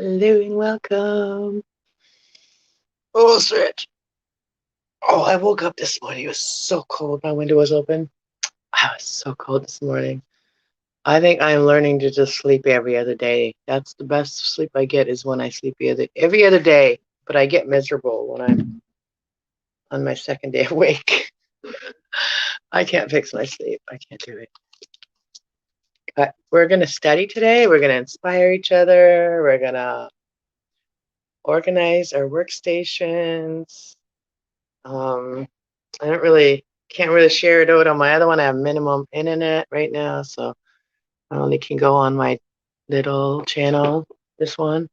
Hello and welcome. Oh, shit. Oh, I woke up this morning. It was so cold. My window was open. I was so cold this morning. I think I'm learning to just sleep every other day. That's the best sleep I get is when I sleep every other day. But I get miserable when I'm on my second day awake. I can't fix my sleep. I can't do it. But we're going to study today. We're going to inspire each other. We're going to organize our workstations. I can't really share it out on my other one. I have minimum internet right now, so I only can go on my little channel, this one.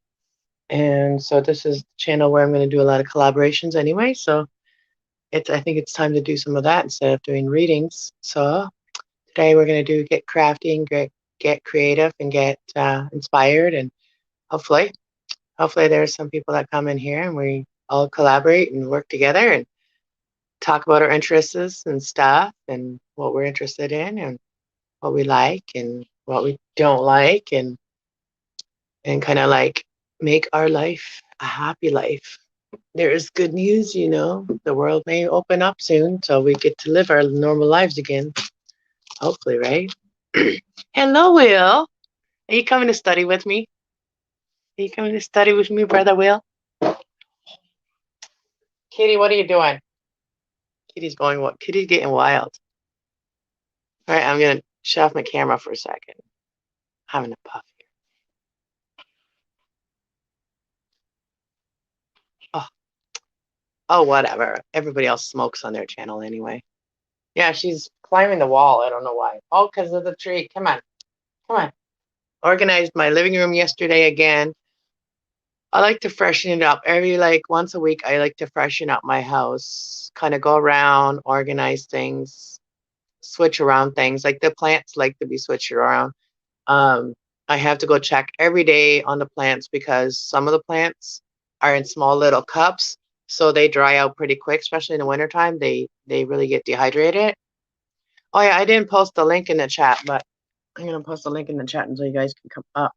And so this is the channel where I'm going to do a lot of collaborations anyway. So I think it's time to do some of that instead of doing readings. So today we're going to get crafting, get creative, and get inspired, and hopefully there's some people that come in here and we all collaborate and work together and talk about our interests and stuff and what we're interested in and what we like and what we don't like and kind of like make our life a happy life. There is good news, the world may open up soon so we get to live our normal lives again. Hopefully, right? Hello, Will. Are you coming to study with me? Are you coming to study with me, brother Will? Kitty, what are you doing? Kitty's getting wild. All right, I'm gonna shut off my camera for a second. Having a puff here. Oh, oh, whatever. Everybody else smokes on their channel anyway. Yeah, she's climbing the wall. I don't know why. Oh, because of the tree. Come on. Come on. Organized my living room yesterday again. I like to freshen it up. Once a week, I like to freshen up my house, kind of go around, organize things, switch around things. Like the plants like to be switched around. Um, I have to go check every day on the plants because some of the plants are in small little cups, so they dry out pretty quick, especially in the wintertime. They really get dehydrated. Oh yeah, I didn't post the link in the chat, but I'm gonna post a link in the chat until you guys can come up.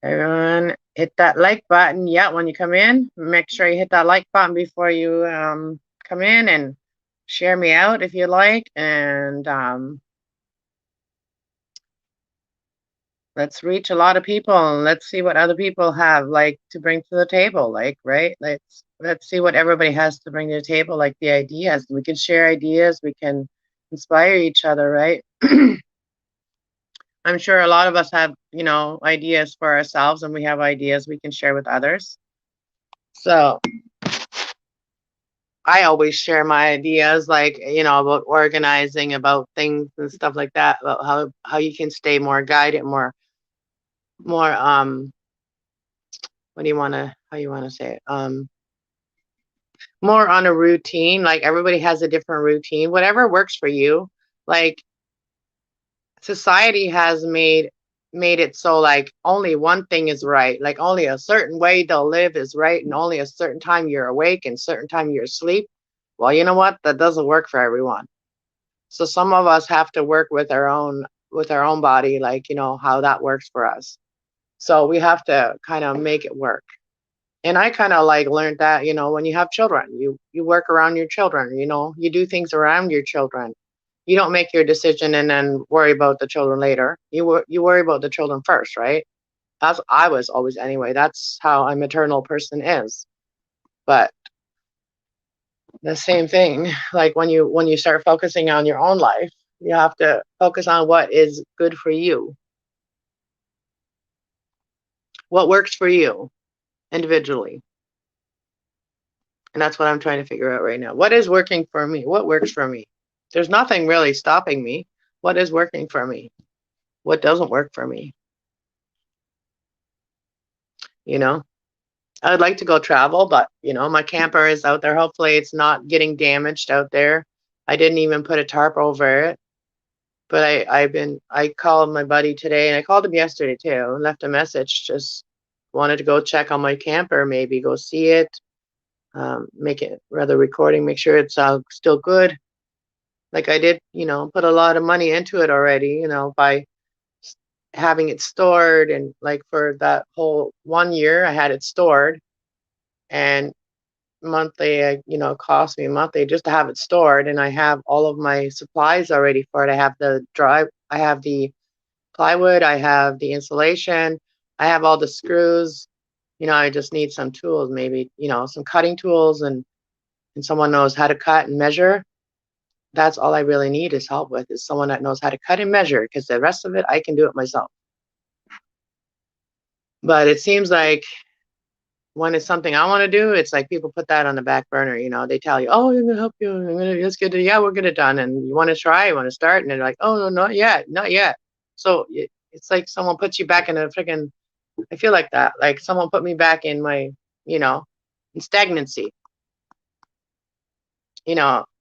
Everyone, hit that like button. Yeah, when you come in, make sure you hit that like button before you come in and share me out if you like. And let's reach a lot of people and let's see what other people have like to bring to the table. Like, right? Let's see what everybody has to bring to the table. Like the ideas, we can share ideas. We can inspire each other, right? I'm sure a lot of us have, ideas for ourselves and we have ideas we can share with others. So I always share my ideas, like, about organizing, about things and stuff like that, about how you can stay more guided, more, how you want to say it? More on a routine. Like everybody has a different routine, whatever works for you. Like society has made it so like only one thing is right, like only a certain way they'll live is right and only a certain time you're awake and certain time you're asleep. Well, you know what, that doesn't work for everyone. So some of us have to work with our own body, like how that works for us. So we have to kind of make it work. And I kind of like learned that, when you have children, you work around your children, you do things around your children. You don't make your decision and then worry about the children later. You worry about the children first, right? That's I was always anyway. That's how a maternal person is. But the same thing, like when you start focusing on your own life, you have to focus on what is good for you, what works for you individually. And that's what I'm trying to figure out right now. What is working for me? What works for me? There's nothing really stopping me. What is working for me? What doesn't work for me? You know, I would like to go travel, but my camper is out there. Hopefully it's not getting damaged out there. I didn't even put a tarp over it. But I called my buddy today and I called him yesterday too and left a message. Just wanted to go check on my camper, maybe go see it, make it rather recording, make sure it's still good. Like I did, put a lot of money into it already, by having it stored, and like for that whole 1 year I had it stored, and monthly, cost me monthly just to have it stored, and I have all of my supplies already for it. I have the plywood, I have the insulation, I have all the screws. I just need some tools, maybe, some cutting tools, and someone knows how to cut and measure. That's all I really need is help with, is someone that knows how to cut and measure, because the rest of it I can do it myself. But it seems like when it's something I want to do, it's like people put that on the back burner. They tell you, "Oh, I'm gonna help you. Let's get it. Yeah, we'll get it done." And you want to try, you want to start, and they're like, "Oh, no, not yet, not yet." So it's like someone puts you back in a freaking. I feel like that. Like someone put me back in my, you know, in stagnancy.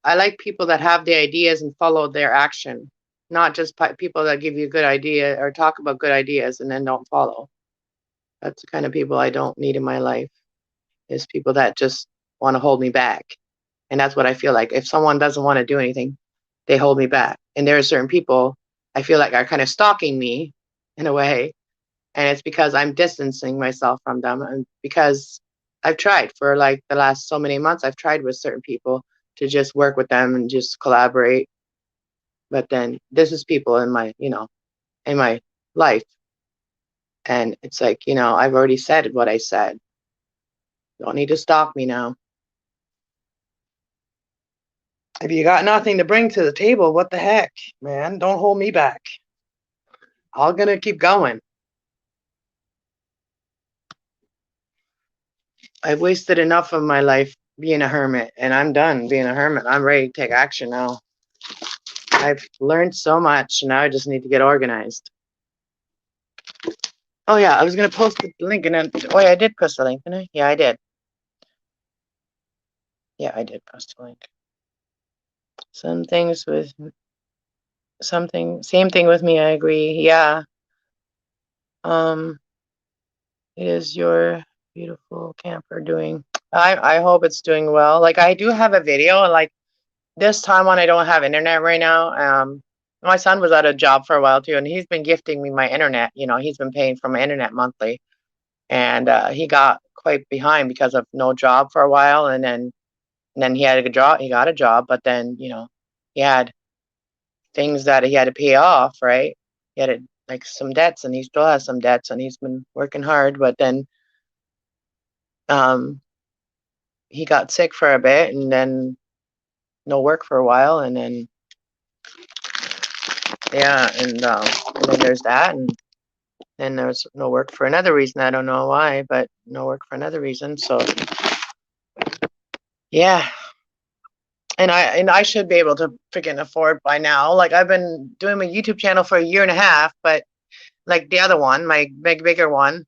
I like people that have the ideas and follow their action, not just people that give you a good idea or talk about good ideas and then don't follow. That's the kind of people I don't need in my life, is people that just want to hold me back. And that's what I feel like. If someone doesn't want to do anything, they hold me back. And there are certain people I feel like are kind of stalking me in a way. And it's because I'm distancing myself from them. And because I've tried for like the last so many months, I've tried with certain people to just work with them and just collaborate. But then this is people in my life. And it's like, I've already said what I said. Don't need to stalk me now. If you got nothing to bring to the table, what the heck, man? Don't hold me back. I'm gonna keep going. I've wasted enough of my life being a hermit, and I'm done being a hermit. I'm ready to take action now. I've learned so much, and now I just need to get organized. Oh yeah, I was gonna post the link, and then yeah, I did post the link, didn't I? Yeah, I did. Yeah, I did post the link. Same thing with me. I agree. Yeah. Is your beautiful camper doing? I hope it's doing well. Like I do have a video, and like this time when I don't have internet right now. My son was at a job for a while too, and he's been gifting me my internet. He's been paying for my internet monthly, and he got quite behind because of no job for a while, and then he had a job. He got a job, but then he had things that he had to pay off. Right, he had like some debts, and he still has some debts, and he's been working hard, but then um he got sick for a bit, and then no work for a while, and then yeah, and then there's that, and then there's no work for another reason. I don't know why, but no work for another reason. So yeah, and I should be able to freaking afford by now. Like I've been doing my YouTube channel for a year and a half, but like the other one, my bigger one,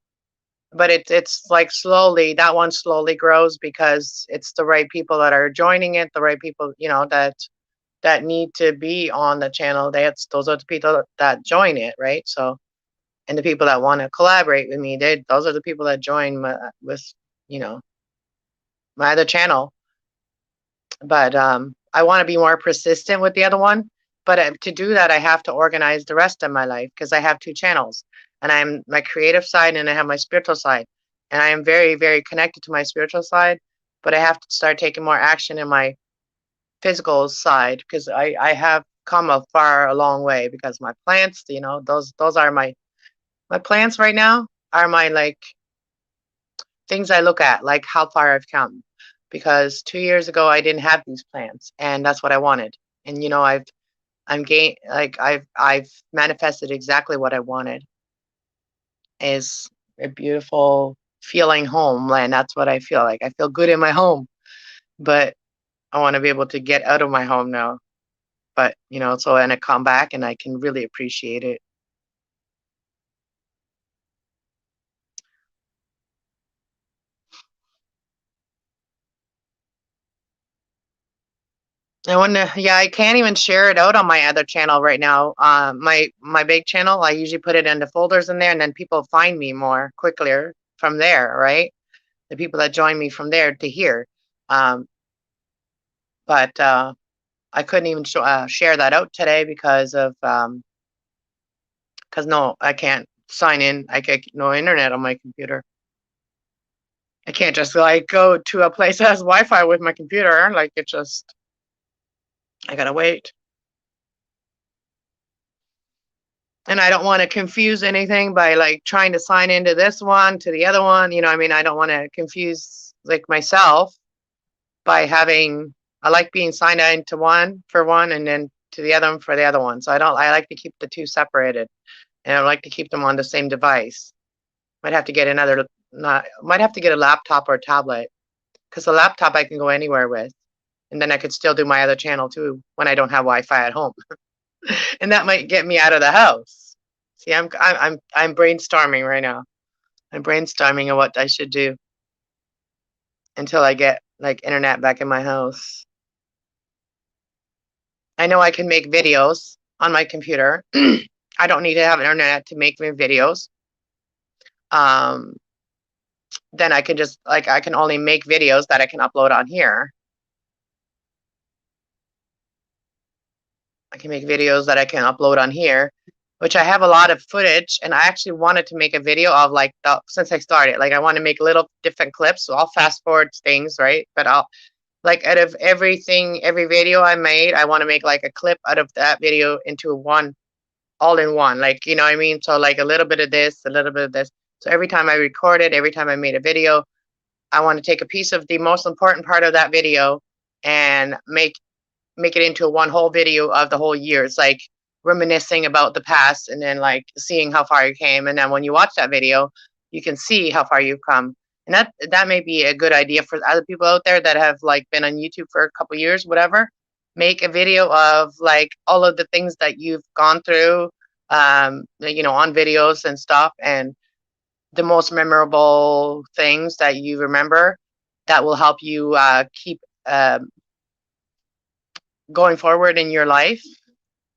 but it's like slowly, that one slowly grows because it's the right people that are joining it, the right people, that need to be on the channel. Those are the people that join it, right? So, and the people that want to collaborate with me, those are the people that join with you know my other channel. But I want to be more persistent with the other one. But to do that, I have to organize the rest of my life, because I have two channels, and I'm my creative side and I have my spiritual side, and I am very, very connected to my spiritual side. But I have to start taking more action in my physical side, because I have come a long way, because my plants, those are my plants right now, are my like things I look at, like how far I've come. Because 2 years ago I didn't have these plants, and that's what I wanted. And I've manifested exactly what I wanted, is a beautiful feeling homeland. That's what I feel like. I feel good in my home, but I want to be able to get out of my home now. But so when I come back and I can really appreciate it. I wonder, yeah, I can't even share it out on my other channel right now. My big channel, I usually put it into folders in there, and then people find me more quicker from there, right? The people that join me from there to here. Um, but I couldn't even share that out today because of because no, I can't sign in. I get no internet on my computer. I can't just like go to a place that has Wi-Fi with my computer. Like it just, I gotta wait. And I don't want to confuse anything by like trying to sign into this one to the other one. You know, I mean, I don't want to confuse like myself by having, I like being signed into one for one and then to the other one for the other one. So I like to keep the two separated, and I like to keep them on the same device. Might have to get might have to get a laptop or a tablet, because the laptop I can go anywhere with. And then I could still do my other channel too when I don't have Wi-Fi at home. And that might get me out of the house. See, I'm brainstorming right now. I'm brainstorming on what I should do until I get like internet back in my house. I know I can make videos on my computer. I don't need to have internet to make videos. Then I can just like, I can only make videos that I can upload on here. I can make videos that I can upload on here, which I have a lot of footage, and I actually wanted to make a video of like since I started, like I want to make little different clips. So I'll fast forward things, right? But I'll like out of every video I made, I want to make like a clip out of that video into one, all in one, like, you know what I mean? So like a little bit of this, a little bit of this. So every time I recorded, every time I made a video, I want to take a piece of the most important part of that video and make it into one whole video of the whole year. It's like reminiscing about the past and then like seeing how far you came. And then when you watch that video, you can see how far you've come. And that may be a good idea for other people out there that have like been on YouTube for a couple years, whatever. Make a video of like all of the things that you've gone through, you know, on videos and stuff, and the most memorable things that you remember that will help you keep going forward in your life.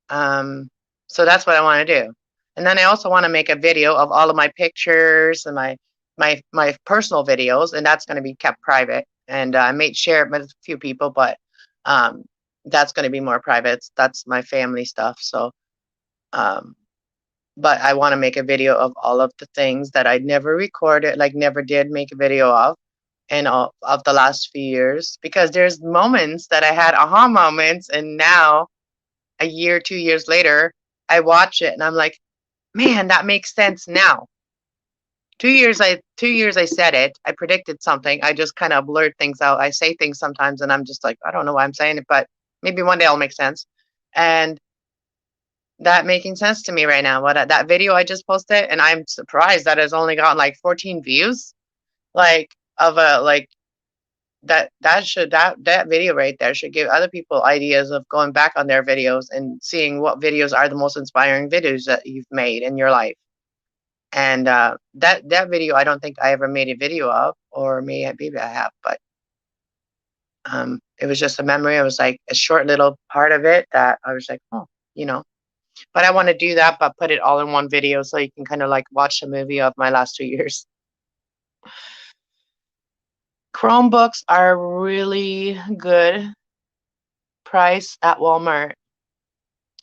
So that's what I want to do. And then I also want to make a video of all of my pictures and my personal videos, and that's going to be kept private. And I may share it with a few people, but that's going to be more private. That's my family stuff. So, but I want to make a video of all of the things that I never recorded, like never did make a video of, and of the last few years, because there's moments that I had aha moments, and now a year, 2 years later, I watch it and I'm like, man, that makes sense now. 2 years I said it, I predicted something, I just kind of blurt things out. I say things sometimes and I'm just like, I don't know why I'm saying it, but maybe one day it'll make sense. And that making sense to me right now. That video I just posted, and I'm surprised that it's only gotten like 14 views. Like of a like that video right there should give other people ideas of going back on their videos and seeing what videos are the most inspiring videos that you've made in your life. And that video, I don't think I ever made a video of, or maybe I have, but it was just a memory. It was like a short little part of it that I was like, oh, you know. But I want to do that, but put it all in one video so you can kind of like watch a movie of my last 2 years. Chromebooks are really good price at Walmart.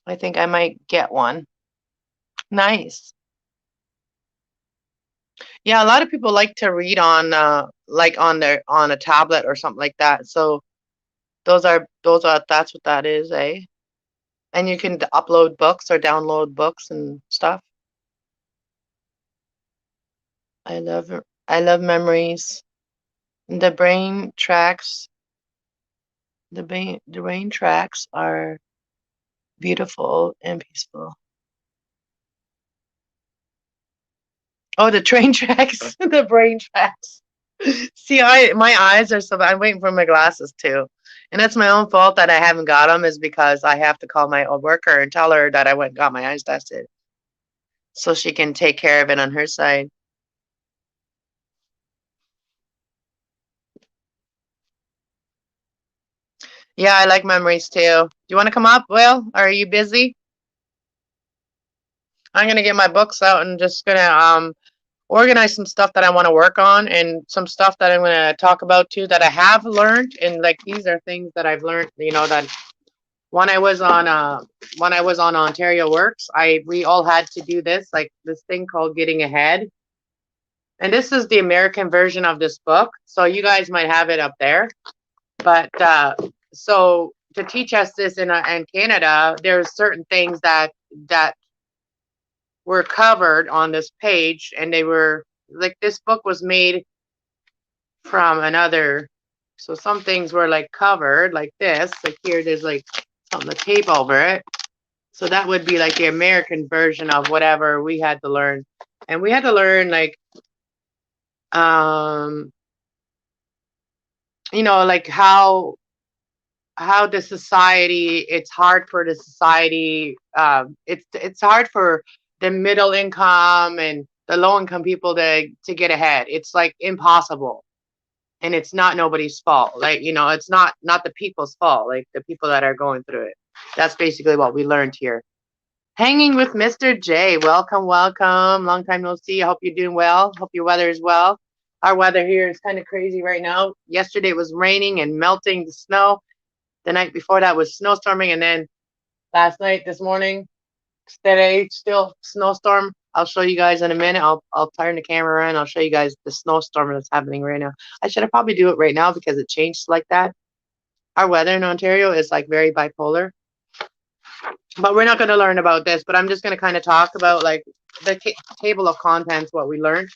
I think I might get one. Nice. Yeah, a lot of people like to read on like on a tablet or something like that. So that's what that is, eh? And you can upload books or download books and stuff. I love memories. The brain tracks are beautiful and peaceful. Oh, the train tracks, the brain tracks. See, my eyes are so bad. I'm waiting for my glasses too. And that's my own fault that I haven't got them, is because I have to call my worker and tell her that I went and got my eyes tested, so she can take care of it on her side. Yeah, I like memories too. Do you want to come up, Will? Are you busy? I'm gonna get my books out and just gonna organize some stuff that I want to work on, and some stuff that I'm gonna talk about too that I have learned. And like, these are things that I've learned, you know, that when I was on Ontario Works, we all had to do this, like this thing called Getting Ahead. And this is the American version of this book. So you guys might have it up there. But so to teach us this in Canada, there's certain things that were covered on this page, and they were like, this book was made from another. So some things were like covered like this. Like here, there's like something to tape over it. So that would be like the American version of whatever we had to learn. And we had to learn like, you know, like how the society, it's hard for the society. It's hard for the middle income and the low income people to get ahead. It's like impossible. And it's not nobody's fault. Like, you know, it's not the people's fault, like the people that are going through it. That's basically what we learned here. Hanging with Mr. J. Welcome, welcome. Long time no see. I hope you're doing well. Hope your weather is well. Our weather here is kind of crazy right now. Yesterday it was raining and melting the snow. The night before that was snowstorming. And then last night, this morning, today, still snowstorm. I'll show you guys in a minute. I'll turn the camera around. I'll show you guys the snowstorm that's happening right now. I should probably do it right now because it changed like that. Our weather in Ontario is like very bipolar. But we're not going to learn about this, but I'm just going to kind of talk about like the table of contents, what we learned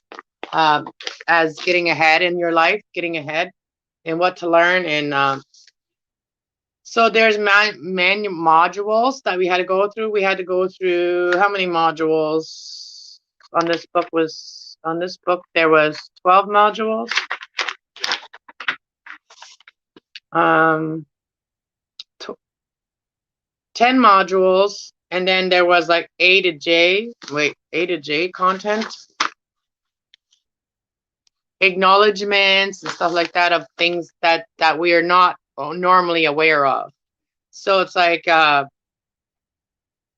as getting ahead in your life, getting ahead and what to learn. And so there's modules that we had to go through. We had to go through how many modules on this book there was 12 modules. 10 modules, and then there was like A to J content, acknowledgements and stuff like that of things that we are not normally aware of. So it's like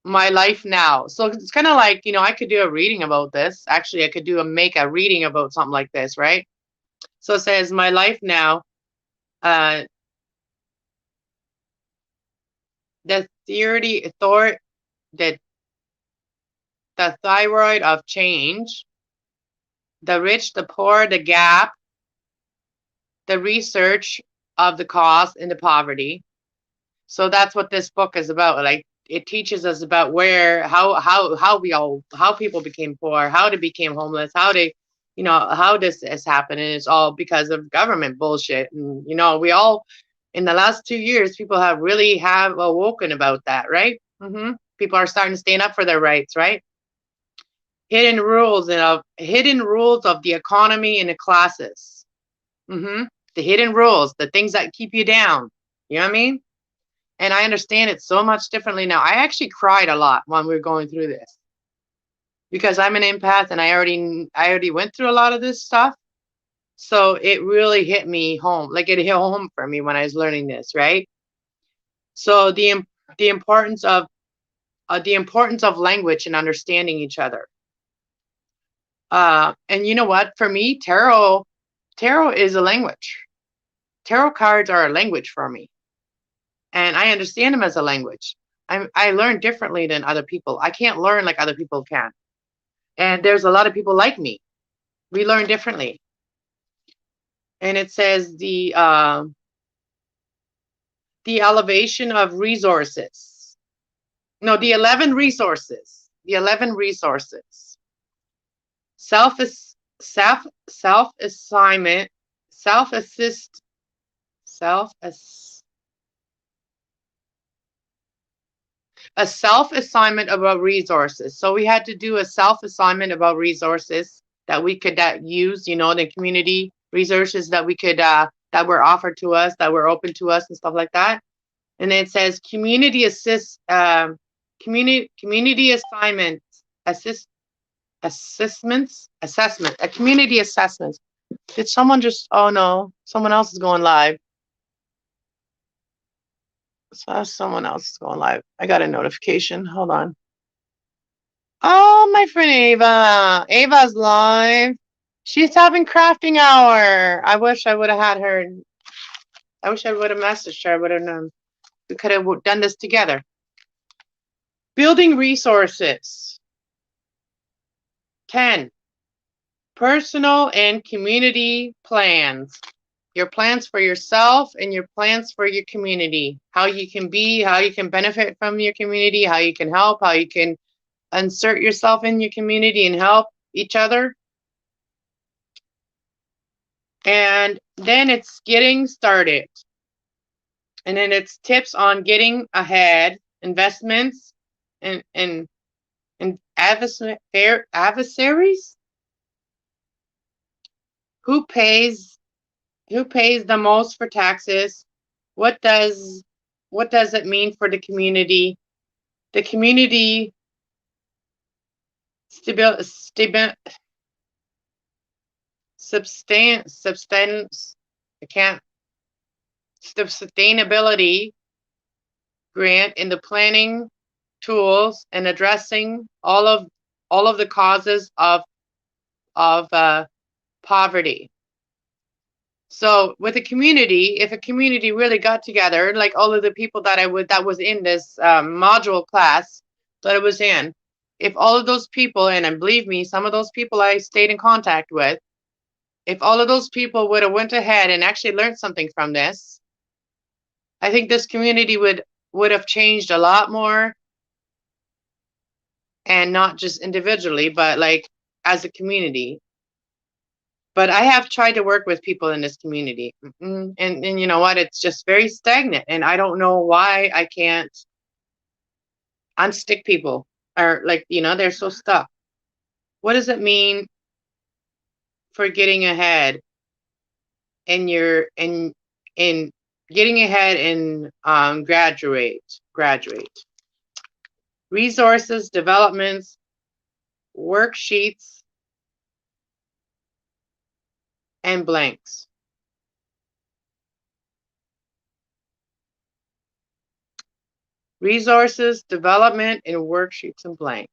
my life now. So it's kind of like, you know, I could do a reading about this. Actually, I could make a reading about something like this, right? So it says my life now. The thyroid of change, the rich, the poor, the gap, the research of the cause into poverty. So that's what this book is about. Like it teaches us about how people became poor, how they became homeless, how they, you know, how this has happened, and it's all because of government bullshit. And you know, we all in the last 2 years, people have awoken about that, right? People are starting to stand up for their rights, right? Hidden rules of the economy and the classes. The hidden rules, the things that keep you down. You know what I mean? And I understand it so much differently now. I actually cried a lot when we were going through this because I'm an empath and I already went through a lot of this stuff. So it really hit me home. Like it hit home for me when I was learning this, right? So the importance of language and understanding each other. And you know what? For me, tarot is a language. Tarot cards are a language for me. And I understand them as a language. I learn differently than other people. I can't learn like other people can. And there's a lot of people like me. We learn differently. And it says the elevation of resources. No, the 11 resources. The 11 resources. Self-assignment, a self-assignment about resources. So we had to do a self-assignment about resources that we could use, you know, the community resources that we could that were offered to us, that were open to us and stuff like that. And then it says community assignment assessments. Community assessments. Did someone just, oh no, someone else is going live. So someone else is going live. I got a notification. Hold on. Oh, my friend Ava. Ava's live. She's having crafting hour. I wish I would have had her. I wish I would have messaged her. I would have known. we could have done this together. Building resources. 10. Personal and community plans. Your plans for yourself and your plans for your community. How you can be, how you can benefit from your community, how you can help, how you can insert yourself in your community and help each other. And then it's getting started. And then it's tips on getting ahead, investments, and adversaries. Who pays the most for taxes? What does it mean for the community? The community sustainability grant in the planning tools and addressing all of the causes of poverty. So with a community, if a community really got together, like all of the people that was in this module class that I was in, if all of those people, and believe me, some of those people I stayed in contact with, if all of those people would have went ahead and actually learned something from this, I think this community would have changed a lot more, and not just individually, but like as a community. But I have tried to work with people in this community, and you know what? It's just very stagnant, and I don't know why I can't unstick people, or like, you know, they're so stuck. What does it mean for getting ahead in your in getting ahead and graduate? Resources, developments, worksheets, and blanks. Resources, development, and worksheets and blanks.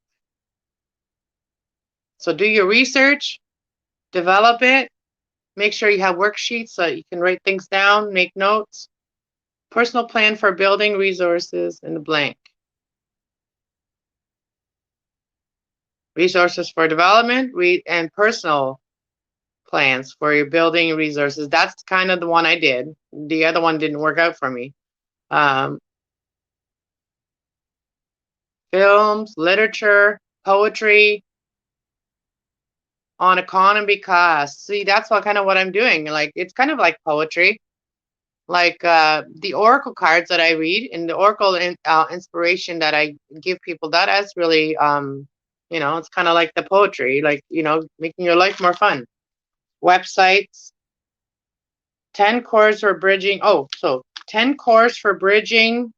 So do your research, develop it, make sure you have worksheets so you can write things down, make notes. Personal plan for building resources in the blank. Resources for development, and personal plans for your building resources. That's kind of the one I did. The other one didn't work out for me. Films, literature, poetry on economy class. See, that's what I'm doing. Like, it's kind of like poetry. Like the oracle cards that I read and the oracle inspiration that I give people, that is really you know, it's kind of like the poetry, like, you know, making your life more fun. Websites, 10 cores for bridging. Oh, so 10 cores for bridging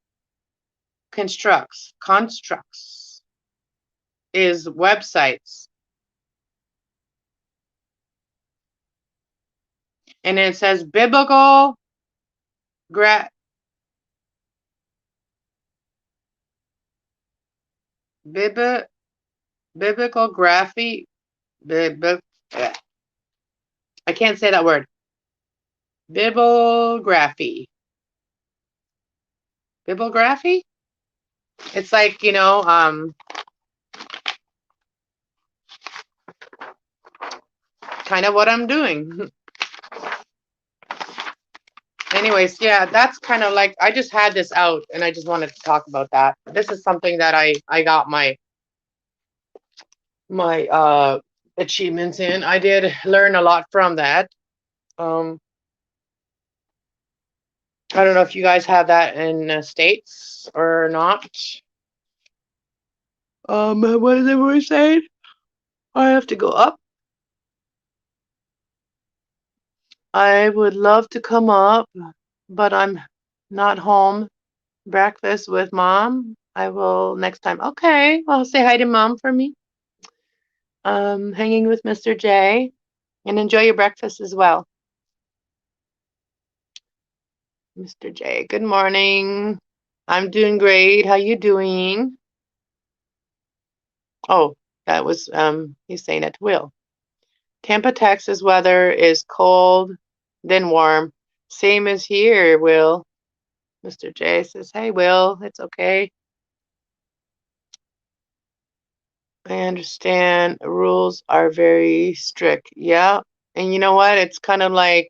constructs is websites. And it says biblical bibliography. I can't say that word. Bibliography. It's like, you know, kind of what I'm doing. Anyways, yeah, that's kind of like, I just had this out and I just wanted to talk about that. This is something that I got my achievements in. I did learn a lot from that. I don't know if you guys have that in the States or not. What is it we're saying? I have to go up. I would love to come up, but I'm not home. Breakfast with mom. I will next time. Okay, well, say hi to mom for me. Hanging with Mr. J, and enjoy your breakfast as well. Mr. J, good morning. I'm doing great. How you doing? Oh, that was he's saying it to Will. Tampa, Texas weather is cold, then warm. Same as here, Will. Mr. J says, hey, Will, it's okay. I understand rules are very strict. Yeah. And you know what? It's kind of like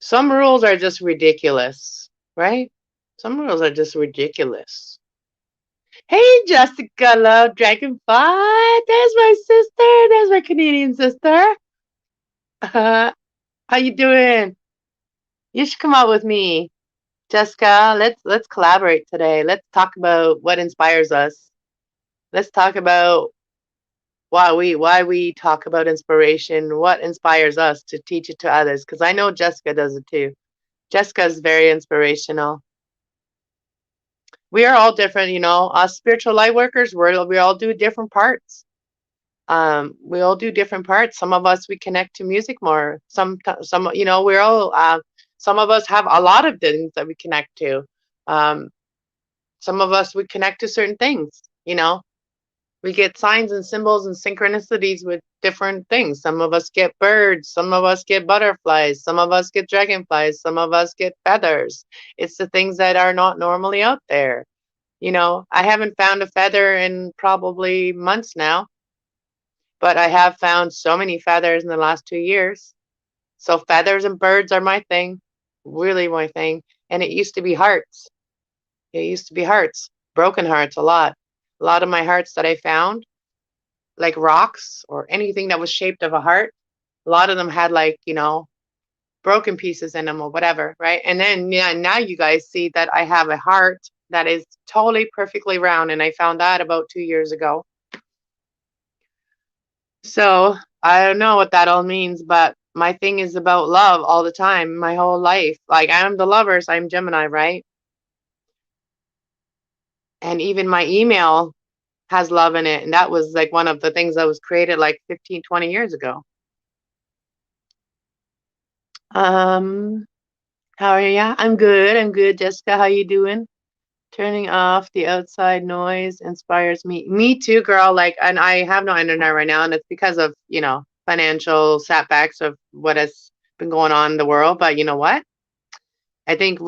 some rules are just ridiculous, right? Some rules are just ridiculous. Hey, Jessica, love Dragonfly. There's my sister. There's my Canadian sister. How you doing? You should come out with me, Jessica. Let's collaborate today. Let's talk about what inspires us. Let's talk about why we talk about inspiration, what inspires us to teach it to others. Because I know Jessica does it too. Jessica is very inspirational. We are all different, you know. Us spiritual light workers, we all do different parts. We all do different parts. Some of us we connect to music more. Some, you know, we're all. Some of us have a lot of things that we connect to. Um, some of us we connect to certain things. You know, we get signs and symbols and synchronicities with different things. Some of us get birds. Some of us get butterflies. Some of us get dragonflies. Some of us get feathers. It's the things that are not normally out there. You know, I haven't found a feather in probably months now, but I have found so many feathers in the last 2 years. So feathers and birds are my thing, really my thing. And it used to be hearts. It used to be hearts, broken hearts a lot. A lot of my hearts that I found, like rocks or anything that was shaped of a heart, a lot of them had like, you know, broken pieces in them or whatever, right? And then yeah, now you guys see that I have a heart that is totally perfectly round, and I found that about 2 years ago. So I don't know what that all means, but my thing is about love all the time, my whole life. Like I'm the lovers, I'm Gemini, right? And even my email has love in it. And that was like one of the things that was created like 15, 20 years ago. Um, how are you? Yeah, I'm good. I'm good. Jessica, how you doing? Turning off the outside noise inspires me. Me too, girl. Like, and I have no internet right now, and it's because of, you know, financial setbacks of what has been going on in the world. But you know what? I think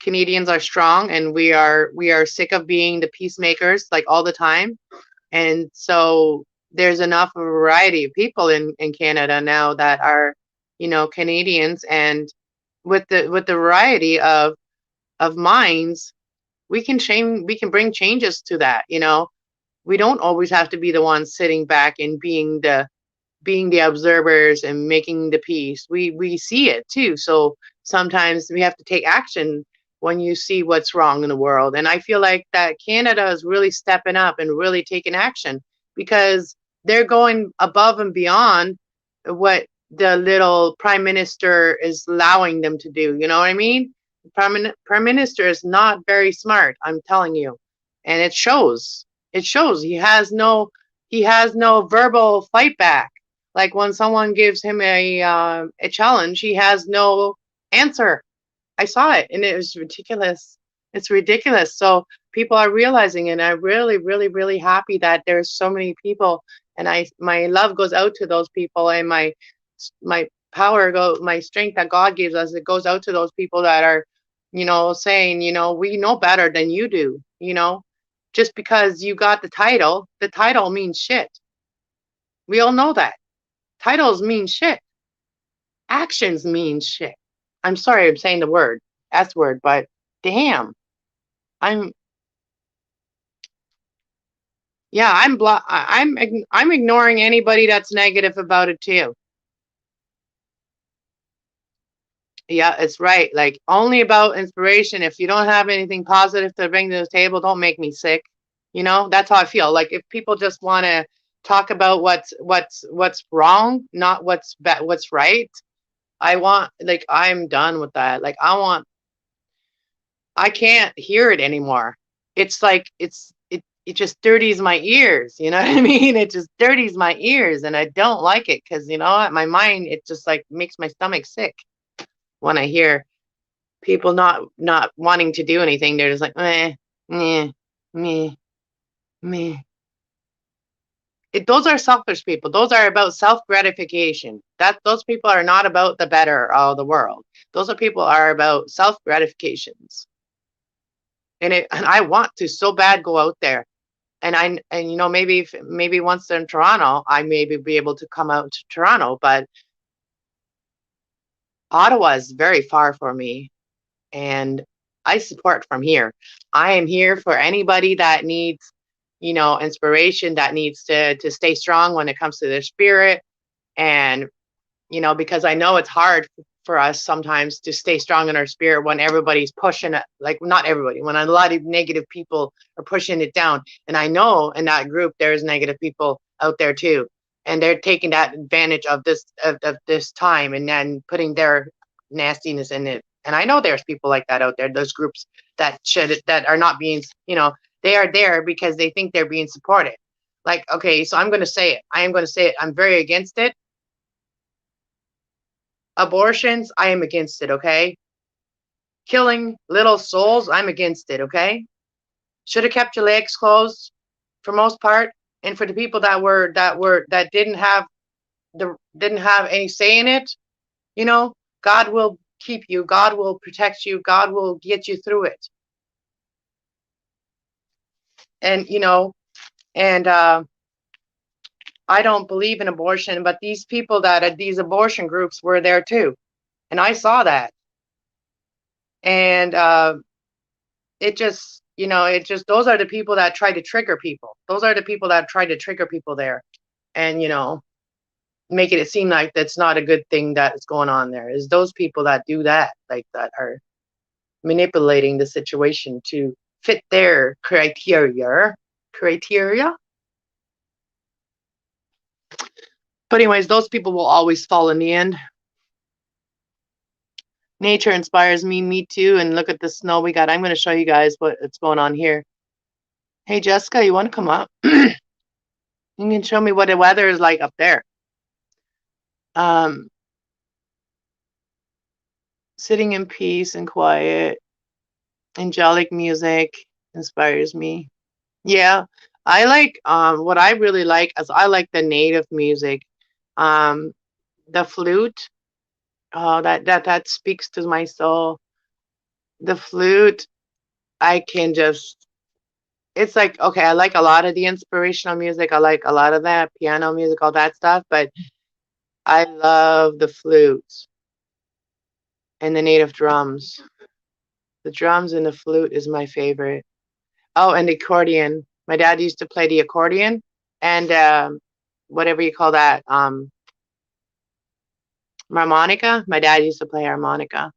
Canadians are strong, and we are sick of being the peacemakers like all the time. And so there's enough variety of people in Canada now that are, you know, Canadians, and with the variety of minds, we can bring changes to that, you know. We don't always have to be the ones sitting back and being the observers and making the peace. We see it too. So sometimes we have to take action when you see what's wrong in the world. And I feel like that Canada is really stepping up and really taking action because they're going above and beyond what the little prime minister is allowing them to do. You know what I mean? Prime minister is not very smart, I'm telling you. And it shows. It shows he has no verbal fight back. Like when someone gives him a challenge, he has no answer. I saw it, and it was ridiculous. It's ridiculous. So people are realizing, and I'm really, really, really happy that there's so many people. And my love goes out to those people, and my strength that God gives us, it goes out to those people that are, you know, saying, you know, we know better than you do. You know, just because you got the title means shit. We all know that. Titles mean shit. Actions mean shit. I'm sorry I'm saying the word, S word, but damn. I'm yeah, I'm ignoring anybody that's negative about it too. Yeah, it's right. Like only about inspiration. If you don't have anything positive to bring to the table, don't make me sick. You know, that's how I feel. Like if people just want to talk about what's wrong, not what's right. I'm done with that. Like I can't hear it anymore. It's like it just dirties my ears, you know what I mean? It just dirties my ears, and I don't like it because you know what? My mind, it just like makes my stomach sick when I hear people not wanting to do anything. They're just like meh, meh, meh, meh. Those are selfish people. Those are about self gratification. Those people are not about the better of the world. Those are people are about self gratifications. And I want to so bad go out there. And maybe once they're in Toronto, I maybe be able to come out to Toronto, but Ottawa is very far for me, and I support from here. I am here for anybody that needs, inspiration, that needs to stay strong when it comes to their spirit. And because I know it's hard for us sometimes to stay strong in our spirit when everybody's pushing it, like not everybody, when a lot of negative people are pushing it down. And I know in that group there's negative people out there too. And they're taking that advantage of this time and then putting their nastiness in it. And I know there's people like that out there, those groups that are not being, they are there because they think they're being supported. Like, okay, so I'm going to say it. I am going to say it. I'm very against it. Abortions, I am against it, okay? Killing little souls, I'm against it, okay? Should have kept your legs closed for most part. And for the people that didn't have any say in it, God will keep you, God will protect you, God will get you through it. And I don't believe in abortion, but these people that are these abortion groups were there too. And I saw that. And those are the people that try to trigger people. Those are the people that try to trigger people there. And, making it seem like that's not a good thing that is going on there. Is those people that do that, like that are manipulating the situation to fit their criteria. But anyways, those people will always fall in the end. Nature inspires me too. And look at the snow we got. I'm going to show you guys what's going on here. Hey, Jessica, you want to come up? You can show me what the weather is like up there. Sitting in peace and quiet, angelic music inspires me. Yeah, I like what I really like is I like the native music. The flute, that speaks to my soul. The flute, I can just it's like, okay, I like a lot of the inspirational music. I like a lot of that piano music, all that stuff, but I love the flute and the native drums. The drums and the flute is my favorite. Oh, and the accordion. My dad used to play the accordion and whatever you call that, harmonica. My dad used to play harmonica.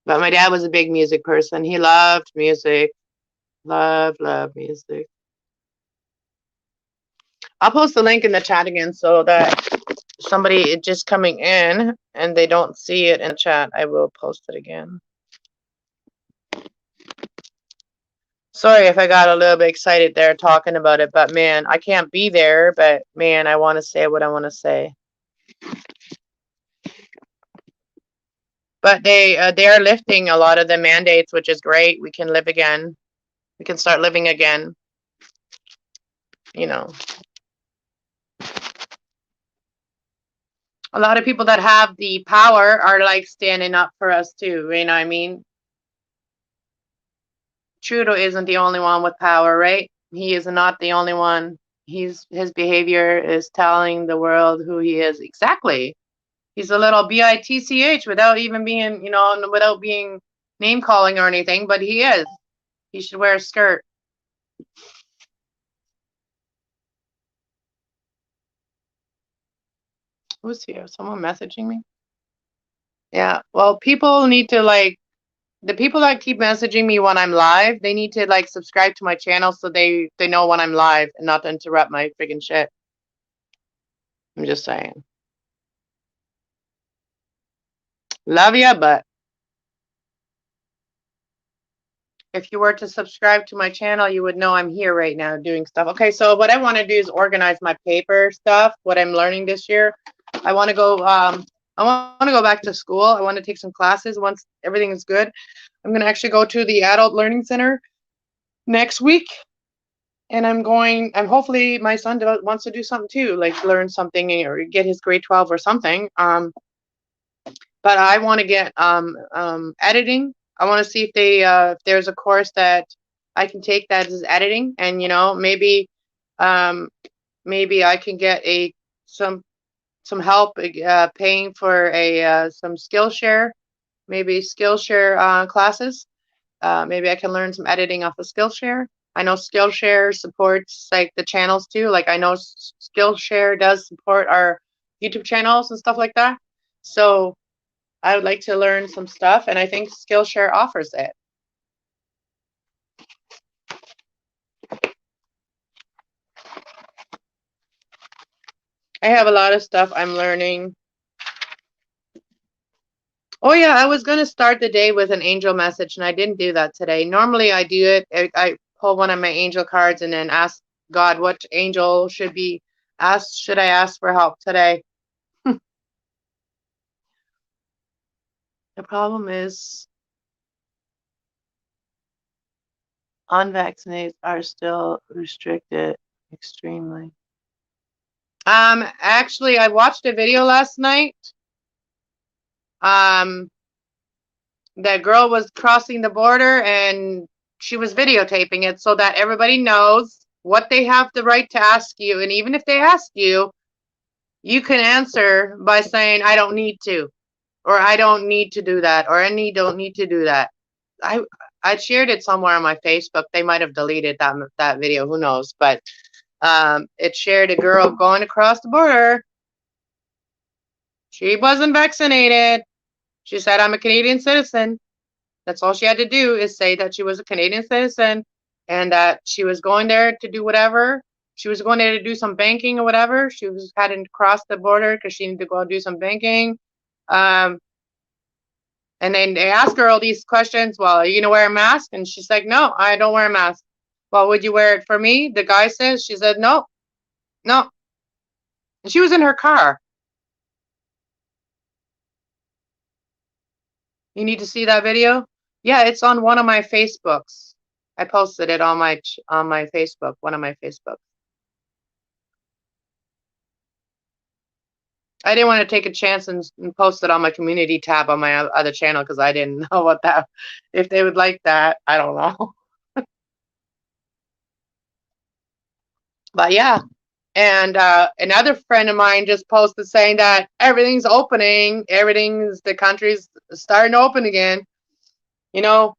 But my dad was a big music person. He loved music. Love music. I'll post the link in the chat again so that somebody just coming in and they don't see it in the chat. I will post it again. Sorry if I got a little bit excited there talking about it, but man, I can't be there, but man, I want to say what I want to say. But they are lifting a lot of the mandates, which is great. We can live again. We can start living again. A lot of people that have the power are like standing up for us too. You know what I mean? Trudeau isn't the only one with power, right? He is not the only one. His behavior is telling the world who he is. Exactly. He's a little bitch without even being, without being name calling or anything, but he is. He should wear a skirt. Who's here? Someone messaging me? Yeah. Well, people need to the people that keep messaging me when I'm live, they need to subscribe to my channel so they know when I'm live and not to interrupt my friggin' shit. I'm just saying. Love ya, but if you were to subscribe to my channel, you would know I'm here right now doing stuff. Okay, so what I want to do is organize my paper stuff, what I'm learning this year. I want to go back to school. I want to take some classes once everything is good. I'm going to actually go to the Adult Learning Center next week. And I'm hopefully my son wants to do something too, like learn something or get his grade 12 or something. But I want to get editing. I want to see if there's a course that I can take that is editing, and um, maybe I can get some some help paying for some Skillshare, maybe Skillshare classes. Maybe I can learn some editing off of Skillshare. I know Skillshare supports like the channels too. Like I know Skillshare does support our YouTube channels and stuff like that. So I would like to learn some stuff, and I think Skillshare offers it. I have a lot of stuff I'm learning. Oh yeah, I was going to start the day with an angel message, and I didn't do that today. Normally I do it. I pull one of my angel cards and then ask God what angel should I ask for help today. The problem is unvaccinated are still restricted extremely. Actually, I watched a video last night. That girl was crossing the border and she was videotaping it so that everybody knows what they have the right to ask you. And even if they ask you, you can answer by saying, I don't need to, or I don't need to do that, or don't need to do that. I shared it somewhere on my Facebook. They might have deleted that video, who knows? But it shared a girl going across the border. She wasn't vaccinated. She said, I'm a Canadian citizen. That's all she had to do is say that she was a Canadian citizen and that she was going there to do whatever. She was going there to do some banking or whatever. She was having to cross the border because she needed to go do some banking. And then they asked her all these questions. Well, are you gonna wear a mask? And she's like, no, I don't wear a mask. Well, would you wear it for me? The guy says. She said, no, no. And she was in her car. You need to see that video? Yeah, it's on one of my Facebooks. I posted it on my Facebook, one of my Facebooks. I didn't want to take a chance and post it on my community tab on my other channel because I didn't know if they would like that. I don't know. But yeah. And another friend of mine just posted saying that everything's opening, the country's starting to open again. You know,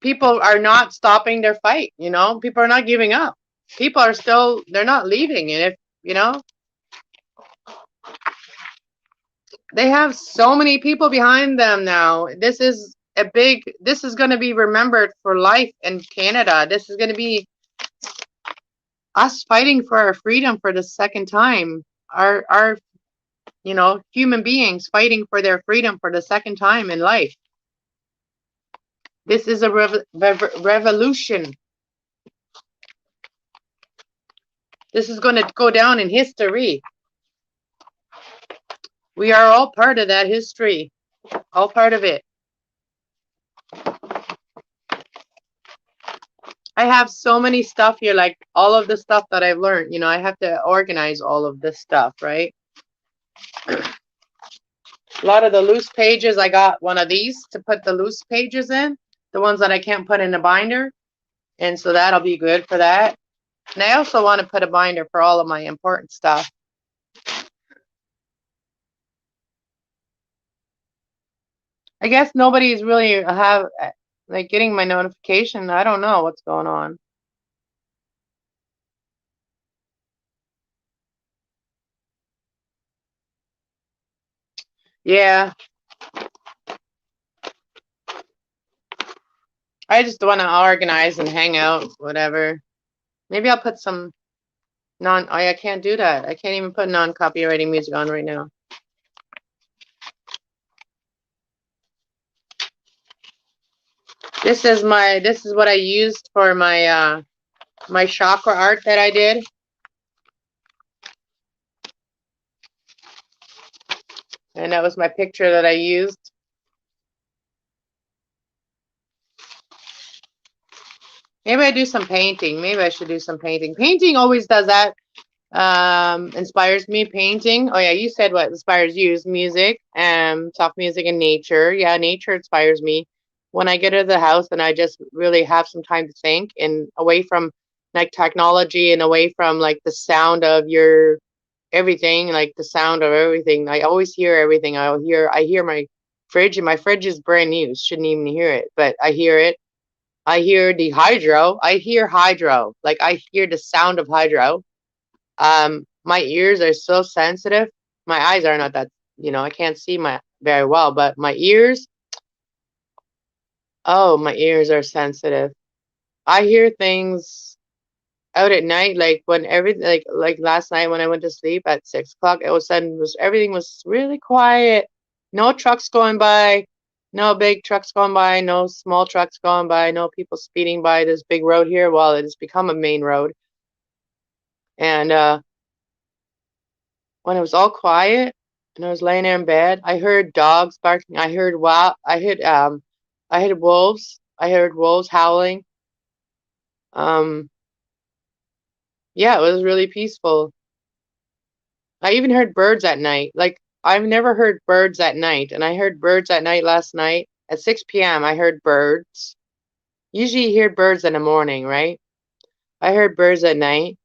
people are not stopping their fight. People are not giving up. People are they're not leaving. And if, they have so many people behind them now. This is going to be remembered for life in Canada. This is going to be us fighting for our freedom for the second time. Our human beings fighting for their freedom for the second time in life. This is a revolution. This is going to go down in history. We are all part of that history. All part of it. I have so many stuff here, like all of the stuff that I've learned. I have to organize all of this stuff, right? A lot of the loose pages, I got one of these to put the loose pages in, the ones that I can't put in a binder. And so that'll be good for that. And I also want to put a binder for all of my important stuff. I guess nobody's really getting my notification. I don't know what's going on. Yeah. I just want to organize and hang out, whatever. Maybe I'll put some I can't do that. I can't even put non-copywriting music on right now. This is what I used for my my chakra art that I did. And that was my picture that I used. Maybe I do some painting. Maybe I should do some painting. Painting always does that. Inspires me. Painting. Oh yeah, you said what inspires you is music, soft music and nature. Yeah, nature inspires me. When I get out of the house and I just really have some time to think and away from like technology and away from like the sound of your everything, like the sound of everything. I always hear everything. I hear my fridge, and my fridge is brand new. Shouldn't even hear it, but I hear it. I hear the hydro. I hear hydro. Like I hear the sound of hydro. My ears are so sensitive. My eyes are not that, I can't see my very well, but my ears, oh, my ears are sensitive. I hear things out at night, like when everything, like last night when I went to sleep at 6 o'clock, all of a sudden everything was really quiet. No trucks going by, no big trucks going by, no small trucks going by, no people speeding by this big road here. Well, it has become a main road, and when it was all quiet and I was laying there in bed, I heard dogs barking. I heard I heard wolves. I heard wolves howling. Um, yeah, it was really peaceful. I even heard birds at night. Like I've never heard birds at night, and I heard birds at night last night at 6 p.m. I heard birds. Usually you hear birds in the morning, right? I heard birds at night.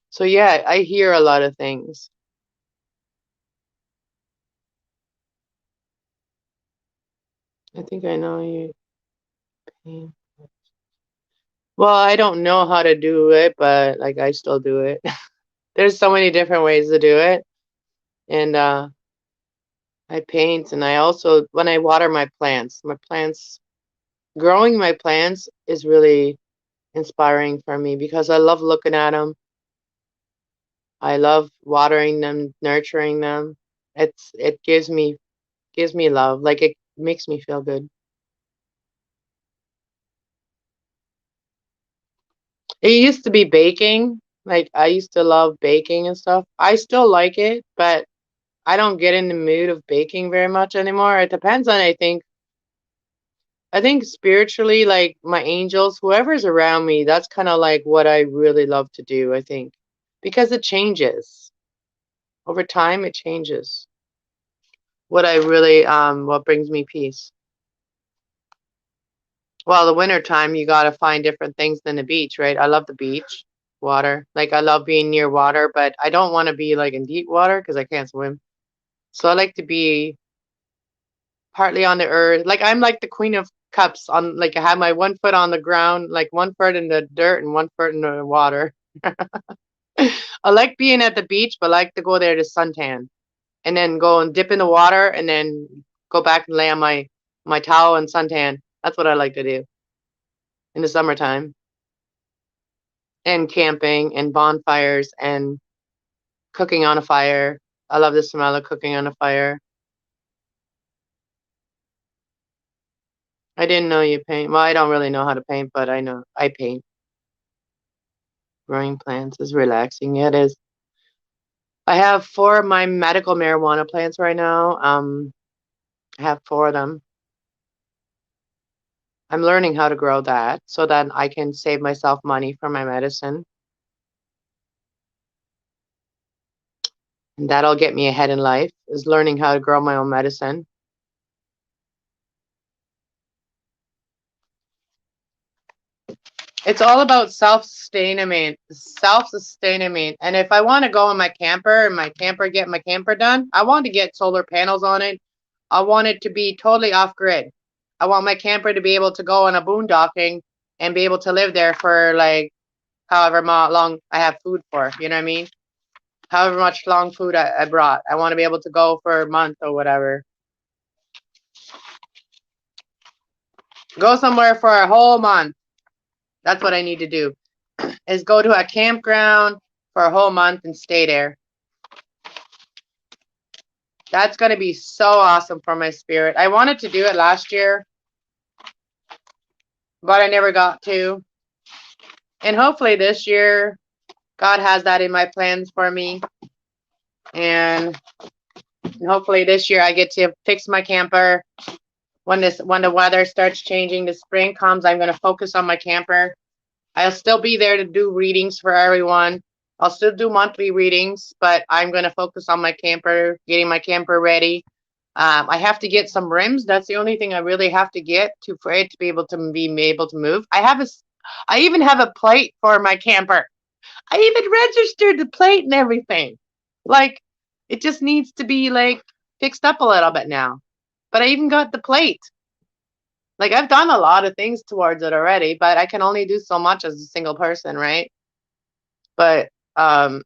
So yeah, I hear a lot of things. I think I know you. Well, I don't know how to do it, but like I still do it. There's so many different ways to do it. And I paint, and I also when I water my plants, growing my plants is really inspiring for me because I love looking at them. I love watering them, nurturing them. It gives me love. Like it makes me feel good. It used to be baking. Like I used to love baking and stuff. I still like it, but I don't get in the mood of baking very much anymore. It depends on, I think spiritually, like my angels, whoever's around me, that's kind of like what I really love to do, I think. Because it changes. Over time it changes. What brings me peace. Well, the winter time you gotta find different things than the beach, right? I love the beach, water. Like I love being near water, but I don't want to be like in deep water because I can't swim. So I like to be partly on the earth. Like I'm like the queen of cups on like I have my one foot on the ground, like one foot in the dirt and one foot in the water. I like being at the beach, but I like to go there to suntan and then go and dip in the water and then go back and lay on my towel and suntan. That's what I like to do in the summertime. And camping and bonfires and cooking on a fire. I love the smell of cooking on a fire. I didn't know you paint. Well, I don't really know how to paint, but I know I paint. Growing plants is relaxing. Yeah, it is. I have four of my medical marijuana plants right now. I have four of them. I'm learning how to grow that so that I can save myself money for my medicine. And that'll get me ahead in life, is learning how to grow my own medicine. It's all about self-sustainment, self-sustainment. And if I want to go in my camper and get my camper done, I want to get solar panels on it. I want it to be totally off grid. I want my camper to be able to go on a boondocking and be able to live there for like however long I have food for. You know what I mean? However much long food I brought. I want to be able to go for a month or whatever. Go somewhere for a whole month. That's what I need to do. Is go to a campground for a whole month and stay there. That's going to be so awesome for my spirit. I wanted to do it last year, but I never got to. And hopefully this year, God has that in my plans for me. And hopefully this year I get to fix my camper when the weather starts changing, the spring comes, I'm going to focus on my camper. I'll still be there to do readings for everyone. I'll still do monthly readings, but I'm going to focus on my camper, getting my camper ready. I have to get some rims. That's the only thing I really have to get for it to be able to move. I even have a plate for my camper. I even registered the plate and everything. Like, it just needs to be like fixed up a little bit now. But I even got the plate. Like, I've done a lot of things towards it already, but I can only do so much as a single person, right? But I've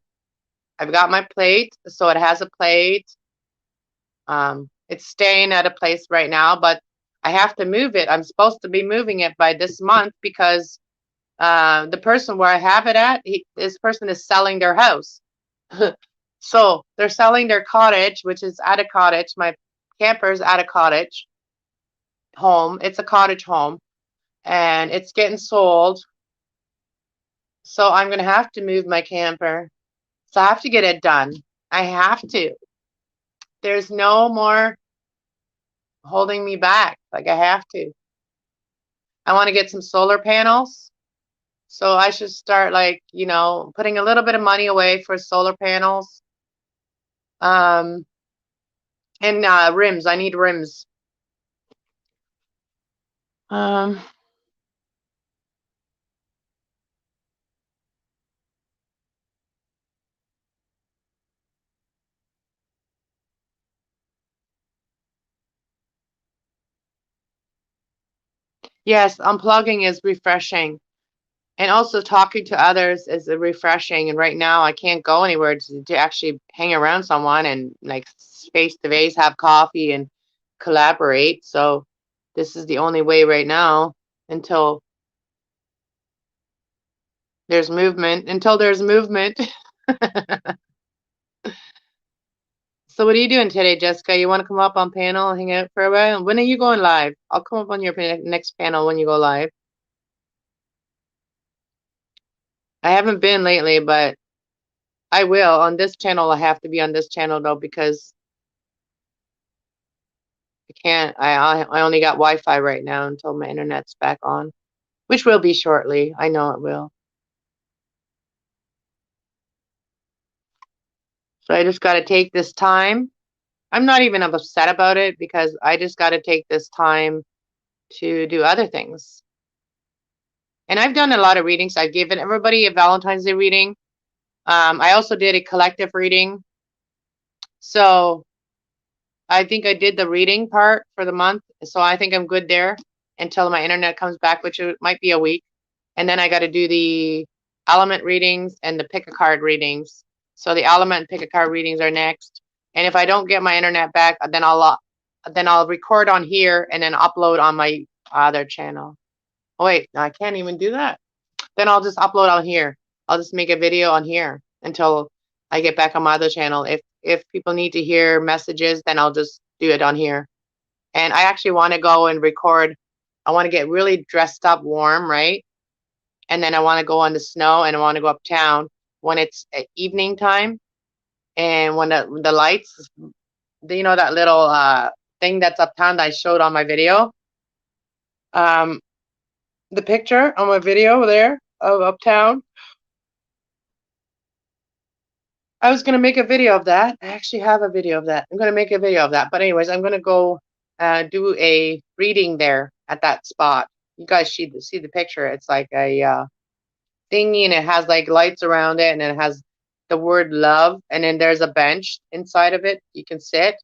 got my plate, so it has a plate. It's staying at a place right now, but I have to move it. I'm supposed to be moving it by this month because the person where I have it at, this person is selling their house. So they're selling their cottage, which is at a cottage. My camper's at a cottage home. It's a cottage home, and it's getting sold. So I'm going to have to move my camper. So I have to get it done. I have to. There's no more holding me back. Like, I have to. I want to get some solar panels. So I should start, like, putting a little bit of money away for solar panels. And rims. I need rims. Yes, unplugging is refreshing. And also talking to others is refreshing. And right now I can't go anywhere to actually hang around someone and, like, face to face, have coffee and collaborate. So this is the only way right now until there's movement. So what are you doing today, Jessica? You want to come up on panel and hang out for a while? When are you going live? I'll come up on your next panel when you go live. I haven't been lately, but I will. On this channel, I have to be on this channel, though, because I can't. I only got Wi-Fi right now until my internet's back on, which will be shortly. I know it will. So I just got to take this time. I'm not even upset about it because I just got to take this time to do other things. And I've done a lot of readings. I've given everybody a Valentine's Day reading. I also did a collective reading. So I think I did the reading part for the month. So I think I'm good there until my internet comes back, which might be a week. And then I got to do the element readings and the pick a card readings. So the element and pick a card readings are next. And if I don't get my internet back, then I'll record on here and then upload on my other channel. Oh wait, no, I can't even do that. Then I'll just upload on here. I'll just make a video on here until I get back on my other channel. If people need to hear messages, then I'll just do it on here. And I actually want to go and record. I want to get really dressed up warm, right? And then I want to go on the snow and I want to go uptown when it's evening time and when the lights, that little thing that's uptown that I showed on my video. The picture on my video there of uptown. I was going to make a video of that. I actually have a video of that. I'm going to make a video of that. But anyways, I'm going to go do a reading there at that spot. You guys see the picture. It's like a thingy, and it has like lights around it, and it has the word love, and then there's a bench inside of it. You can sit.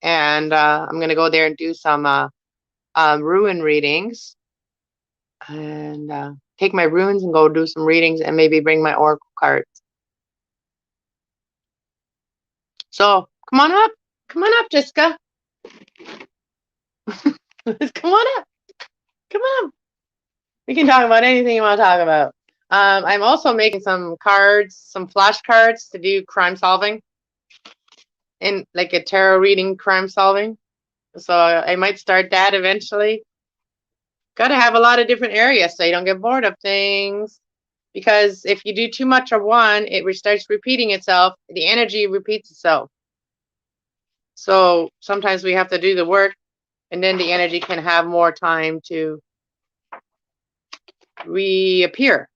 And I'm going to go there and do some rune readings. And take my runes and go do some readings and maybe bring my oracle cards. So come on up, Jessica. Come on up. Come on. We can talk about anything you want to talk about. I'm also making some cards, some flashcards to do crime solving, in like a tarot reading crime solving. So I might start that eventually. Got to have a lot of different areas so you don't get bored of things. Because if you do too much of one, it starts repeating itself. The energy repeats itself. So sometimes we have to do the work and then the energy can have more time to reappear.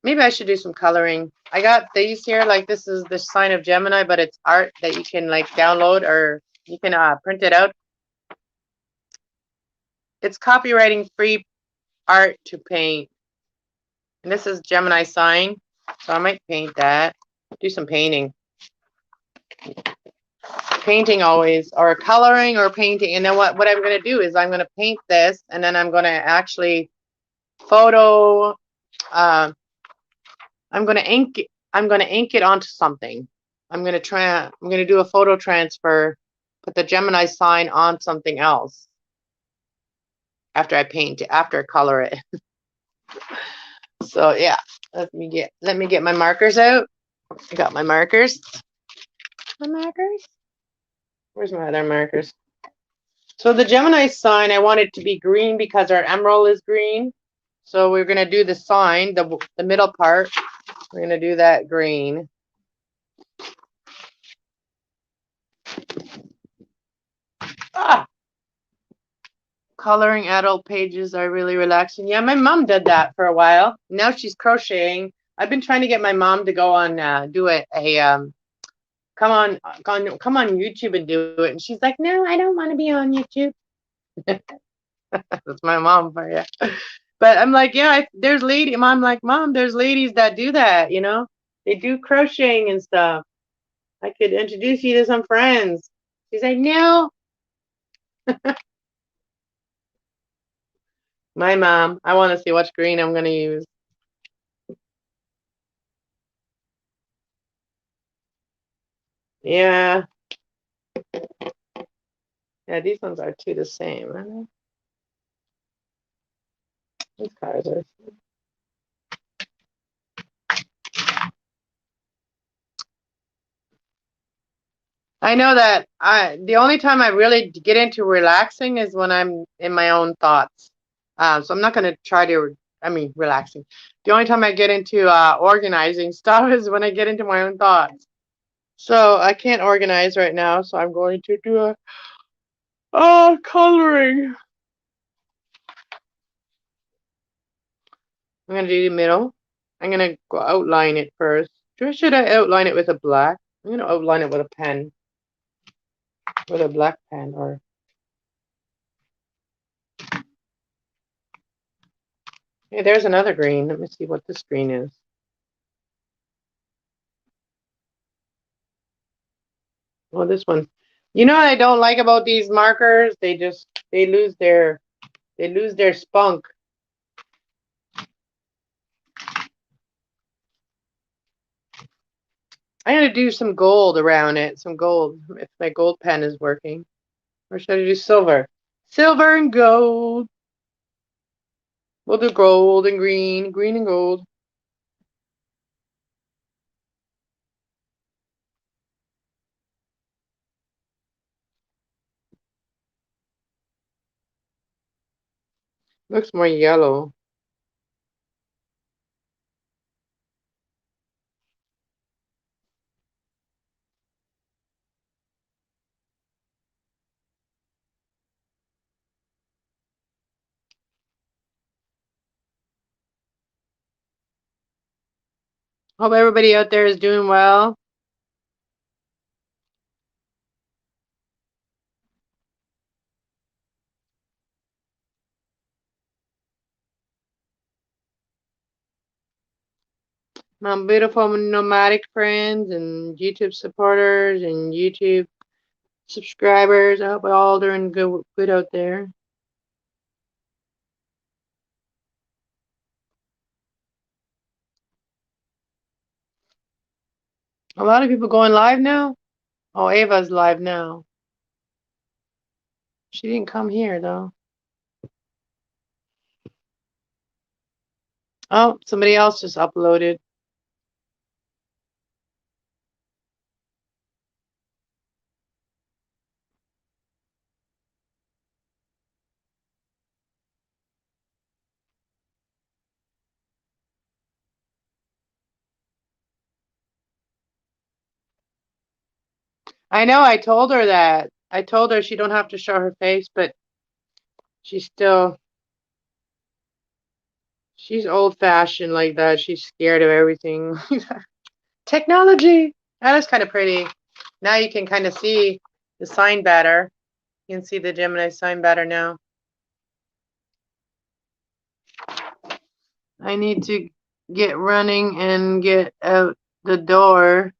Maybe I should do some coloring. I got these here, like this is the sign of Gemini, but it's art that you can like download or you can print it out. It's copywriting free art to paint. And this is Gemini sign, so I might paint that. Do some painting. Painting always, or coloring or painting. And then what I'm going to do is I'm going to paint this, and then I'm going to actually photo, I'm going to ink it. I'm going to ink it onto something. I'm going to do a photo transfer, put the Gemini sign on something else after I paint it, after I color it. So yeah, let me get my markers out. I got my markers. My markers? Where's my other markers? So the Gemini sign, I want it to be green because our emerald is green. So we're going to do the sign, the middle part. We're going to do that green. Coloring adult pages are really relaxing. Yeah, my mom did that for a while. Now she's crocheting. I've been trying to get my mom to go on, do a come on YouTube and do it. And she's like, no, I don't want to be on YouTube. That's my mom for you. But I'm like, yeah, there's lady. I'm like, mom, there's ladies that do that. You know, they do crocheting and stuff. I could introduce you to some friends. She's like, no. My mom. I want to see which green I'm going to use. Yeah. Yeah, these ones are two the same, aren't they? These colors are. I know that the only time I really get into relaxing is when I'm in my own thoughts. So I'm not going to try to, relaxing. The only time I get into organizing stuff is when I get into my own thoughts. So I can't organize right now, so I'm going to do a coloring. I'm going to do the middle. I'm going to outline it first. Should I outline it with a black? I'm going to outline it with a pen. With a black pen or... Hey, there's another green. Let me see what this green is. Oh, this one. You know what I don't like about these markers? They lose their spunk. I'm gonna do some gold around it. Some gold. If my gold pen is working. Or should I do silver? Silver and gold. We'll do gold and green. Green and gold. Looks more yellow. Hope everybody out there is doing well. My beautiful nomadic friends and YouTube supporters and YouTube subscribers. I hope we're all doing good out there. A lot of people going live now. Oh, Ava's live now. She didn't come here though. Oh, somebody else just uploaded. I know, I told her that. I told her she don't have to show her face, but She's old-fashioned like that. She's scared of everything. Technology. That is kind of pretty. Now you can kind of see the sign better. You can see the Gemini sign better now. I need to get running and get out the door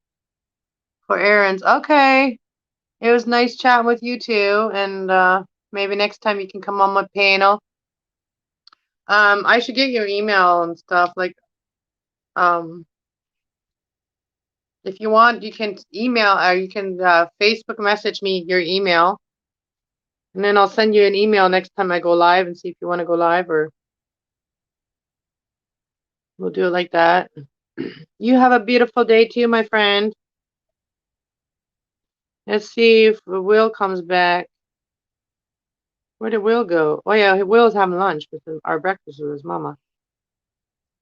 for errands. Okay. It was nice chatting with you too. And maybe next time you can come on my panel. I should get your email and stuff. Like, if you want, you can email or you can Facebook message me your email. And then I'll send you an email next time I go live and see if you want to go live, or we'll do it like that. You have a beautiful day too, my friend. Let's see if Will comes back. Where did Will go? Oh yeah, Will's having lunch with our breakfast with his mama.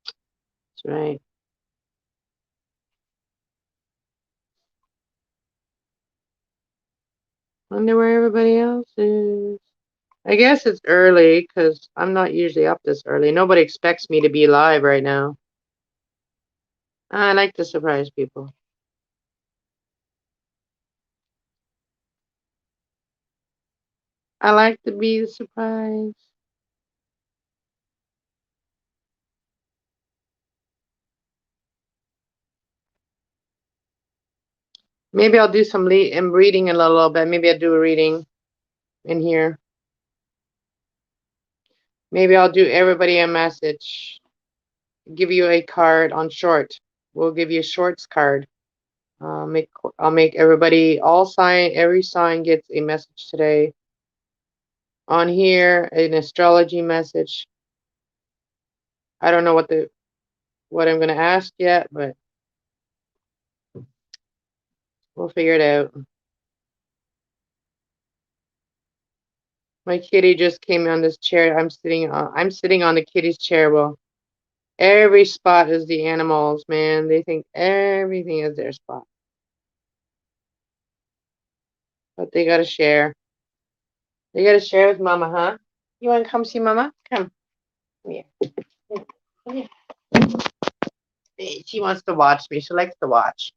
That's right. Wonder where everybody else is. I guess it's early because I'm not usually up this early. Nobody expects me to be live right now. I like to surprise people. I like to be surprised. Maybe I'll do some reading in a little bit. Maybe I'll do a reading in here. Maybe I'll do everybody a message. Give you a card on short. We'll give you a shorts card. I'll make everybody every sign gets a message today. On here, an astrology message. I don't know what I'm gonna ask yet, but we'll figure it out. My kitty just came on this chair. I'm sitting on the kitty's chair. Well, every spot is the animals, man. They think everything is their spot. But they gotta share. They gotta share with mama, huh? You wanna come see mama? Come. Come here. Come here. Hey, she wants to watch me. She likes to watch.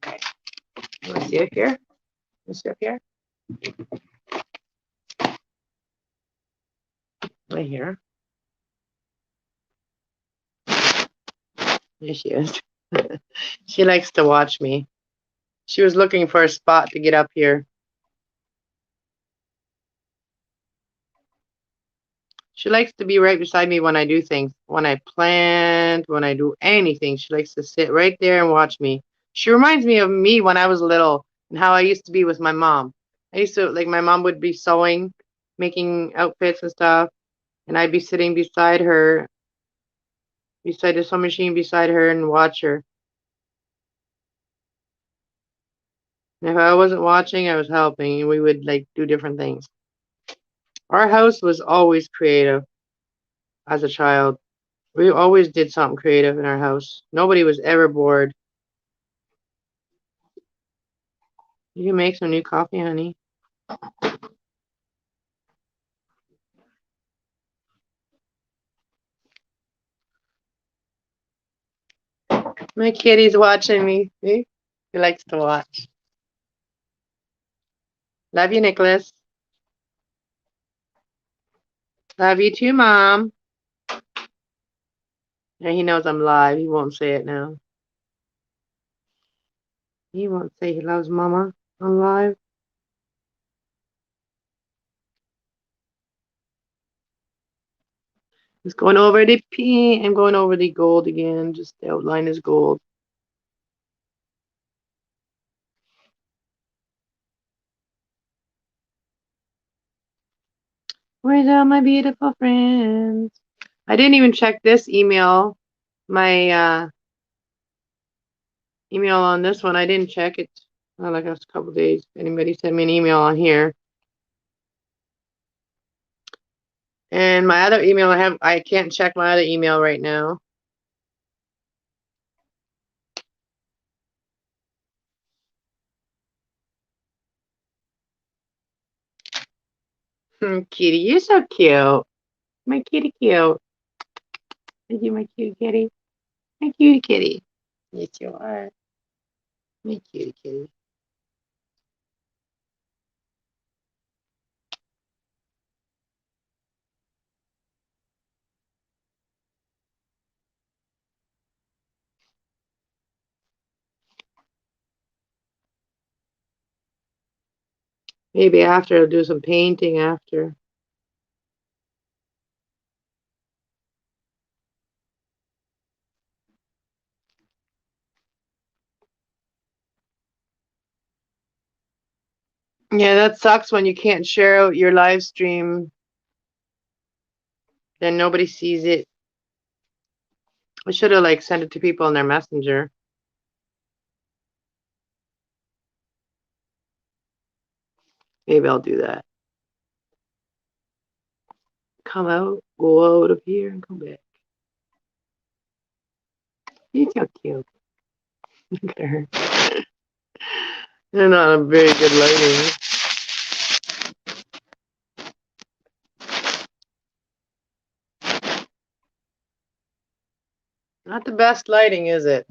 Okay. You wanna see up here? You see up here? Right here. There she is. She likes to watch me. She was looking for a spot to get up here. She likes to be right beside me when I do things. When I plant, when I do anything, she likes to sit right there and watch me. She reminds me of me when I was little and how I used to be with my mom. I used to, like, my mom would be sewing, making outfits and stuff, and I'd be sitting beside her, beside the sewing machine beside her, and watch her. And if I wasn't watching, I was helping, and we would, like, do different things. Our house was always creative as a child. We always did something creative in our house. Nobody was ever bored. You can make some new coffee, honey. My kitty's watching me. See? He likes to watch. Love you, Nicholas. Love you too, Mom. And he knows I'm live. He won't say it now. He won't say he loves Mama. I'm live. He's going over the pink. I'm going over the gold again. Just the outline is gold. Where's all my beautiful friends? I didn't even check this email. My email on this one. I didn't check it. Like a couple days. Anybody send me an email on here? And my other email, I can't check my other email right now. Kitty, you're so cute. My kitty cute. Are you my cute kitty? My cutie kitty. Yes, you are. My cutie kitty. Maybe after I'll do some painting after. Yeah, that sucks when you can't share out your live stream. Then nobody sees it. I should have like sent it to people in their messenger. Maybe I'll do that. Come out, go out of here, and come back. You're so cute. Look at her. They're not a very good lighting. Not the best lighting, is it?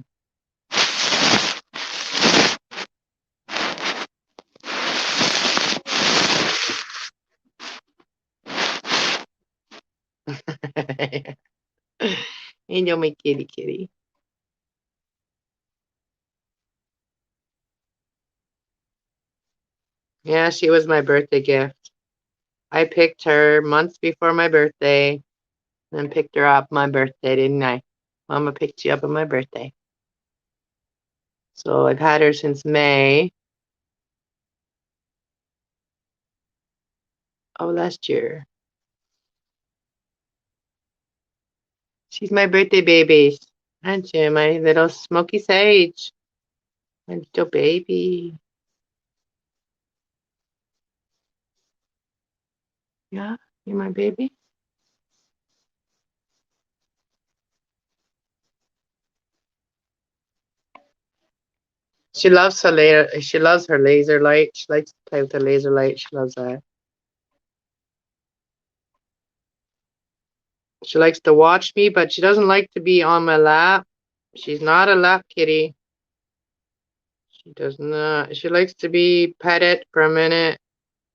Angel, my kitty kitty. Yeah, she was my birthday gift. I picked her months before my birthday, and picked her up my birthday, didn't I? Mama picked you up on my birthday. So I've had her since May of last year. She's my birthday baby, aren't you? My little smoky sage. My little baby. Yeah, you're my baby. She loves her laser. She loves her laser light. She likes to play with the laser light. She loves that. She likes to watch me, but she doesn't like to be on my lap. She's not a lap kitty. She does not. She likes to be petted for a minute,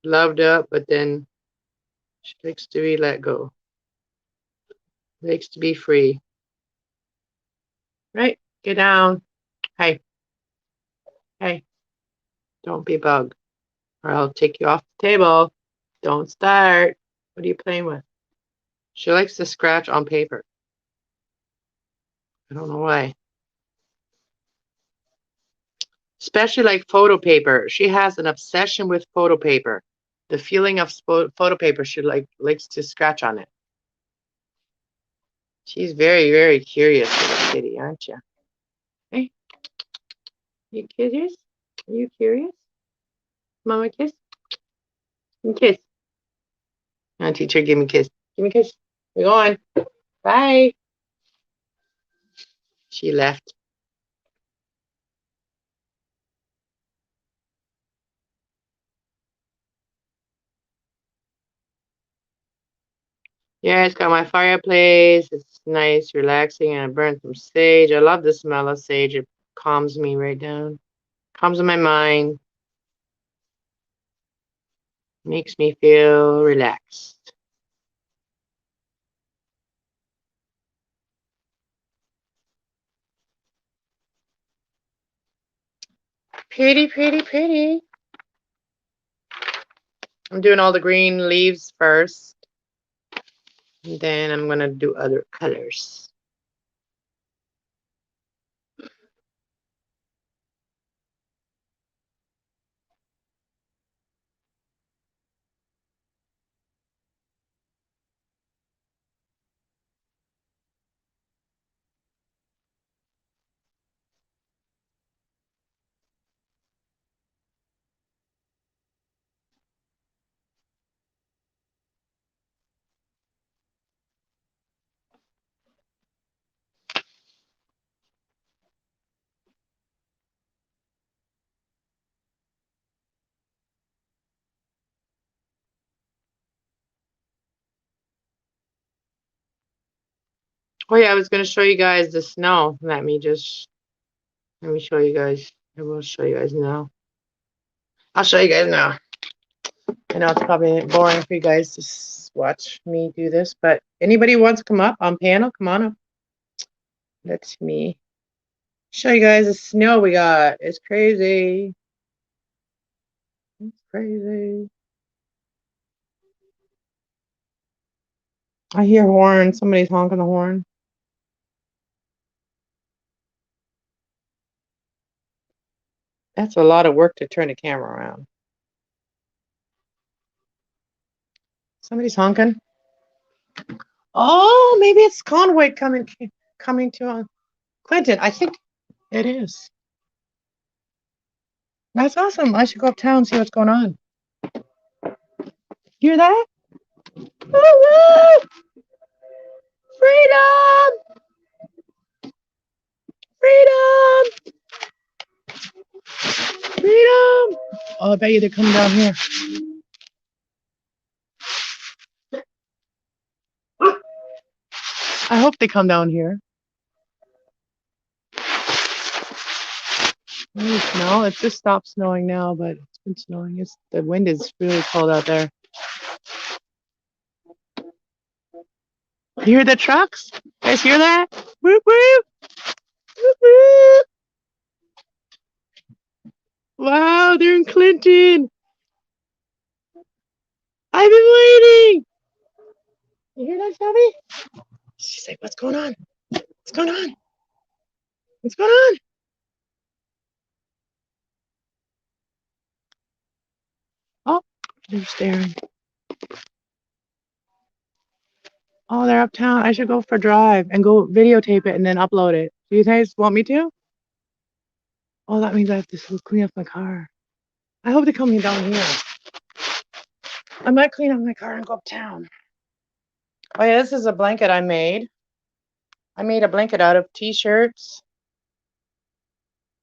loved up, but then she likes to be let go. Likes to be free. Right? Get down. Hey, hey. Don't be a bug, or I'll take you off the table. Don't start. What are you playing with? She likes to scratch on paper. I don't know why. Especially like photo paper. She has an obsession with photo paper. The feeling of photo paper, she likes to scratch on it. She's very, very curious little kitty, aren't you? Hey, you curious? Are you curious? Mama kiss? Kiss. Teacher, give me a kiss. Give me a kiss. We're going. Bye. She left. Yeah, it's got my fireplace. It's nice, relaxing, and I burned some sage. I love the smell of sage. It calms me right down. Calms my mind. Makes me feel relaxed. Pretty, pretty, pretty. I'm doing all the green leaves first. And then I'm going to do other colors. Oh yeah, I was gonna show you guys the snow. Let me show you guys. I will show you guys now. I'll show you guys now. I know it's probably boring for you guys to watch me do this, but anybody wants to come up on panel, come on up. Let me show you guys the snow we got. It's crazy. It's crazy. I hear horn. Somebody's honking the horn. That's a lot of work to turn the camera around. Somebody's honking. Oh, maybe it's Conway coming to Clinton. I think it is. That's awesome. I should go uptown and see what's going on. Hear that? Woo-woo! Freedom! Freedom! Freedom! Oh, I bet you they're coming down here. I hope they come down here. Holy snow. It just stopped snowing now, but it's been snowing. The wind is really cold out there. You hear the trucks? You guys hear that? Whoop, whoop. Whoop, whoop. Wow, they're in Clinton. I've been waiting. You hear that, Shelby? She's like, what's going on? What's going on? What's going on? Oh, they're staring. Oh, they're uptown. I should go for a drive and go videotape it and then upload it. Do you guys want me to? Oh, that means I have to clean up my car. I hope they come down here. I might clean up my car and go uptown. Oh yeah, this is a blanket I made. I made a blanket out of t-shirts.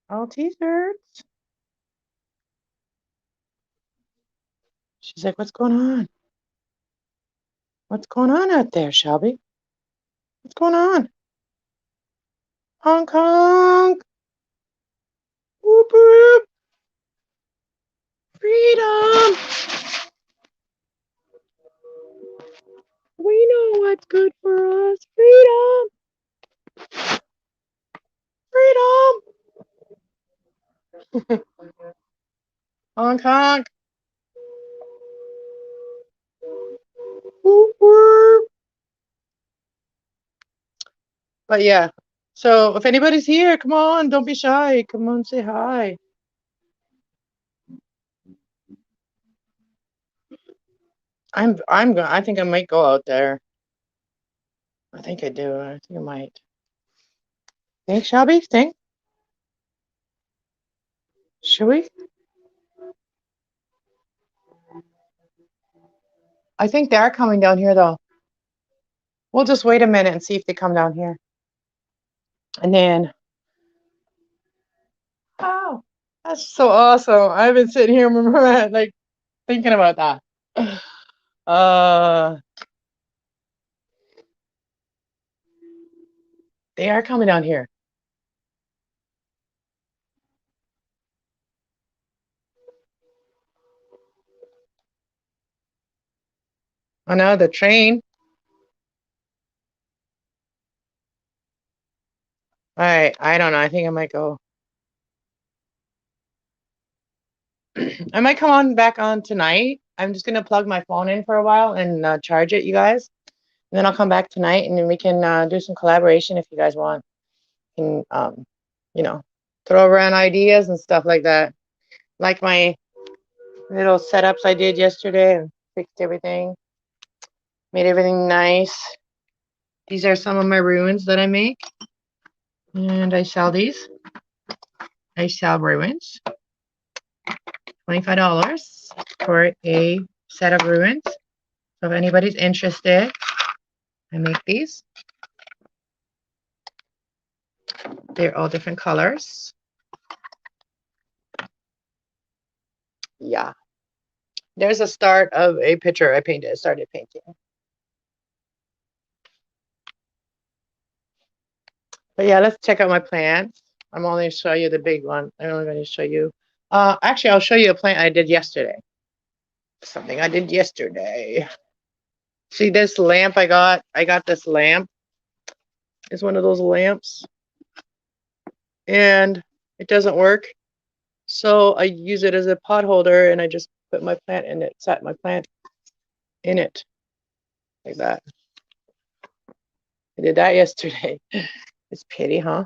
All t-shirts. She's like, what's going on? What's going on out there, Shelby? What's going on? Hong Kong! Whoop whoop! Freedom! We know what's good for us. Freedom! Freedom! Hong Kong! Whoop whoop! But yeah, so if anybody's here, come on, don't be shy. Come on, say hi. I think I might go out there. I think I do. I think I might. Think, Shelby? Think? Should we? I think they are coming down here though. We'll just wait a minute and see if they come down here. And then, oh, that's so awesome. I've been sitting here, remember, like thinking about that. They are coming down here. Oh no, the train. All right, I don't know. I think I might go. I might come on back on tonight. I'm just gonna plug my phone in for a while and charge it, you guys. And then I'll come back tonight, and then we can do some collaboration if you guys want. And you know, throw around ideas and stuff like that. Like my little setups I did yesterday and fixed everything. Made everything nice. These are some of my ruins that I make. And I sell these. I sell ruins. $25 for a set of ruins. So if anybody's interested, I make these. They're all different colors. Yeah. There's a start of a picture I painted. I started painting. But yeah, let's check out my plants. I'm only show you the big one. I'm only going to show you. Actually, I'll show you a plant I did yesterday. Something I did yesterday. See this lamp I got? I got this lamp. It's one of those lamps. And it doesn't work. So I use it as a pot holder and I just put my plant in it, set my plant in it. Like that. I did that yesterday. It's pity, huh?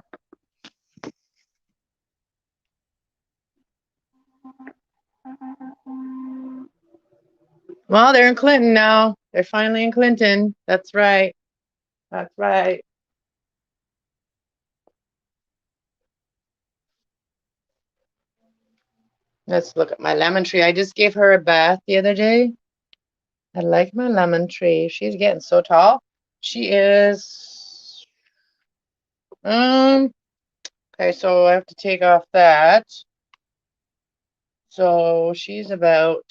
Well, they're in Clinton now. They're finally in Clinton. That's right. That's right. Let's look at my lemon tree. I just gave her a bath the other day. I like my lemon tree. She's getting so tall. She is, okay, so I have to take off that. So she's about,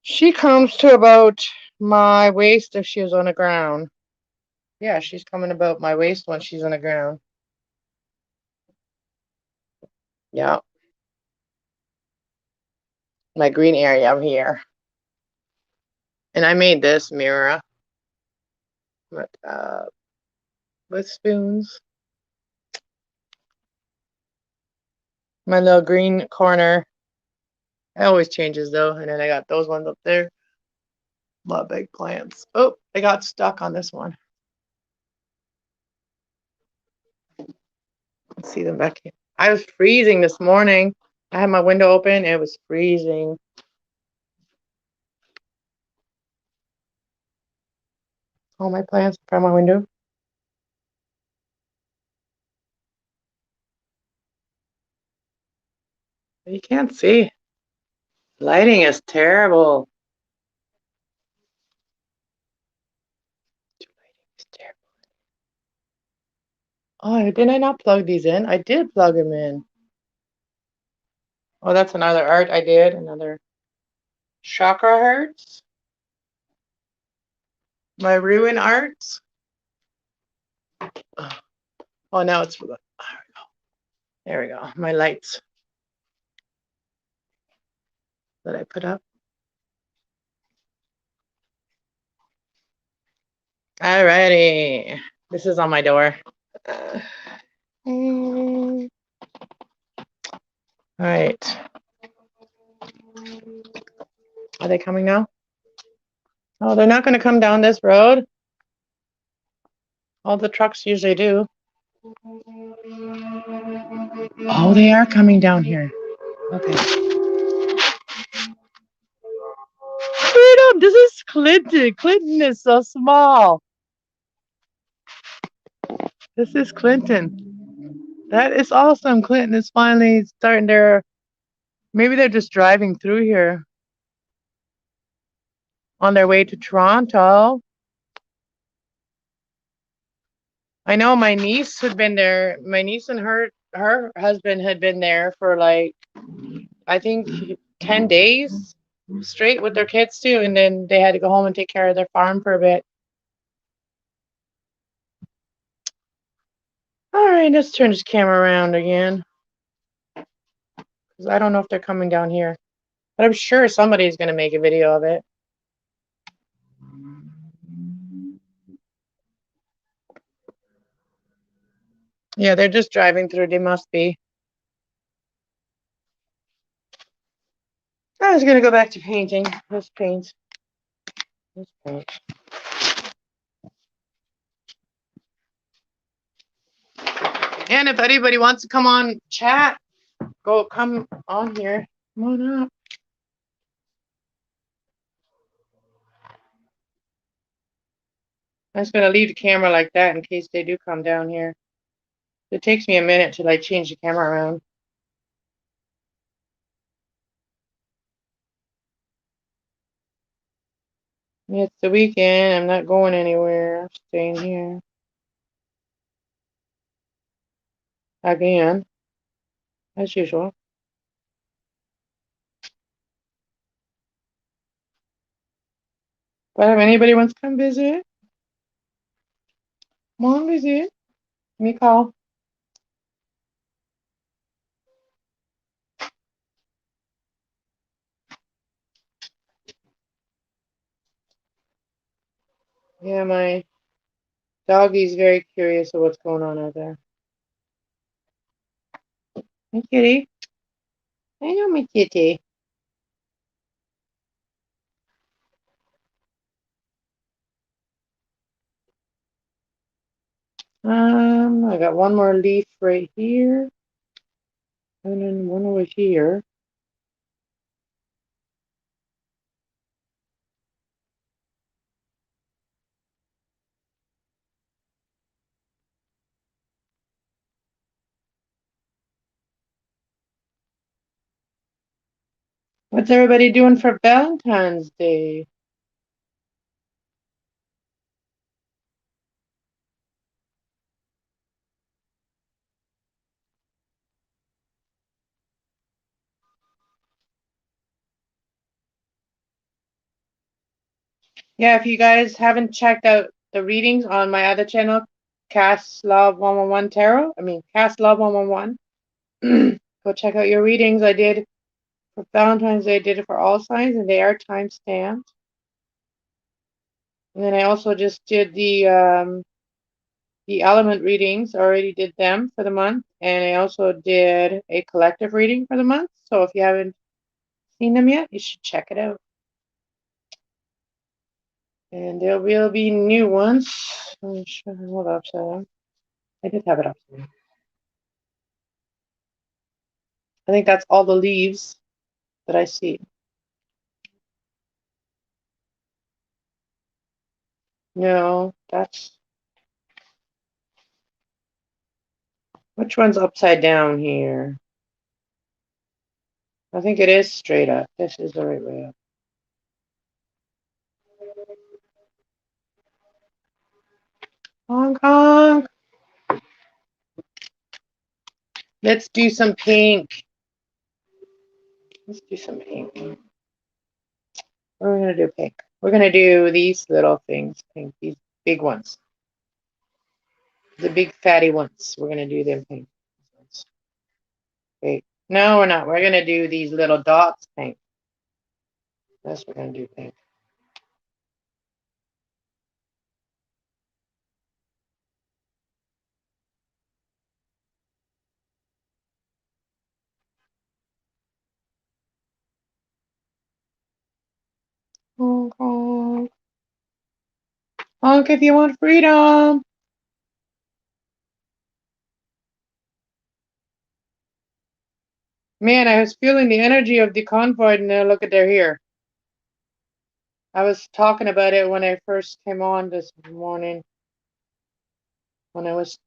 she comes to about my waist if she was on the ground. Yeah, she's coming about my waist when she's on the ground. Yeah. My green area up here. And I made this mirror with spoons. My little green corner. It always changes though. And then I got those ones up there. A lot of big plants. Oh, I got stuck on this one. Let's see them back here. I was freezing this morning. I had my window open. It was freezing. All my plants in front of my window. You can't see. Lighting is terrible. It's terrible. Oh, didn't I not plug these in? I did plug them in. Oh, that's another art I did. Another chakra hearts. My ruin arts. Oh, now it's, there we go. There we go. My lights that I put up. Alrighty. This is on my door. All right. Are they coming now? Oh, they're not going to come down this road. All the trucks usually do. Oh, they are coming down here. Okay. Freedom! This is Clinton. Clinton is so small. This is Clinton. That is awesome. Clinton is finally starting their, maybe they're just driving through here on their way to Toronto. I know my niece had been there. My niece and her husband had been there for like, I think 10 days straight with their kids too, and then they had to go home and take care of their farm for a bit. All right, let's turn this camera around again, because I don't know if they're coming down here, but I'm sure somebody's going to make a video of it. Yeah, they're just driving through. They must be. I was going to go back to painting. Let's paint. Let's paint. And if anybody wants to come on chat, come on here. Come on up. I'm just going to leave the camera like that in case they do come down here. It takes me a minute to like change the camera around. It's the weekend. I'm not going anywhere. I'm staying here. Again, as usual. But if anybody wants to come visit, Come on, Lizzie. Let me call. Yeah, my doggy's very curious of what's going on out there. Hey, kitty. I know my kitty. I got one more leaf right here, and then one over here. What's everybody doing for Valentine's Day? Yeah, if you guys haven't checked out the readings on my other channel, Cast Love 111 Tarot, Cast Love 111, go check out your readings. I did for Valentine's Day, I did it for all signs, and they are time stamped. And then I also just did the element readings, already did them for the month, and I also did a collective reading for the month. So if you haven't seen them yet, you should check it out. And there will be new ones. Hold up, so I did have it upside down. I think that's all the leaves that I see. No, that's... Which one's upside down here? I think it is straight up. This is the right way up. Hong Kong. Let's do some pink. Let's do some pink. We're going to do pink. We're going to do these little things, pink, these big ones. The big fatty ones. We're going to do them pink. Wait. No, we're not. We're going to do these little dots pink. That's what we're going to do pink. Hong Kong. Honk if you want freedom. Man, I was feeling the energy of the convoy, and now look at they're here. I was talking about it when I first came on this morning. When I was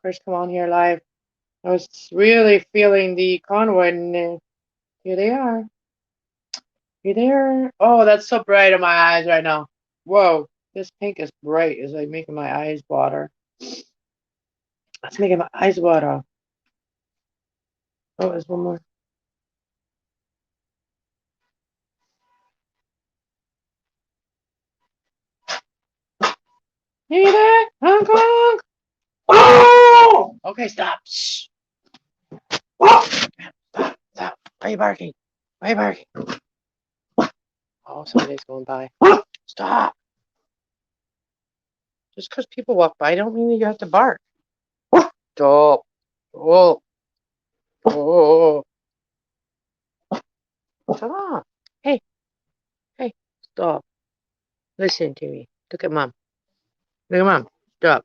first come on here live, I was really feeling the convoy, and here they are. Here they are. Oh, that's so bright in my eyes right now. Whoa, this pink is bright. It's like making my eyes water. It's making my eyes water. Oh, there's one more. Hey there, Hong Kong. Oh! Okay, stop. Shh. Stop. Stop. Why are you barking? Why are you barking? Oh, somebody's going by. Stop. Just because people walk by don't mean that you have to bark. Stop. Oh. Oh. Stop. Hey. Hey. Stop. Listen to me. Look at mom. Look at mom. Stop.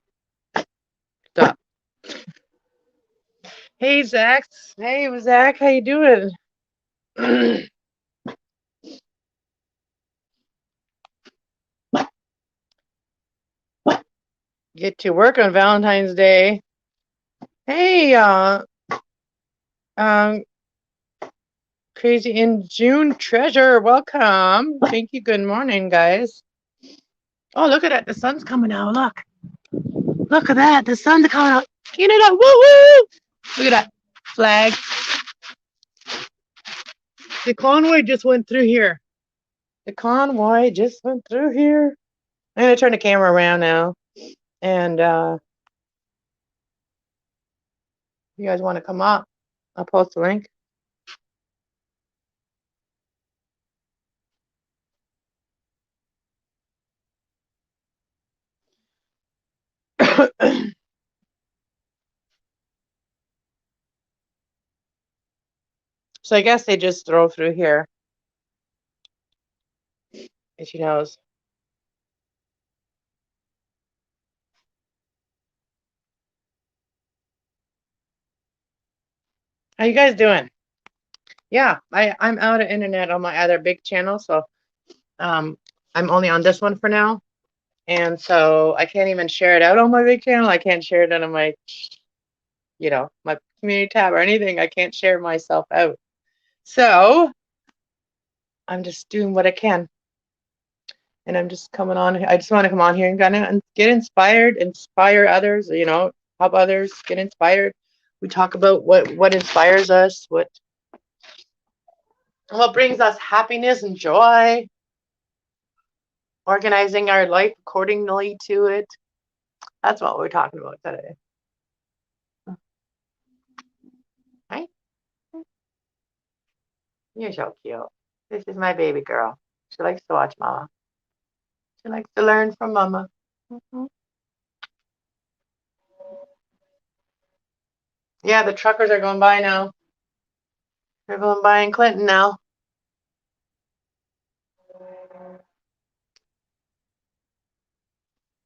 Stop. Hey, Zach. Hey, Zach. How you doing? Get to work on Valentine's Day. Hey, Crazy in June Treasure. Welcome. Thank you. Good morning, guys. Oh, look at that. The sun's coming out. Look. Look at that. The sun's coming out. You know that. Woo woo. Look at that flag. The convoy just went through here. The convoy just went through here. I'm going to turn the camera around now. And you guys want to come up, I'll post the link. So I guess they just throw through here, and she knows. How you guys doing? Yeah, I'm out of internet on my other big channel, so I'm only on this one for now, and so I can't even share it out on my big channel. I can't share it out on my, my community tab or anything. I can't share myself out. So I'm just doing what I can, and I'm just coming on. I just want to come on here and kind of get inspired, inspire others. Help others get inspired. We talk about what inspires us, what brings us happiness and joy, organizing our life accordingly to it. That's what we're talking about today. Right? You're so cute. This is my baby girl. She likes to watch Mama. She likes to learn from Mama. Yeah, the truckers are going by now. They're going by in Clinton now.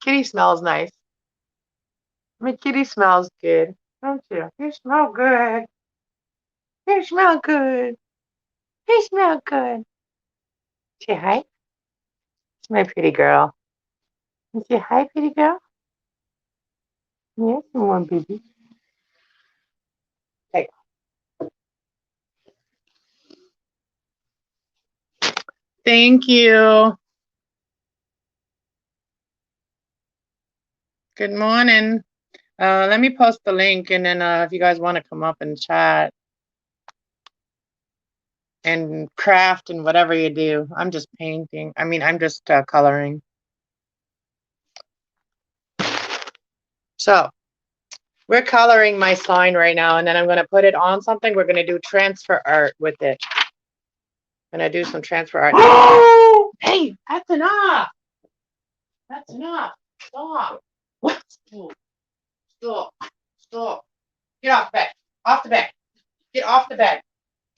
Kitty smells nice. My kitty smells good, don't you? You smell good. You smell good. You smell good. Say hi. It's my pretty girl. Say hi, pretty girl. Yes, you want baby. Okay. Thank you. Good morning. Let me post the link, and then if you guys want to come up and chat and craft and whatever you do. I'm just painting. I'm just coloring. So we're coloring my sign right now, and then I'm going to put it on something. We're going to do transfer art with it. I'm going to do some transfer art. Oh, hey, that's enough. That's enough. Stop. Stop. Stop. Get off the bed. Off the bed. Get off the bed.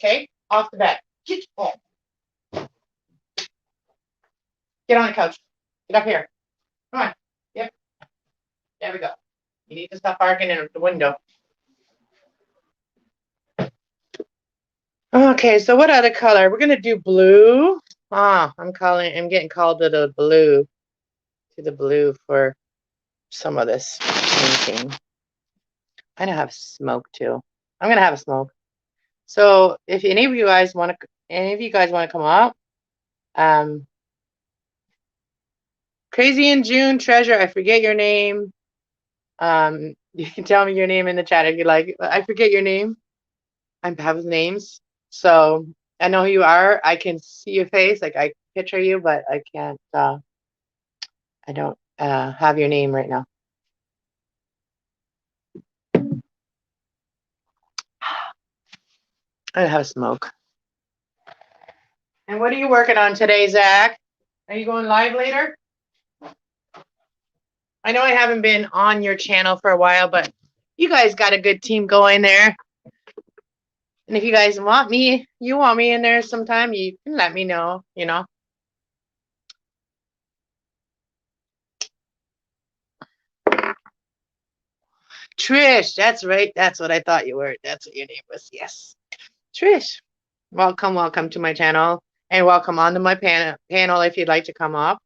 Okay? Off the bed. Get off. Get on the couch. Get up here. Come on. Yep. There we go. You need to stop barking in the window. Okay, so what other color? We're gonna do blue. I'm getting called to the blue for some of this painting. I don't have smoke too. I'm gonna have a smoke. So if any of you guys want to come up, Crazy in June Treasure, I forget your name. You can tell me your name in the chat if you like. I forget your name. I have names, so I know who you are. I can see your face, like I picture you, but I can't. I don't have your name right now. I have a smoke. And what are you working on today, Zach? Are you going live later? I know I haven't been on your channel for a while, but you guys got a good team going there. And if you guys want me in there sometime, you can let me know, Trish, that's right. That's what I thought you were. That's what your name was. Yes. Trish, welcome to my channel, and welcome onto my panel if you'd like to come up.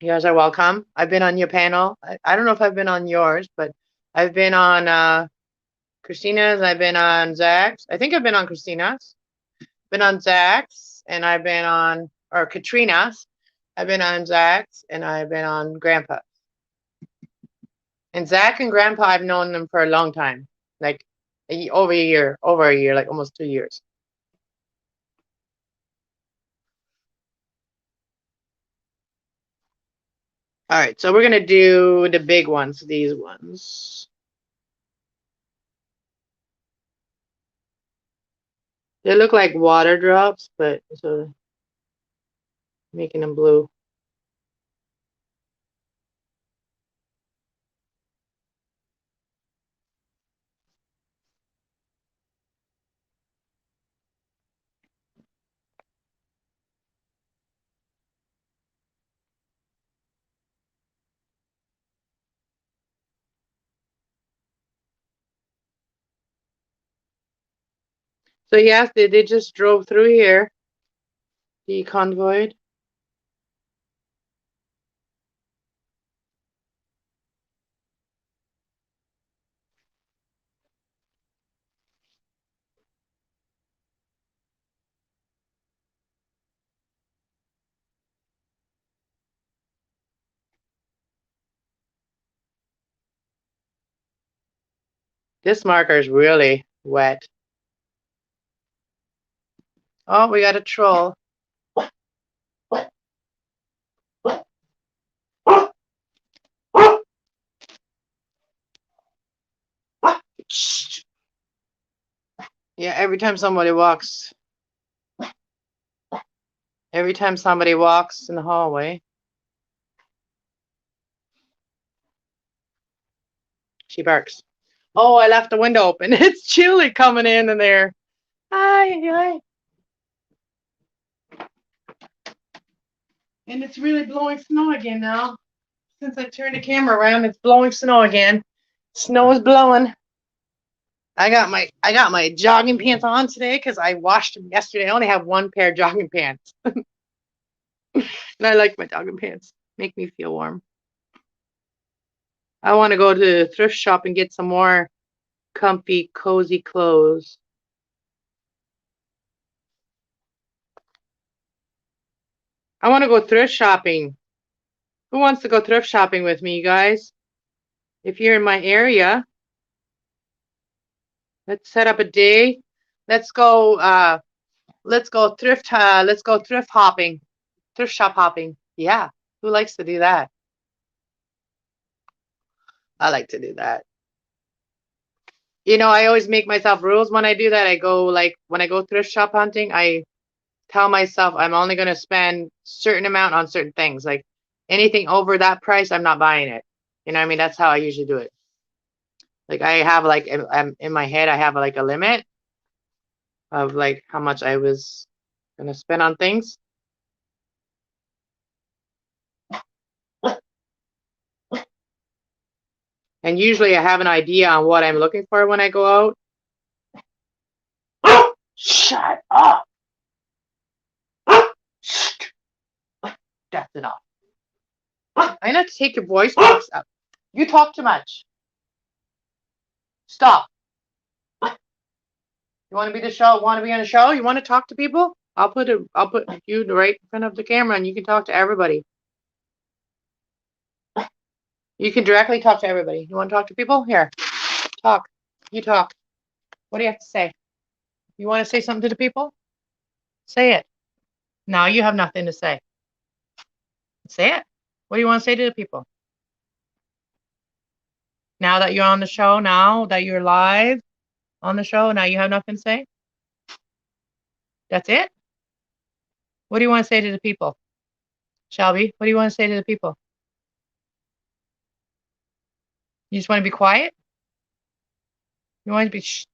You guys are welcome. I've been on your panel. I don't know if I've been on yours, but I've been on Christina's. I've been on Zach's. I think I've been on Christina's. Been on Zach's, and I've been on, or Katrina's. I've been on Zach's, and I've been on Grandpa's. And Zach and Grandpa, I've known them for a long time, like over a year, like almost 2 years. All right, so we're going to do the big ones, these ones. They look like water drops, but so making them blue. So yes, they just drove through here, the convoy. This marker is really wet. Oh, we got a troll. Yeah, every time somebody walks in the hallway, she barks. Oh, I left the window open. It's chilly coming in there. Hi. And it's really blowing snow again now. Since I turned the camera around, it's blowing snow again. Snow is blowing. I got my jogging pants on today because I washed them yesterday. I only have one pair of jogging pants. And I like my jogging pants. Make me feel warm. I want to go to the thrift shop and get some more comfy, cozy clothes. I want to go thrift shopping. Who wants to go thrift shopping with me, you guys? If you're in my area, let's set up a day. Let's go thrift hopping. Thrift shop hopping. Yeah. Who likes to do that? I like to do that. You know, I always make myself rules when I do that. I go like when I go thrift shop hunting, I tell myself I'm only going to spend certain amount on certain things. Like anything over that price, I'm not buying it. You know what I mean? That's how I usually do it. Like I have like in my head, I have like a limit of like how much I was going to spend on things. And usually I have an idea on what I'm looking for when I go out. Shut up. That's enough. I have to take your voice box up. You talk too much. Stop. You want to be the show? Want to be on a show? You want to talk to people? I'll put you right in front of the camera, and you can talk to everybody. You can directly talk to everybody. You want to talk to people? Here, talk. You talk. What do you have to say? You want to say something to the people? Say it. Now you have nothing to say. Say it. What do you want to say to the people? Now that you're on the show, now that you're live on the show, now you have nothing to say? That's it? What do you want to say to the people? Shelby, what do you want to say to the people? You just want to be quiet? You want to be shh.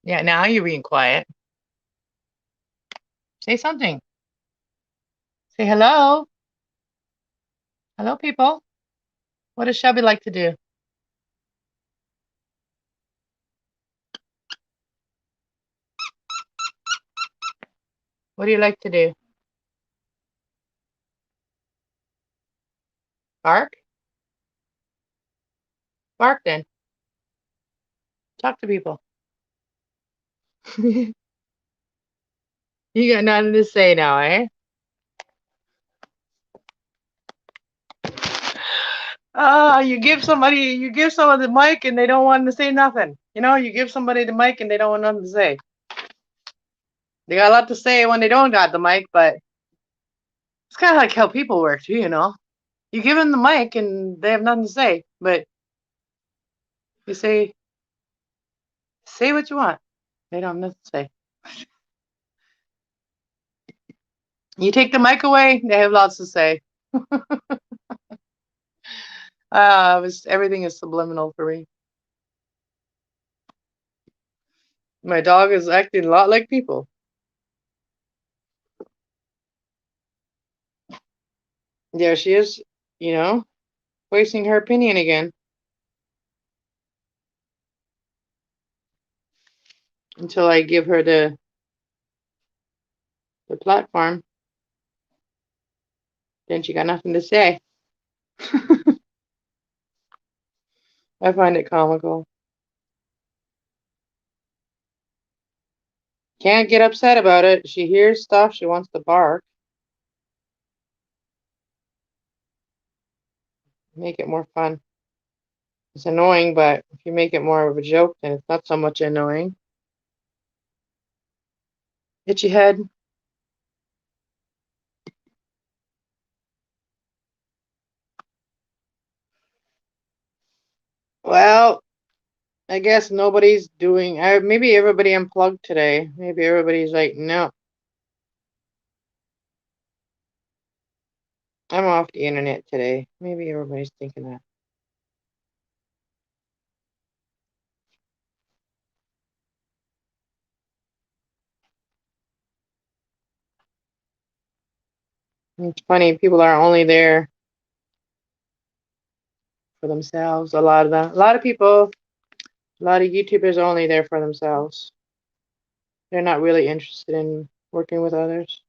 Yeah, now you're being quiet. Say something. Say hello. Hello, people. What does Shelby like to do? What do you like to do? Bark? Bark then. Talk to people. You got nothing to say now, eh? You give someone the mic and they don't want to say nothing. You know, you give somebody the mic and they don't want nothing to say. They got a lot to say when they don't got the mic, but It's kind of like how people work too, you know. You give them the mic and they have nothing to say, but you say what you want. They don't have nothing to say. You take the mic away, they have lots to say. Everything is subliminal for me. My dog is acting a lot like people. There she is, you know, voicing her opinion again. Until I give her the platform, then she got nothing to say. I find it comical. Can't get upset about it. She hears stuff, she wants to bark. Make it more fun. It's annoying, but if you make it more of a joke, then it's not so much annoying. Itchy head. Well, I guess nobody's doing. Maybe everybody unplugged today. Maybe everybody's like, no, I'm off the internet today. Maybe everybody's thinking that. It's funny, people are only there for themselves. A lot of them. A lot of people, a lot of YouTubers are only there for themselves. They're not really interested in working with others.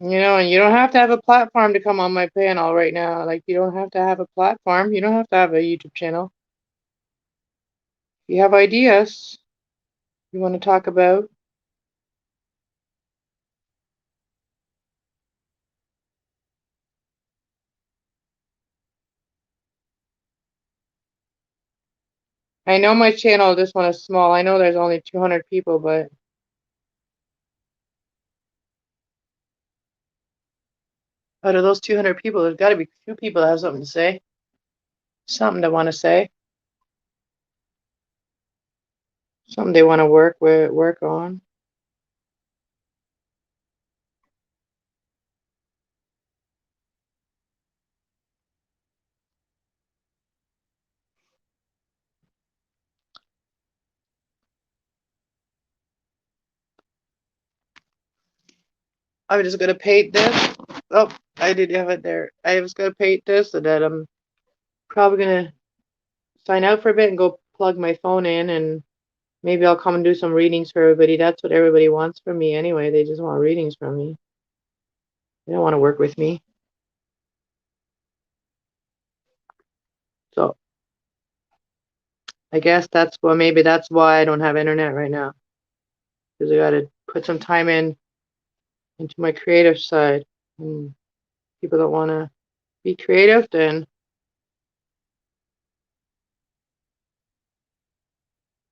You know, and you don't have to have a platform to come on my panel right now. Like, you don't have to have a platform. You don't have to have a YouTube channel. If you have ideas you want to talk about, I know my channel, this one is small. I know there's only 200 people, but out of those 200 people, there's got to be 2 people that have something to say. Something they want to say. Something they want to work on. I'm just gonna paint this. Oh, I did have it there. I was gonna paint this, and then I'm probably gonna sign out for a bit and go plug my phone in, and maybe I'll come and do some readings for everybody. That's what everybody wants from me anyway. They just want readings from me. They don't want to work with me. So I guess maybe that's why I don't have internet right now. Because I gotta put some time into my creative side. And people don't want to be creative, then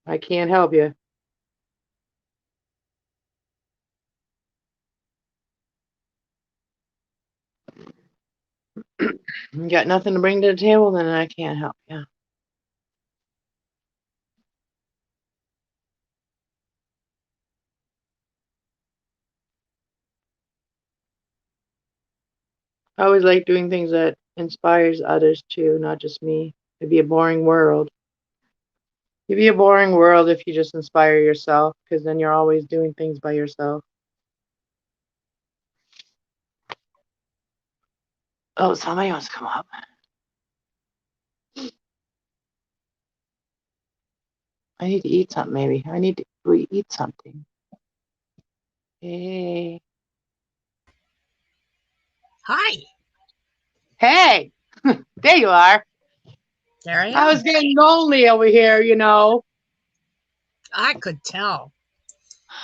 I can't help you. You got nothing to bring to the table, then I can't help you. I always like doing things that inspires others too, not just me. It'd be a boring world. It'd be a boring world if you just inspire yourself, because then you're always doing things by yourself. Oh, somebody wants to come up. I need to eat something, maybe. I need to eat something. Hey. Hi. Hey! There you are. There I am. I was getting lonely over here, you know. I could tell.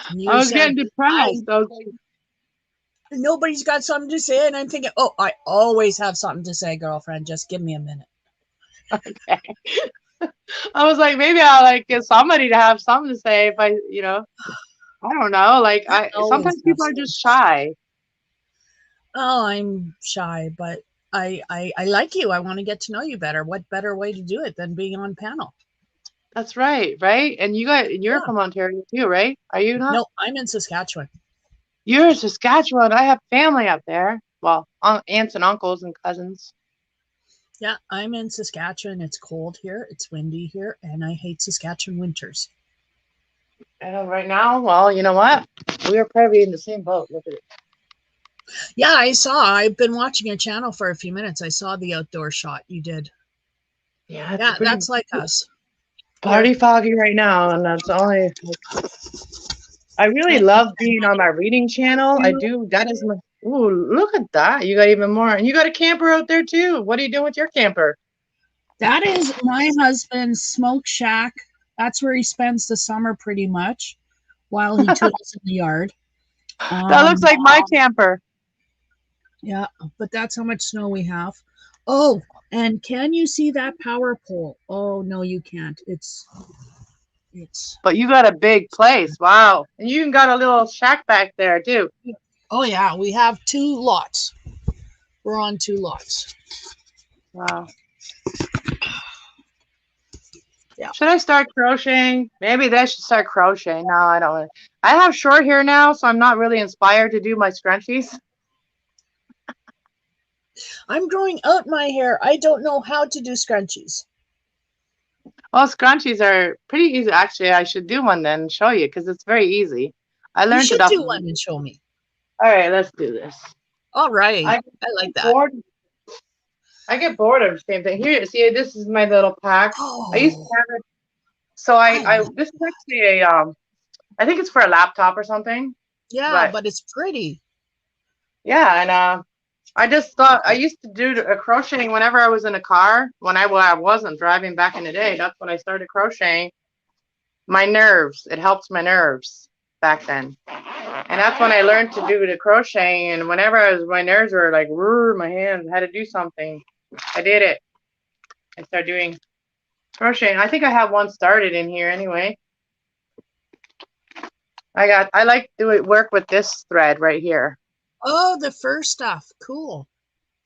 You I was said, getting I depressed. I was like, nobody's got something to say, and I'm thinking, oh, I always have something to say, girlfriend. Just give me a minute. okay. I was like, maybe I'll like get somebody to have something to say if I, I don't know. Like I I always sometimes have people are something just to say. shy. Oh, I'm shy, but I like you. I want to get to know you better. What better way to do it than being on panel? That's right, right? And you're Yeah. from Ontario too, right? Are you not? No, I'm in Saskatchewan. You're in Saskatchewan. I have family up there. Well, aunts and uncles and cousins. Yeah, I'm in Saskatchewan. It's cold here. It's windy here, and I hate Saskatchewan winters. Right now, well, you know what? We are probably in the same boat. Look at it. Yeah, I saw. I've been watching your channel for a few minutes. I saw the outdoor shot you did. Yeah, it's Yeah, pretty that's like us here. party foggy right now, and that's only. I really Like, love being on my reading channel. I do. That is my. Ooh, look at that! You got even more, and you got a camper out there too. What are you doing with your camper? that is my husband's smoke shack. That's where he spends the summer pretty much while he toodles in the yard. That looks Um, like my camper. yeah, but that's how much snow we have. Oh, and can you see that power pole? Oh no, you can't. It's But you got a big place. Wow. And you even got a little shack back there too. oh yeah, we have 2 lots. We're on 2 lots. Wow. Yeah. Should I start crocheting? Maybe they should start crocheting. No, I don't. I have short hair now, so I'm not really inspired to do my scrunchies. I'm growing out my hair. I don't know how to do scrunchies. Well, scrunchies are pretty easy. Actually, I should do one then and show you because it's very easy. I You learned it should off. do All one and show me. right, let's do this. All right. I I like get that. bored. I get bored of the same thing. Here, see, this is my little pack. I used to Oh, have it. So I like this is actually a I think it's for a laptop or something. yeah, But but it's pretty. yeah, and I just thought I used to do crocheting whenever I was in a car. When I wasn't driving back in the day, that's when I started crocheting. My nerves, it helps my nerves back then, and that's when I learned to do the crocheting. And whenever my nerves were like, my hands had to do something. I did it. I started doing crocheting. I think I have one started in here anyway. I like to work with this thread right here. Oh, the fur stuff. Cool.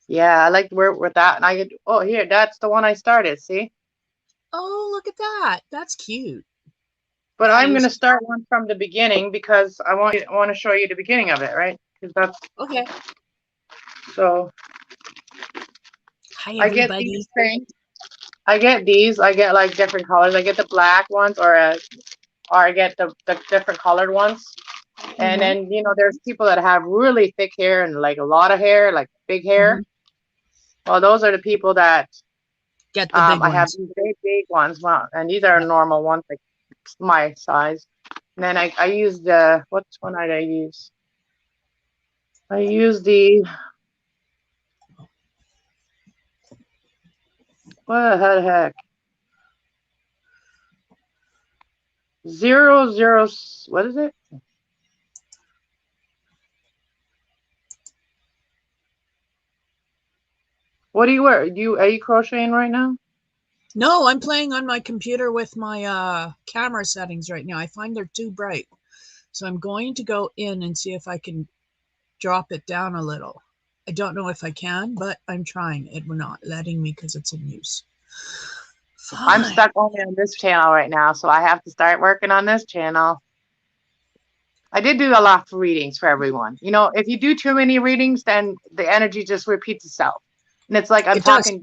Yeah, I like to work with that, and I could. Oh, here, that's the one I started. See. Oh, look at that. That's cute. But That I'm going is to start one from the beginning because I want to show you the beginning of it, right? Because that's okay. so. Hi, I get these everybody. things. I get these. I get like different colors. I get the black ones, or I get the different colored ones. And Mm-hmm. then there's people that have really thick hair and like a lot of hair, like big hair. Mm-hmm. Well, those are the people that Get the big I have ones. these big ones. Well, and these are Yeah. normal ones, like my size. And then I use the what's one did I use? I use the what the heck? 00. What is it? What do you wear? Are you crocheting right now? No, I'm playing on my computer with my camera settings right now. I find they're too bright. So I'm going to go in and see if I can drop it down a little. I don't know if I can, but I'm trying. It will not letting me because it's in use. I'm Fine. stuck only on this channel right now, so I have to start working on this channel. I did do a lot of readings for everyone. If you do too many readings, then the energy just repeats itself. And it's like It does.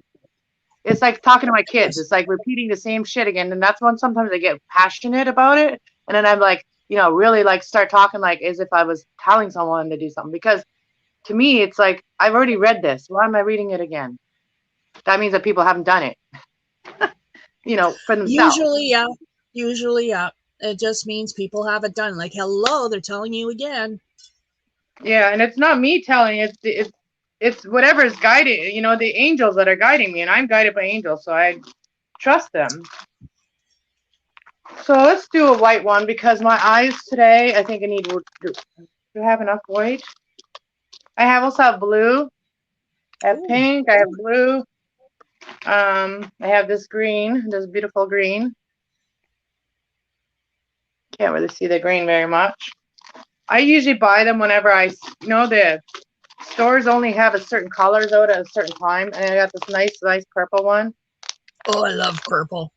it's like talking to my It kids. does. It's like repeating the same shit again. And that's when sometimes I get passionate about it. And then I'm like, really like start talking like as if I was telling someone to do something. Because to me, it's like, I've already read this. Why am I reading it again? That means that people haven't done it, for themselves. Usually, yeah. Usually, yeah. It just means people have it done. Like, hello, they're telling you again. Yeah. And it's not me telling you, it's whatever is guiding, the angels that are guiding me. And I'm guided by angels. So I trust them. So let's do a white one because my eyes today, I think I need, do I have enough white? I also have blue. I have pink, I have blue. I have this green, this beautiful green. Can't really see the green very much. I usually buy them whenever the stores only have a certain colors out at a certain time. And I got this nice purple one. Oh, I love purple.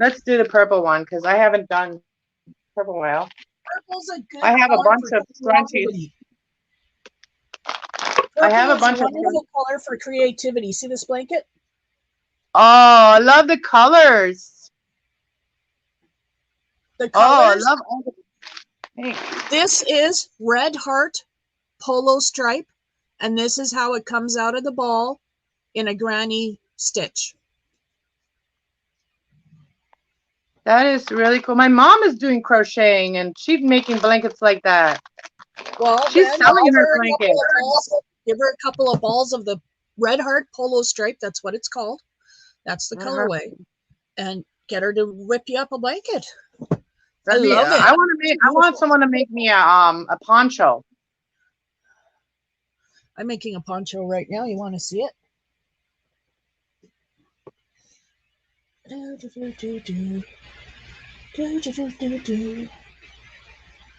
Let's do the purple one because I haven't done purple well. Purple's a good I have a color bunch for of scrunchies. creativity. I have a Purple bunch is of. a wonderful color for creativity. See this blanket? Oh, I love the colors. The Oh, I colors. love all the. Thanks. This is red heart polo stripe, and this is how it comes out of the ball in a granny stitch. That is really cool. My mom is doing crocheting and she's making blankets like that. Well, She's then selling her blanket. give her a couple of balls of the red heart polo stripe. That's what it's called. That's the colorway. And get her to whip you up a blanket. I love it. I want someone to make me a poncho. I'm making a poncho right now. You want to see it? Do, do, do, do, do. Do, do, do, do, do.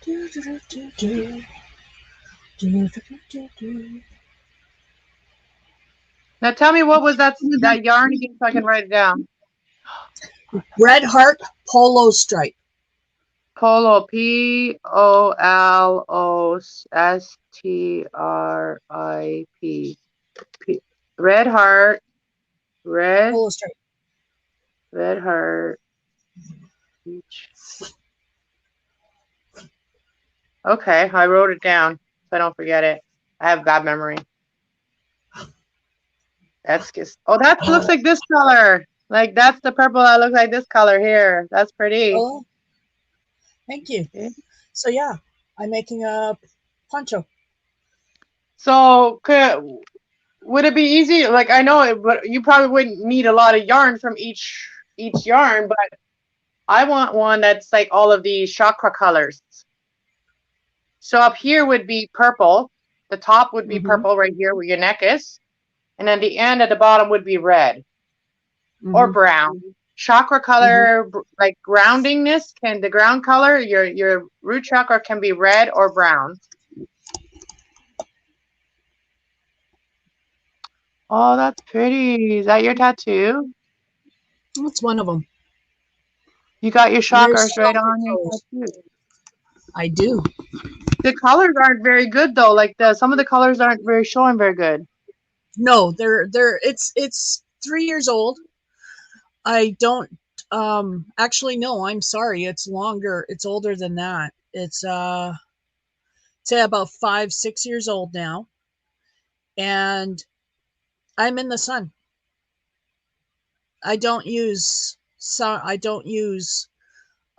Do, do, do, do, do. Do, do, do, do, do. Now tell me what was that yarn again so I can write it down. Red heart polo stripe. Polo, POLOSTRIP. Red heart, Polo stripe. red heart. Okay, I wrote it down so I don't forget it. I have bad memory. That's just, oh, that looks like this color. Like that's the purple that looks like this color here. That's pretty. Oh, thank you. Okay. So yeah, I'm making a poncho. So would it be easy? Like I know it, but you probably wouldn't need a lot of yarn from each yarn, but I want one that's like all of these chakra colors. So up here would be purple. The top would be purple right here where your neck is. And then the end at the bottom would be red or brown. Chakra color, like groundingness, the ground color, your root chakra can be red or brown. Oh, that's pretty. Is that your tattoo? That's one of them. You got your chakras right on your tattoo. I do. The colors aren't very good though. Like some of the colors aren't showing very good. No, it's 3 years old. I don't actually no, I'm sorry. It's longer. It's older than that. It's say about 5-6 years old now. And I'm in the sun. I don't use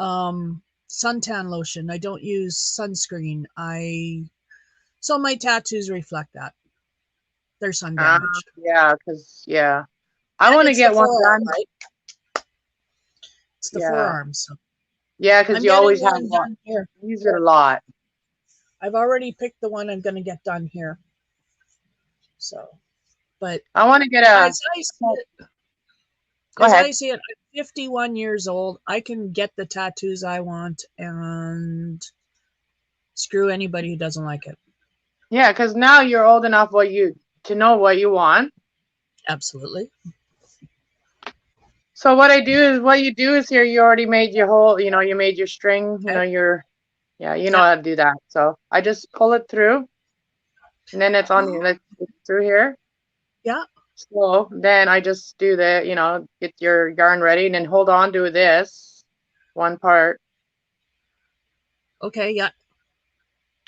suntan lotion. I don't use sunscreen. So my tattoos reflect that. They're sun damaged. Yeah, because I want to get one done. Right? It's the forearms. So. Yeah, because you always have one. Here. Use it a lot. I've already picked the one I'm going to get done here. So, but I want to get as I see it, I'm 51 years old. I can get the tattoos I want and screw anybody who doesn't like it. Yeah, because now you're old enough to know what you want. Absolutely. So what you do is here, you already made your whole, you made your string, you know how to do that. So I just pull it through and then it's on like through here. Yeah. So then I just do get your yarn ready and then hold on to this one part. Okay. Yeah.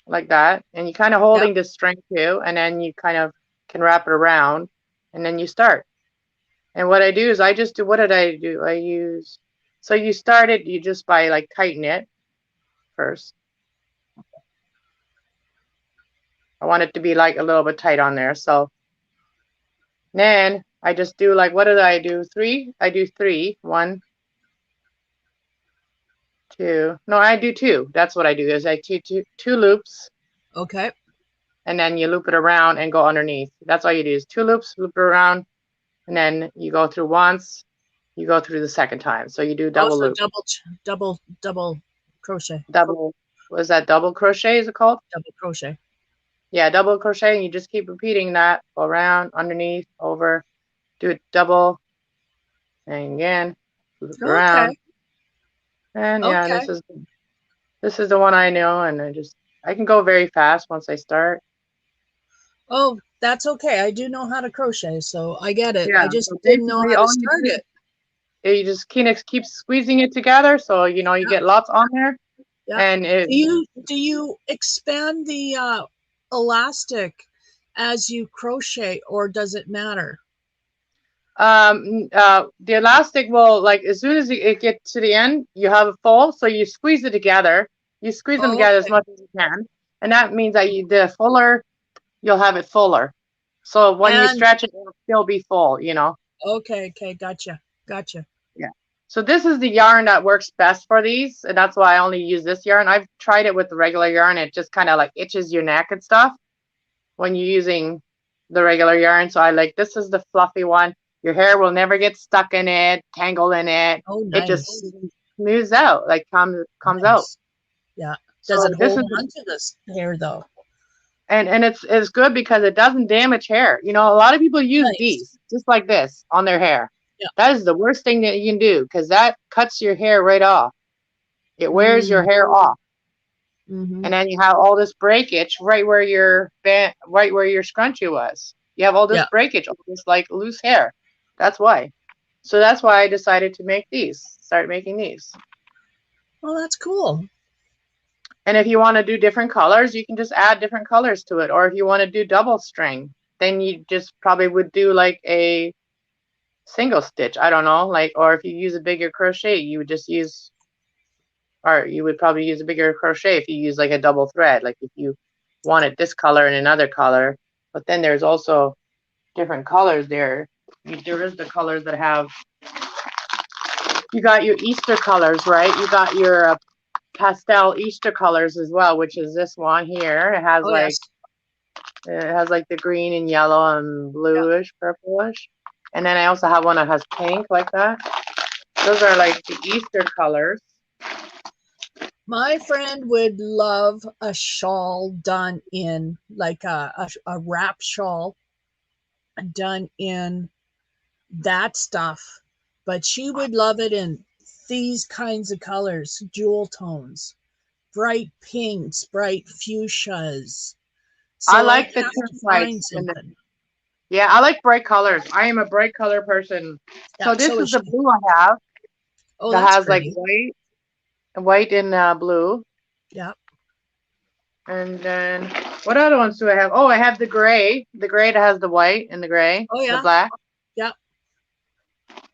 Like that. And you kind of holding the string too. And then you kind of can wrap it around and then you start. And what I do is what did I do? So you started, you just by like tighten it first. I want it to be like a little bit tight on there. So then I just do like, what did I do? 3? I do 3. 1, 2. No, I do 2. That's what I do is I do two loops, Okay. and then you loop it around and go underneath. That's all you do is 2 loops, loop it around, and then you go through once, you go through the second time. So you do double Also loop. double crochet. Double, what is that, double crochet is it called? Double crochet. Yeah, double crochet, and you just keep repeating that. Go around, underneath, over, do it double, and again, loop it around. Okay. And yeah, Okay. this is the one I know, and I can go very fast once I start. Oh, that's okay. I do know how to crochet, so I get it. Yeah, I just so didn't know basically how to all you start do it. is you just keep squeezing it together, so you know you Yeah. get lots on there, Yeah. and it Do you expand the elastic as you crochet, or does it matter? the elastic will, like, as soon as it gets to the end, you have it full, so you squeeze it together. You squeeze them Oh, together as okay. much as you can, and that means that the fuller you'll have it fuller. So when you And stretch it, it'll still be full, you know. okay, gotcha. Gotcha. Yeah. So this is the yarn that works best for these, and that's why I only use this yarn. I've tried it with the regular yarn. It just kind of like itches your neck and stuff when you're using the regular yarn. So I like, this is the fluffy one. Your hair will never get stuck in it, tangled in it. Oh, It just nice. smooths out, like comes out. Nice. Yeah. Does So it this hold is on to this hair though? and it's good because it doesn't damage hair. You know, a lot of people use Nice. these just like this on their hair. Yeah. That is the worst thing that you can do because that cuts your hair right off. It wears your Mm, hair off, mm-hmm. and then you have all this breakage right where right where your scrunchie was. You have all this Yeah. breakage, all this like loose hair. That's why. So that's why I decided to make these. Start making these. Well, that's cool. And if you want to do different colors, you can just add different colors to it. Or if you want to do double string, then you just probably would do like a single stitch. I don't know, like, or if you use a bigger crochet, you would just use, or you would probably use a bigger crochet if you use like a double thread. Like if you wanted this color and another color, but then there's also different colors there. There is the colors that have, you got your Easter colors, right? You got your pastel Easter colors as well, which is this one here. Oh, yes. It has like the green and yellow and Yeah. bluish, purplish. And then I also have one that has pink like that. Those are like the Easter colors. My friend would love a shawl done in like a wrap shawl done in that stuff, but she would love it in these kinds of colors, jewel tones, bright pinks, bright fuchsias. I So I'd like the have to find turnpikes and something. yeah, I like bright colors. I am a bright color person. Yeah, So this so is is the she. blue I have Oh, that that's has like pretty. white and blue. Yeah. And then what other ones do I have? Oh, I have the gray that has the white and the gray, Oh, the yeah. black. Yeah.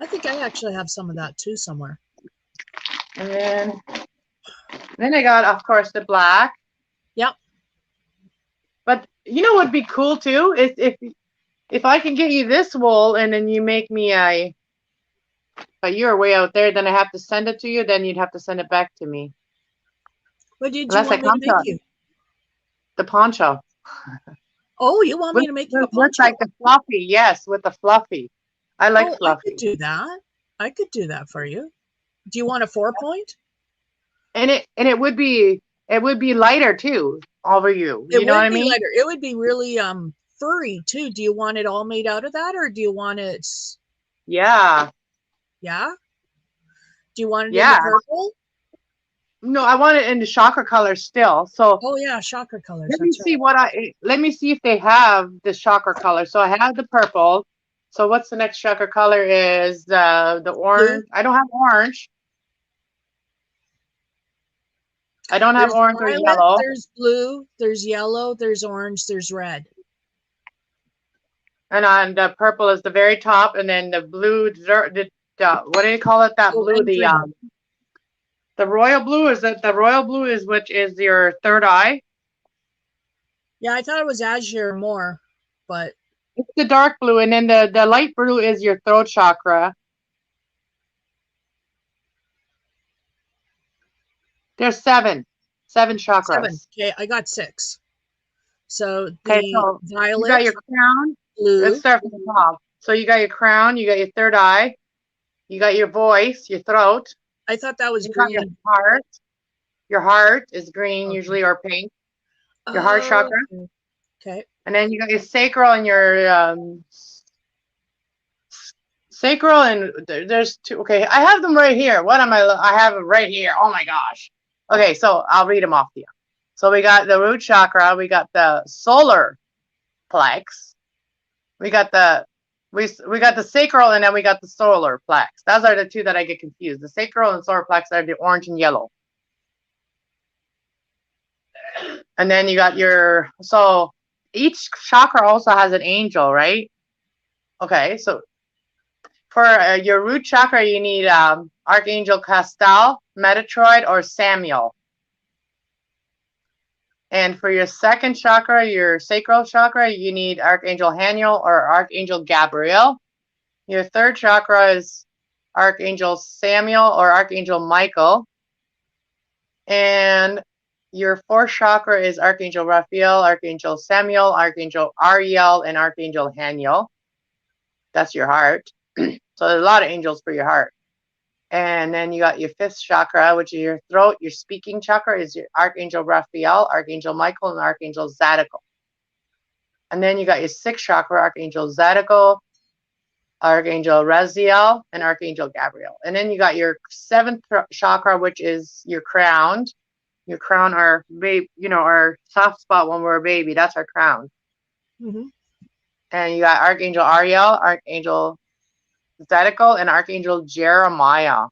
I think I actually have some of that too somewhere. And then I got, of course, the black. Yep. But you know what'd be cool too is if I can get you this wool and then you make me but you're way out there, then I have to send it to you. Then you'd have to send it back to me What did you unless I want me to come make to you? the poncho Oh, you want me to make you a with poncho? like the fluffy. Yes, with the fluffy. I like Oh, I could fluffy, do that. I could do that for you. Do you want a 4-point? and it would be lighter too over you. It You know what would I be mean? lighter. It would be really furry too. Do you want it all made out of that, or do you want it? Yeah, Yeah. Do you want it in the yeah. purple? No, I want it in the chakra color still. So Oh yeah, chakra colors. That's right. let me see if they have the chakra color. So I have the purple. So what's the next chakra color is the Blue. orange. I don't have orange. I don't have There's orange or violet. yellow. There's blue. There's yellow. There's orange. There's red. And on the purple is the very top, and then the blue, what do you call it? That Oh, blue, entering. the royal blue is that the royal blue is which is your third eye. Yeah, I thought it was azure more, but It's the dark blue, and then the light blue is your throat chakra. There's seven Seven. chakras. Okay, I got 6. So Okay, the so you got violet, your crown. Let's blue. start from the top. So you got your crown, you got your third eye, you got your voice, your throat, I thought that was you got your green. heart. Your heart is green Okay. usually or pink. Your heart Oh, chakra. okay. And then you got your sacral and your sacral, and there's two. Okay, I have them right here. What am I have it right here. Oh my gosh. Okay, so I'll read them off to you. So we got the root chakra, we got the solar plex, we got the we got the sacral, and then we got the solar plex. Those are the two that I get confused. The sacral and solar plex are the orange and yellow. And then you got your, so each chakra also has an angel, right? Okay, so for your root chakra, you need Archangel Castal, Metatron, or Samuel. And for your second chakra, your sacral chakra, you need Archangel Haniel or Archangel Gabriel. Your third chakra is Archangel Samuel or Archangel Michael. And your fourth chakra is Archangel Raphael, Archangel Samuel, Archangel Ariel, and Archangel Haniel. That's your heart. So there's a lot of angels for your heart. And then you got your fifth chakra, which is your throat. Your speaking chakra is your Archangel Raphael, Archangel Michael, and Archangel Zadok. And then you got your sixth chakra, Archangel Zadok, Archangel Raziel, and Archangel Gabriel. And then you got your seventh chakra, which is your crown. Your crown, our baby, our soft spot when we're a baby. That's our crown. Mm-hmm. And you got Archangel Ariel, Archangel Zadok, and Archangel Jeremiah.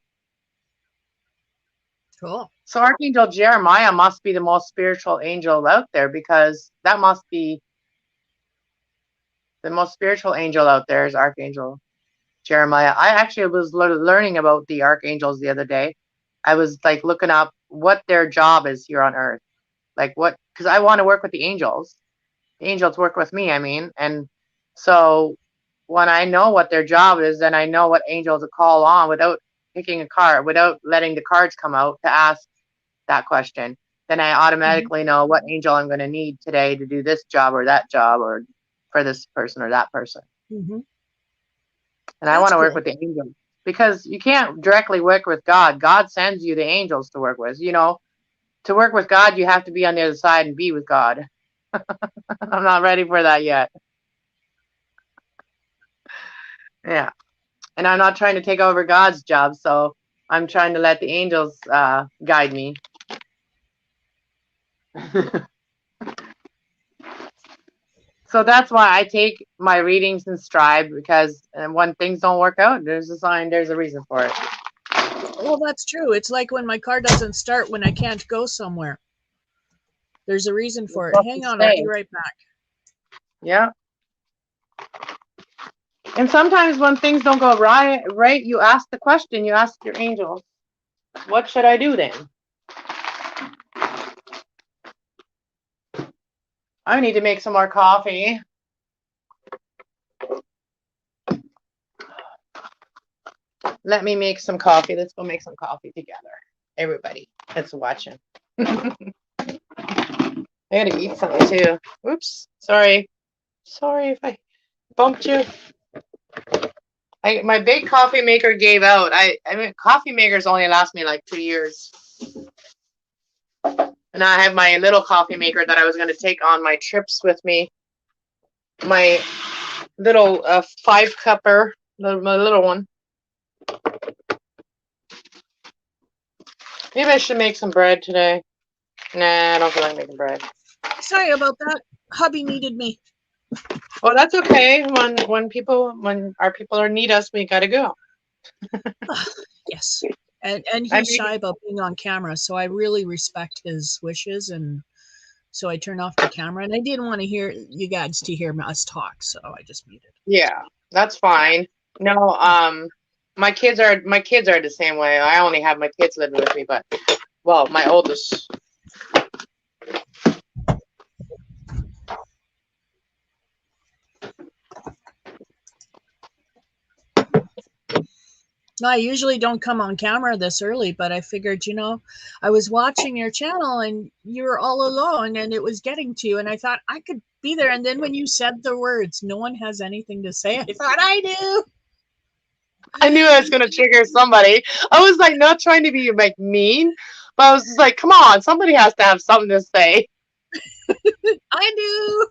Cool. So Archangel Jeremiah must be the most spiritual angel out there, because that must be the most spiritual angel out there is Archangel Jeremiah. I actually was learning about the archangels the other day. I was like looking up what their job is here on earth. Like what, because I want to work with the angels. The angels work with me, I mean. And so when I know what their job is, then I know what angel to call on without picking a card, without letting the cards come out to ask that question. Then I automatically know what angel I'm going to need today to do this job or that job, or for this person or that person. Mm-hmm. And I That's want to work cool. with the angels, because you can't directly work with God. God sends you the angels to work with. To work with God, you have to be on the other side and be with God. I'm not ready for that yet. Yeah. And I'm not trying to take over God's job, so I'm trying to let the angels guide me. So that's why I take my readings in stride, because when things don't work out, there's a sign, there's a reason for it. Well, that's true. It's like when my car doesn't start when I can't go somewhere. There's a reason for it. Hang on, I'll be right back. Yeah. And sometimes when things don't go right, you ask the question, you ask your angels, what should I do then? I need to make some more coffee. Let me make some coffee. Let's go make some coffee together. Everybody that's watching. I gotta eat something too. Oops. Sorry. Sorry if I bumped you. My big coffee maker gave out. I mean, coffee makers only last me like 2 years. And I have my little coffee maker that I was going to take on my trips with me. My little 5-cupper, my little one. Maybe I should make some bread today. Nah, I don't feel like making bread. Sorry about that. Hubby needed me. Well, that's okay. When our people need us, we gotta go. Yes. And he's shy about being on camera, so I really respect his wishes, and so I turned off the camera, and I didn't want to hear you guys to hear us talk, so I just muted. Yeah, that's fine. No, my kids are the same way. I only have my kids living with me, but well, my oldest. I usually don't come on camera this early, but I figured, I was watching your channel and you were all alone and it was getting to you. And I thought I could be there. And then when you said the words, no one has anything to say, I thought I do. I knew I was going to trigger somebody. I was like, not trying to be like mean, but I was just like, come on, somebody has to have something to say. I do.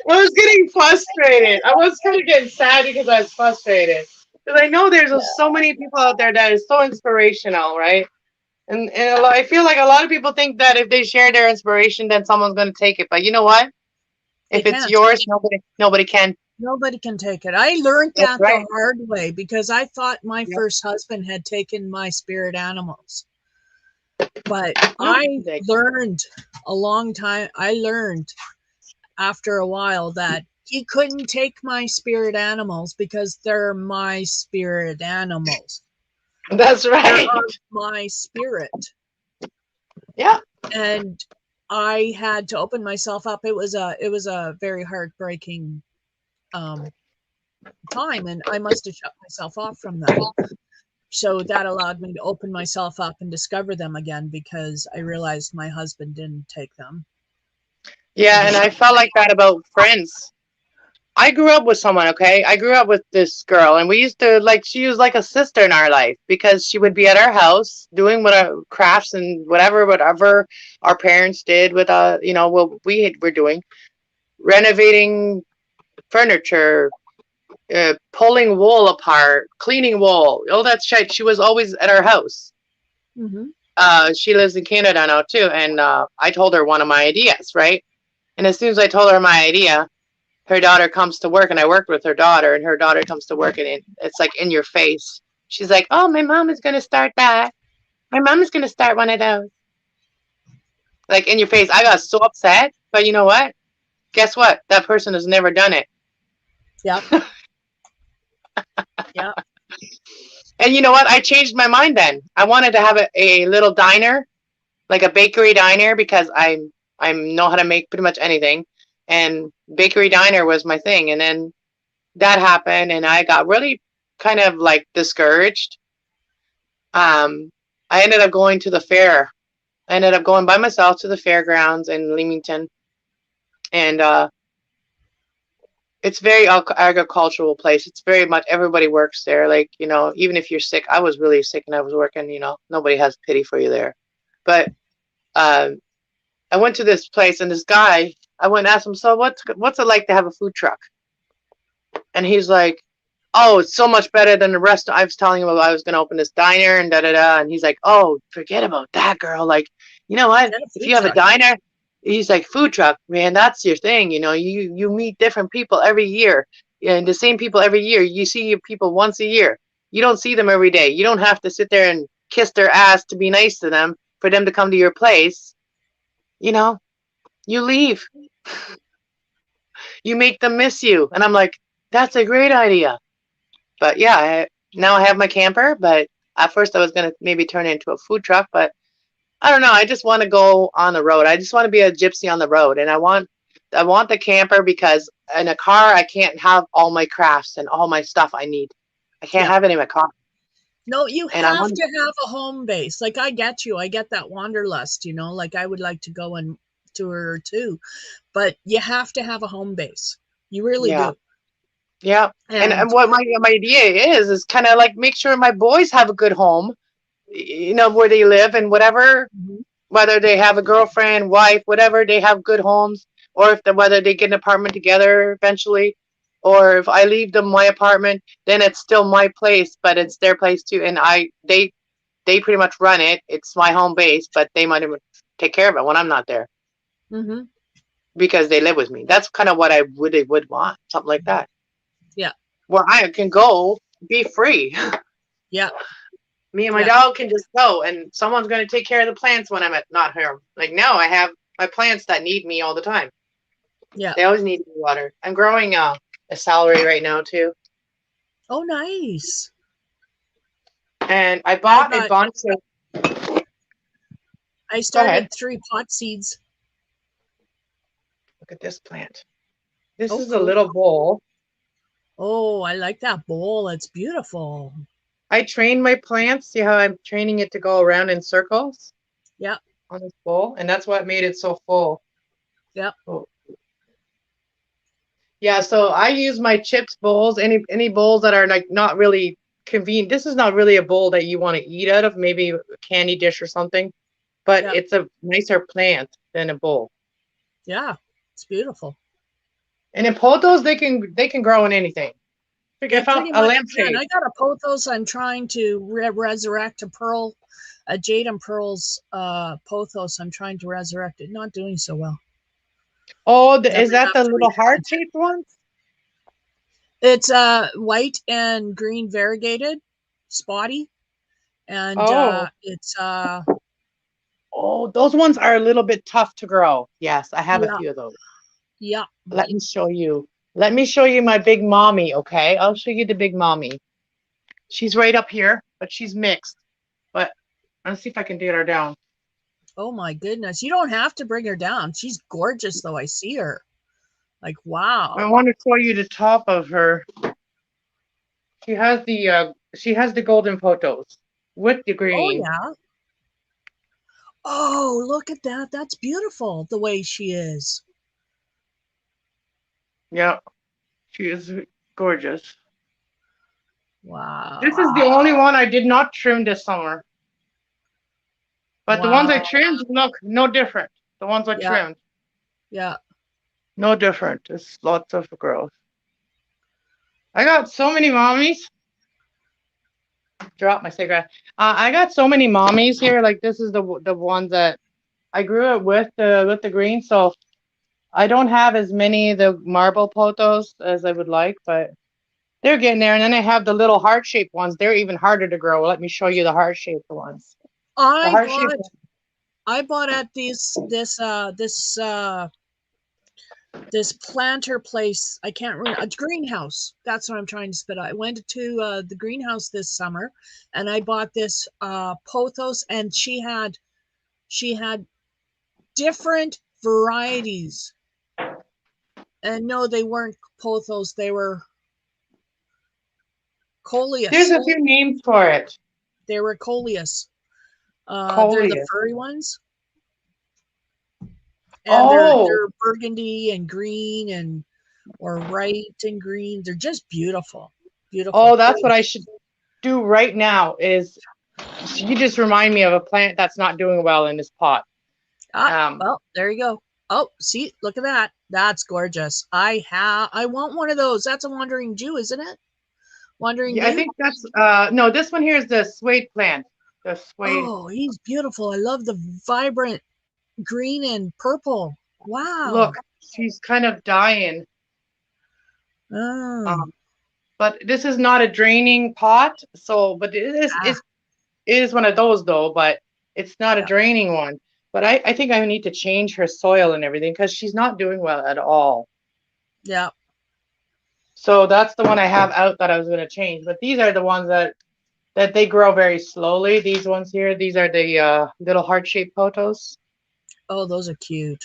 I was getting frustrated. I was kind of getting sad because I was frustrated. Because I know there's so many people out there that is so inspirational, right? And I feel like a lot of people think that if they share their inspiration, then someone's going to take it. But you know what? They If it's can't. yours, nobody can. Nobody can take it. I learned That's that right. the hard way because I thought my Yep. first husband had taken my spirit animals. But No, I learned I learned after a while that he couldn't take my spirit animals because they're my spirit animals. that's They're right. of my spirit. Yeah. And I had to open myself up. It was a very heartbreaking time, and I must have shut myself off from them. So that allowed me to open myself up and discover them again because I realized my husband didn't take them. Yeah, and I felt like that about friends. I grew up with someone, okay? I grew up with this girl, and we used to like she was like a sister in our life because she would be at our house doing what our crafts and whatever our parents did with what were doing, renovating furniture, pulling wool apart, cleaning wool, all that shit. She was always at our house. Mm-hmm. She lives in Canada now too, and I told her one of my ideas, right? And as soon as I told her my idea, her daughter comes to work, and I worked with her daughter, and her daughter comes to work, and it's like in your face. She's like, "Oh, my mom is gonna start that. My mom is gonna start one of those." Like in your face. I got so upset, but you know what? Guess what? That person has never done it. Yep. Yep. And you know what? I changed my mind then. I wanted to have a little diner, like a bakery diner, because I know how to make pretty much anything, and bakery diner was my thing. And then that happened, and I got really kind of like discouraged. I ended up going to the fair. I ended up going by myself to the fairgrounds in Leamington, and it's very agricultural place. It's very much everybody works there. Like even if you're sick, I was really sick and I was working. Nobody has pity for you there. But uh, I went to this place, and this guy, I went and asked him, so what's it like to have a food truck? And he's like, oh, it's so much better than the rest. I was telling him about I was going to open this diner and da da da. And he's like, oh, forget about that, girl. Like, you know what? And a If food you have a truck. diner, he's like, food truck, man, that's your thing. You meet different people every year, and the same people every year. You see your people once a year. You don't see them every day. You don't have to sit there and kiss their ass to be nice to them for them to come to your place. You know, you leave. You make them miss you. And I'm like, that's a great idea. But yeah, now I have my camper, but at first I was going to maybe turn it into a food truck, but I don't know. I just want to go on the road. I just want to be a gypsy on the road. And I want the camper because in a car, I can't have all my crafts and all my stuff I need. I can't Yeah. have it in my car. No, you And I have want, to have a home base. Like I get you. I get that wanderlust, like I would like to go on tour too. But you have to have a home base. You really yeah, do. yeah. And And what my idea is kind of like make sure my boys have a good home, where they live and whatever, mhm, whether they have a girlfriend, wife, whatever, they have good homes, or whether they get an apartment together eventually, or if I leave them my apartment, then it's still my place, but it's their place too, and they pretty much run it. It's my home base, but they might even take care of it when I'm not there mhm, because they live with me. That's kind of what I would want, something like that, yeah, where I can go be free. yeah, Me and my yeah, dog can just go, and someone's going to take care of the plants when I'm not here. Like now, I have my plants that need me all the time. yeah. They always need water. I'm growing a celery right now too, Oh, nice. and I I bought a got. bunch of. I Go ahead. started 3 pot seeds. Look at this plant. This Oh, is a cool. little bowl. Oh, I like that bowl. It's beautiful. I train my plants. See how I'm training it to go around in circles Yeah. on this bowl? And that's what made it so full. Yep. Oh. Yeah, so I use my chips bowls, any bowls that are like not really convenient. This is not really a bowl that you want to eat out of, maybe a candy dish or something, but Yep. it's a nicer plant than a bowl. Yeah. It's beautiful. And in pothos, they can grow in anything. Like I They found pretty a much can. lampshade. I got a pothos. I'm trying to resurrect a jade and pearls pothos. I'm trying to resurrect it. Not doing so well. Oh, I'm is gonna that have the to little replant it. heart-shaped one? It's white and green variegated, spotty, and Oh, it's oh, those ones are a little bit tough to grow. Yes, I have a yeah, few of those. yeah. Let me show you. Let me show you my big mommy, okay? I'll show you the big mommy. She's right up here, but she's mixed. But let's see if I can get her down. Oh my goodness. You don't have to bring her down. She's gorgeous though. I see her. Like, wow. I want to show you the top of her. She has the golden photos with the Oh green. yeah. Oh, look at that. That's beautiful the way she is. Yeah, she is gorgeous. This Wow. is the only one I did not trim this summer. But the ones I Wow. trimmed look no different. The ones I Yeah. trimmed, Yeah. no different. It's lots of growth. I got so many mommies. Drop my cigarette. I got so many mommies here. Like this is the ones that I grew it with the green. So I don't have as many the marble potos as I would like, but they're getting there. And then I have the little heart-shaped ones. They're even harder to grow. Let me show you the heart-shaped ones. The I heart-shaped. bought I bought at this planter place. I can't remember, a greenhouse. That's what I'm trying to spit out. I went to the greenhouse this summer, and I bought this pothos, and she had different varieties. And no, they weren't pothos. They were There's coleus. a few names for it. They were coleus. They're the Coleus. furry ones, and they're Oh, they're burgundy and green and or white and green. They're just beautiful, beautiful. oh, that's what I should do right now. Is you just remind me of a plant that's not doing well in this pot. Ah, Um, well, there you go. Oh, see, look at that. That's gorgeous. I want one of those. That's a wandering Jew, isn't it? Wandering yeah, I Jew. think that's no. This one here is the suede plant. The suede. Oh, he's beautiful. I love the vibrant green and purple. Wow. Look, she's kind of dying. Oh, Um, but this is not a draining pot. So, but ah, it is one of those though. But it's not a yeah, draining one. But I think I need to change her soil and everything because she's not doing well at all. yeah. So that's the one I have out that I was going to change. But these are the ones that they grow very slowly. These ones here, these are the little heart-shaped potos. Oh, those are cute.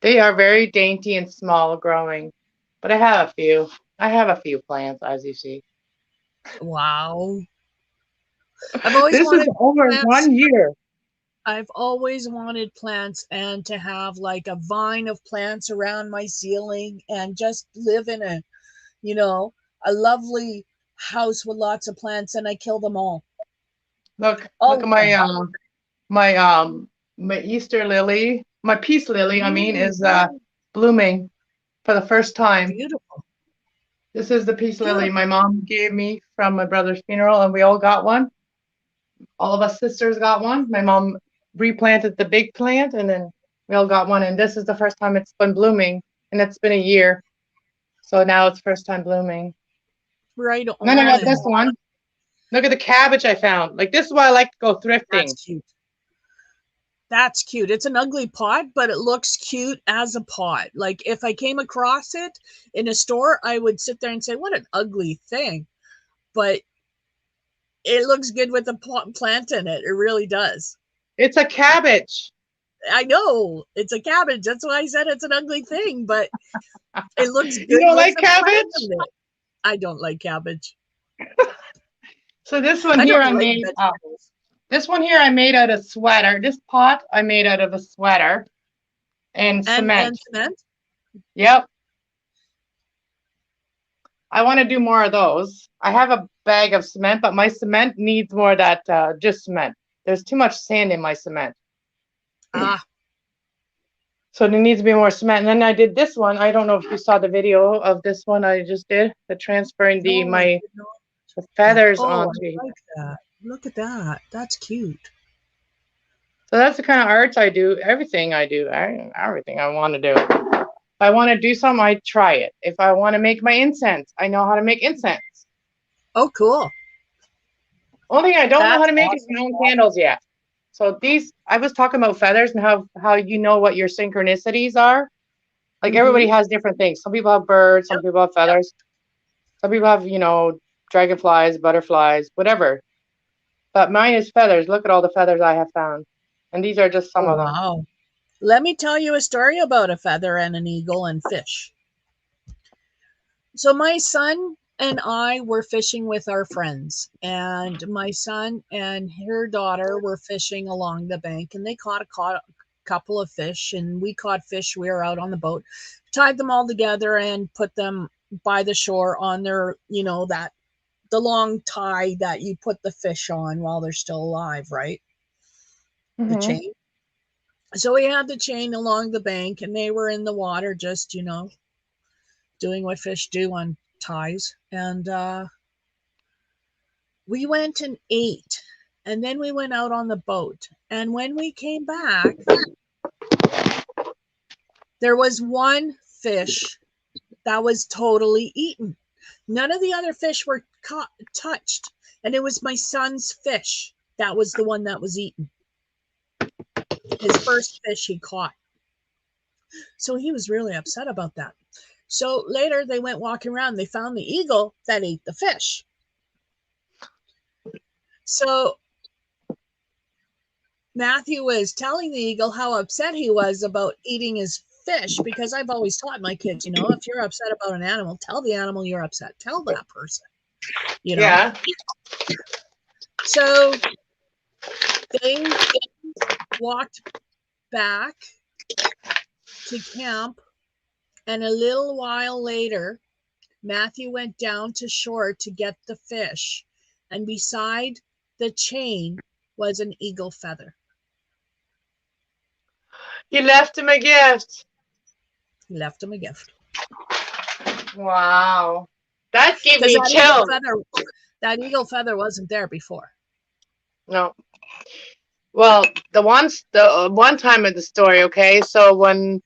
They are very dainty and small growing. But I have a few. I have a few plants, as you see. Wow. I've always This is wanted over plants. 1 year. I've always wanted plants and to have like a vine of plants around my ceiling and just live in you know, a lovely house with lots of plants, and I kill them all. Look All at of them. my my Easter lily, my peace lily, I mean, Mm, is blooming for the first time. beautiful. This is the peace lily my Beautiful. mom gave me from my brother's funeral, and we all got one. All of us sisters got one. My mom replanted the big plant, and then we all got one. And this is the first time it's been blooming, and it's been a year. So now it's first time blooming. Bright And then I got orange. this one. Look at the cabbage I found. Like this is why I like to go That's thrifting. cute. That's cute. It's an ugly pot, but it looks cute as a pot. Like if I came across it in a store, I would sit there and say, "What an ugly thing." But it looks good with a plant in it. It really does. It's a cabbage. I know it's a cabbage. That's why I said it's an ugly thing, but it looks You good don't with like the plant cabbage? in it. I don't like cabbage. So this one I here don't I like made. vegetables. This one here I made out of sweater. This pot I made out of a sweater and And cement. cement. Yep. I want to do more of those. I have a bag of cement, but my cement needs more of that just cement. There's too much sand in my cement. Ah, So there needs to be more cement. And then I did this one. I don't know if you saw the video of this one I just did, the transferring no, I my did not. the feathers Oh, onto. I like that. Look at that. That's cute. So that's the kind of arts I do. Everything I do, everything I want to do. If I want to do something, I try it. If I want to make my incense, I know how to make incense. Oh, cool. Only thing I don't know how That's to make is awesome. my own candles yet. So these, I was talking about feathers and how you know what your synchronicities are. Like everybody Mm-hmm. has different things. Some people have birds, some Yep. people have feathers, some people have, dragonflies, butterflies, whatever. But mine is feathers. Look at all the feathers I have found. And these are just some Oh, of them. wow. Let me tell you a story about a feather and an eagle and fish. So my son and I were fishing with our friends, and my son and her daughter were fishing along the bank, and they caught a couple of fish, and we caught fish. We were out on the boat, tied them all together, and put them by the shore on their, that the long tie that you put the fish on while they're still alive, right? The Hmm. chain. So we had the chain along the bank, and they were in the water, just doing what fish do on ties, and we went and ate, and then we went out on the boat, and when we came back there was one fish that was totally eaten. None of the other fish were touched, and it was my son's fish that was the one that was eaten, his first fish he caught. So he was really upset about that. So later they went walking around, they found the eagle that ate the fish. So Matthew was telling the eagle how upset he was about eating his fish, because I've always taught my kids, if you're upset about an animal, tell the animal you're upset. Tell that person, you know. Yeah. So they walked back to camp, and a little while later, Matthew went down to shore to get the fish, and beside the chain was an eagle feather. You left him a gift. He left him a gift. Wow. That gave Because me chills. that eagle feather wasn't there before. No. Well, the one time of the story, okay? So when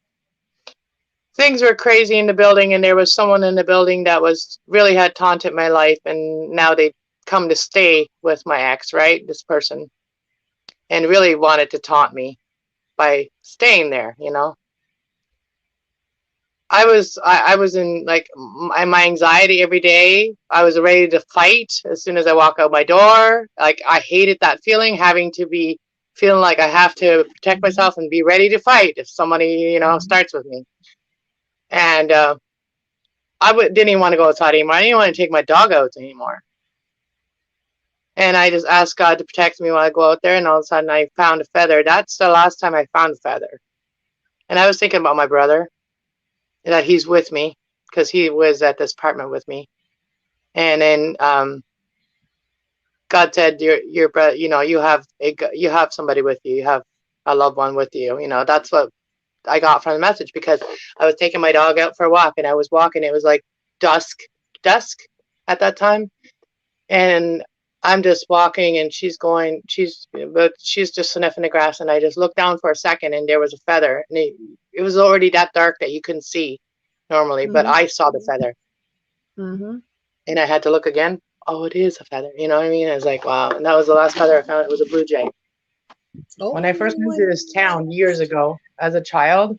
things were crazy in the building and there was someone in the building that was really had taunted my life, and now they come to stay with my ex, right? This person, and really wanted to taunt me by staying there. I was in like my anxiety every day. I was ready to fight as soon as I walk out my door. Like I hated that feeling, having to be feeling like I have to protect Mm-hmm. myself and be ready to fight if somebody Mm-hmm. starts with me. And didn't even want to go outside anymore. I didn't want to take my dog out anymore. And I just asked God to protect me while I go out there. And all of a sudden, I found a feather. That's the last time I found a feather. And I was thinking about my brother, that he's with me because he was at this apartment with me. And then God said, "Your brother, you have somebody with you. You have a loved one with you." That's what I got from the message, because I was taking my dog out for a walk, and I was walking. It was like dusk at that time, and I'm just walking, and she's just sniffing the grass, and I just looked down for a second, and there was a feather, and it was already that dark that you couldn't see normally, but Mm-hmm. I saw the feather, Mm-hmm. and I had to look again. Oh, it is a feather. You know what I mean? I was like, wow. And that was the last feather I found. It was a blue jay. When I first Oh, moved I to like this town years ago as a child,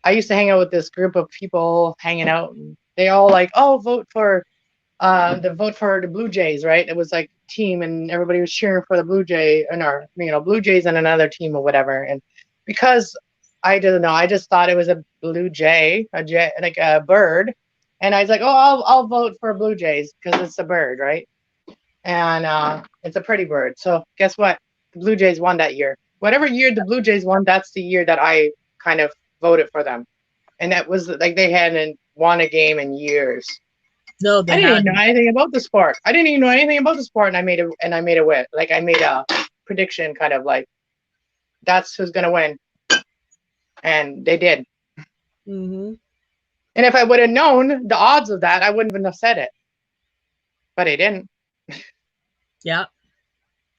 I used to hang out with this group of people hanging out. And they all like, oh, vote for the Blue Jays, right? It was like a team, and everybody was cheering for the Blue Jay, and Blue Jays and another team or whatever. And because I didn't know, I just thought it was a blue jay, like a bird. And I was like, oh, I'll vote for Blue Jays because it's a bird, right? and it's a pretty bird. So guess what? The Blue Jays won that year. Whatever year the Blue Jays won, that's the year that I kind of voted for them. And that was like they hadn't won a game in years. No, I they didn't even know hadn't. anything about the sport. I didn't even know anything about the sport, and I made a win. Like I made a prediction, kind of like that's who's gonna win, and they did. Mm-hmm. And if I would have known the odds of that, I wouldn't even have said it. But I didn't. Yeah.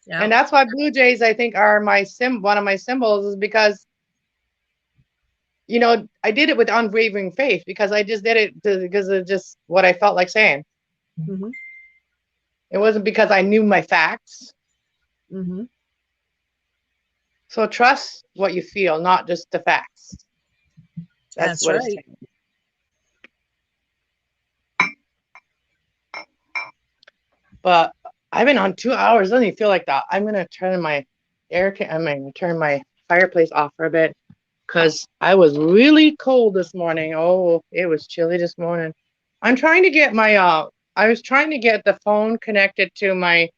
Yeah. And that's why Blue Jays, I think, are one of my symbols, is because I did it with unwavering faith, because I just did it because of just what I felt like saying. Mm-hmm. It wasn't because I knew my facts. Mm-hmm. So trust what you feel, not just the facts. That's what it's right. saying. But I've been on 2 hours. Doesn't even feel like that. I'm gonna turn my turn my fireplace off for a bit, because I was really cold this morning. Oh, it was chilly this morning. I'm trying to get my I was trying to get the phone connected to my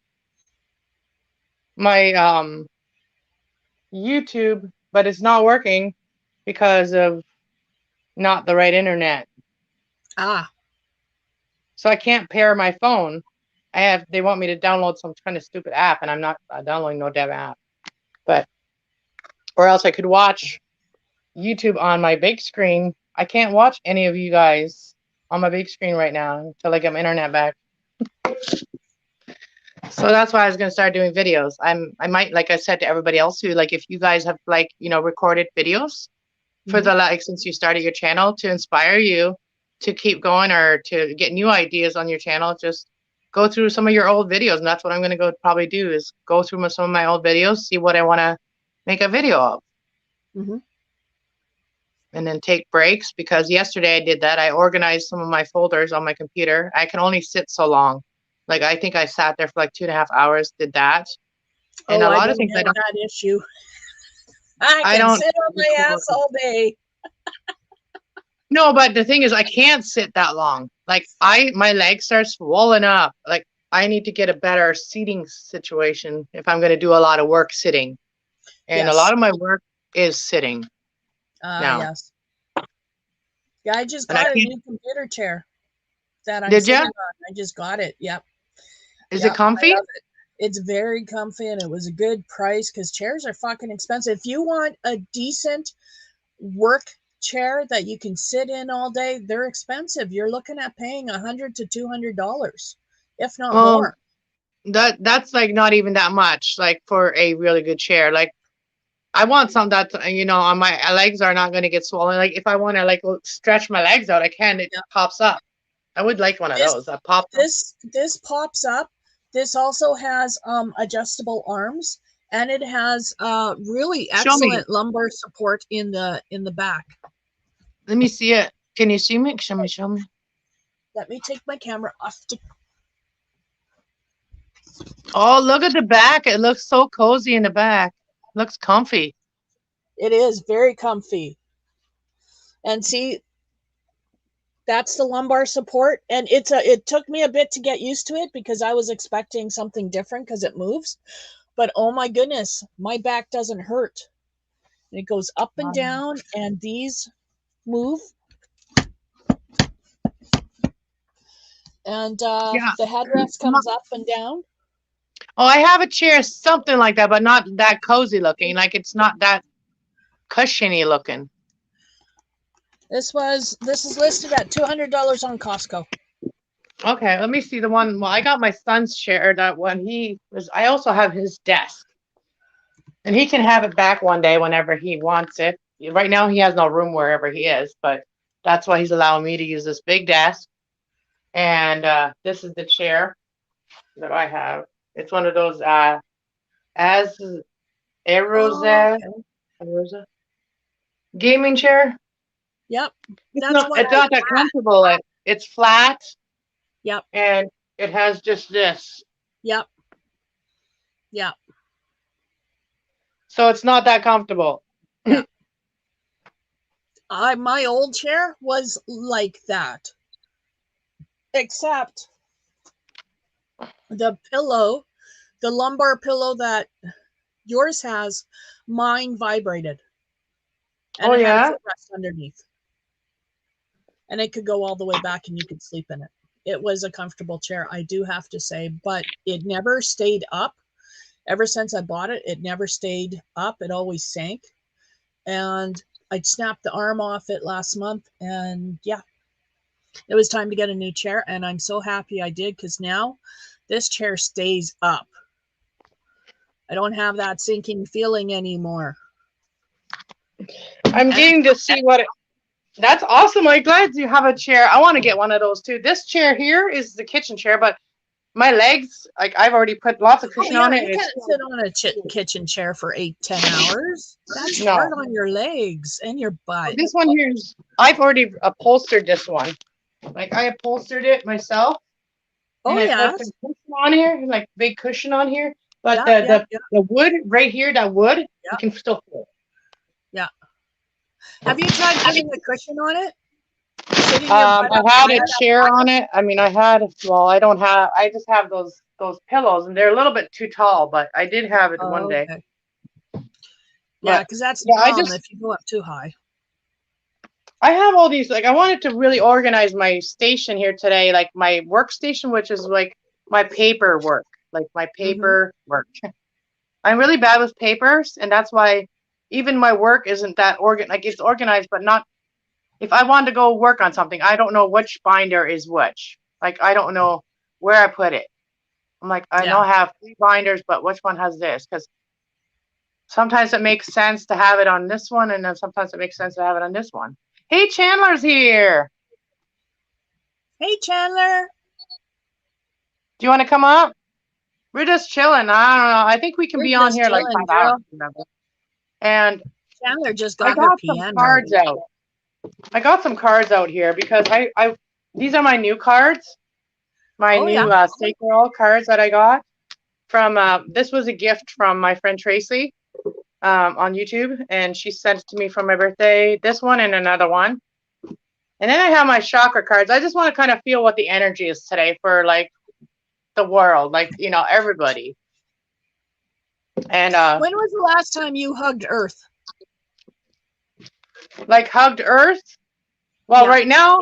YouTube, but it's not working because of not the right internet. Ah. So I can't pair my phone. They want me to download some kind of stupid app, and I'm not downloading no damn app. But or else I could watch YouTube on my big screen. I can't watch any of you guys on my big screen right now until I get my internet back. So that's why I was gonna start doing videos. I might, like I said to everybody else too, like if you guys have recorded videos for since you started your channel, to inspire you to keep going or to get new ideas on your channel, just go through some of your old videos. And that's what I'm gonna go probably do, is go through some of my old videos, see what I wanna make a video of. Mm-hmm. And then take breaks, because yesterday I did that. I organized some of my folders on my computer. I can only sit so long. Like I think I sat there for like 2.5 hours, did that. And Oh, a I lot of don't things have that issue. I I can don't sit on my ass all day. no, but the thing is I can't sit that long. Like my legs start swollen up. Like I need to get a better seating situation if I'm gonna do a lot of work sitting. And a lot Yes. of my work is sitting now. Yes. Yeah, I just And I got a can't new computer chair that I'm did sitting ya? on. I just got it. Yep. Is it Yep. I comfy? love it. It's very comfy, and it was a good price, because chairs are fucking expensive. If you want a decent work chair that you can sit in all day, they're expensive. You're looking at paying $100 to $200, if not Oh, more. that's like not even that much, like for a really good chair. Like I want some that on my legs are not going to get swollen. Like if I want to like stretch my legs out, I can. It Yeah. pops up. I would like one of This those that pops up. this pops up. This also has adjustable arms, and it has really Show me. excellent lumbar support in the back. Let me see it. Can you see me? Show me. Show me. Let me take my camera off. Oh, look at the back. It looks so cozy in the back. Looks comfy. It is very comfy. And see, that's the lumbar support, and it took me a bit to get used to it, because I was expecting something different because it moves. But oh my goodness, my back doesn't hurt. It goes up and down, and these move, and Yeah. the headrest comes up and down. Oh, I have a chair, something like that, but not that cozy looking. Like it's not that cushiony looking. This is listed at $200 on Costco. Okay, let me see the one. Well, I got my son's chair. That one I also have his desk. And he can have it back one day whenever he wants it. Right now, he has no room wherever he is, but that's why he's allowing me to use this big desk. And this is the chair that I have. It's one of those as Oh, Arosa okay. Arosa gaming chair. Yep, It's that's not what it's I not that had. comfortable. It's flat Yep, and it has just this. yep, yep, So it's not that comfortable. yep. My old chair was like that, except The pillow, the lumbar pillow that yours has, mine vibrated. And Oh it had a yeah. footrest underneath. And it could go all the way back and you could sleep in it. It was a comfortable chair, I do have to say, but it never stayed up. Ever since I bought it, it never stayed up. It always sank. And I snapped the arm off it last month. And yeah, it was time to get a new chair. And I'm so happy I did, because now this chair stays up. I don't have that sinking feeling anymore. I'm And getting to see what it, that's awesome. I'm glad you have a chair. I want to get one of those too. This chair here is the kitchen chair, but my legs, like I've already put lots of oh cushion yeah, on it. you And can't it's sit on a kitchen chair for 8-10 hours. That's no. hard on your legs and your butt. This one here is, I've already upholstered this one. Like I upholstered it myself, Oh and I yeah, put some cushion on here, like big cushion on here. But yeah, yeah, yeah, the wood right here, that wood, you yeah, can still feel. yeah. Have you tried putting a cushion on it? Sitting your butt I up had on a it? chair on it. I mean, I had, well, I don't have, I just have those pillows, and they're a little bit too tall, but I did have it one Oh, day. okay. Yeah, But because that's the yeah, problem if you go up too high. I have all these, like I wanted to really organize my station here today, like my workstation, which is like my paper work, like my Mm-hmm. paper work. I'm really bad with papers, and that's why even my work isn't that like it's organized, but not, if I want to go work on something, I don't know which binder is which. Like I don't know where I put it. I'm like, I know Yeah. I have 3 binders, but which one has this? Because sometimes it makes sense to have it on this one, and then sometimes it makes sense to have it on this one. Hey, Chandler's here. Hey, Chandler. Do you want to come up? We're just chilling. I don't know. I think we can We're be on just here like chilling, 5 hours. girl. Remember? And Chandler just I got her got some piano. cards out. I got some cards out here because I these are my new cards, my Oh yeah. new sacral cards that I got from. This was a gift from my friend Tracy on YouTube, and she sent it to me for my birthday. This one and another one. And then I have my chakra cards. I just want to kind of feel what the energy is today for like the world, like everybody. And When was the last time you hugged Earth? like hugged Earth. Well, Yeah. right now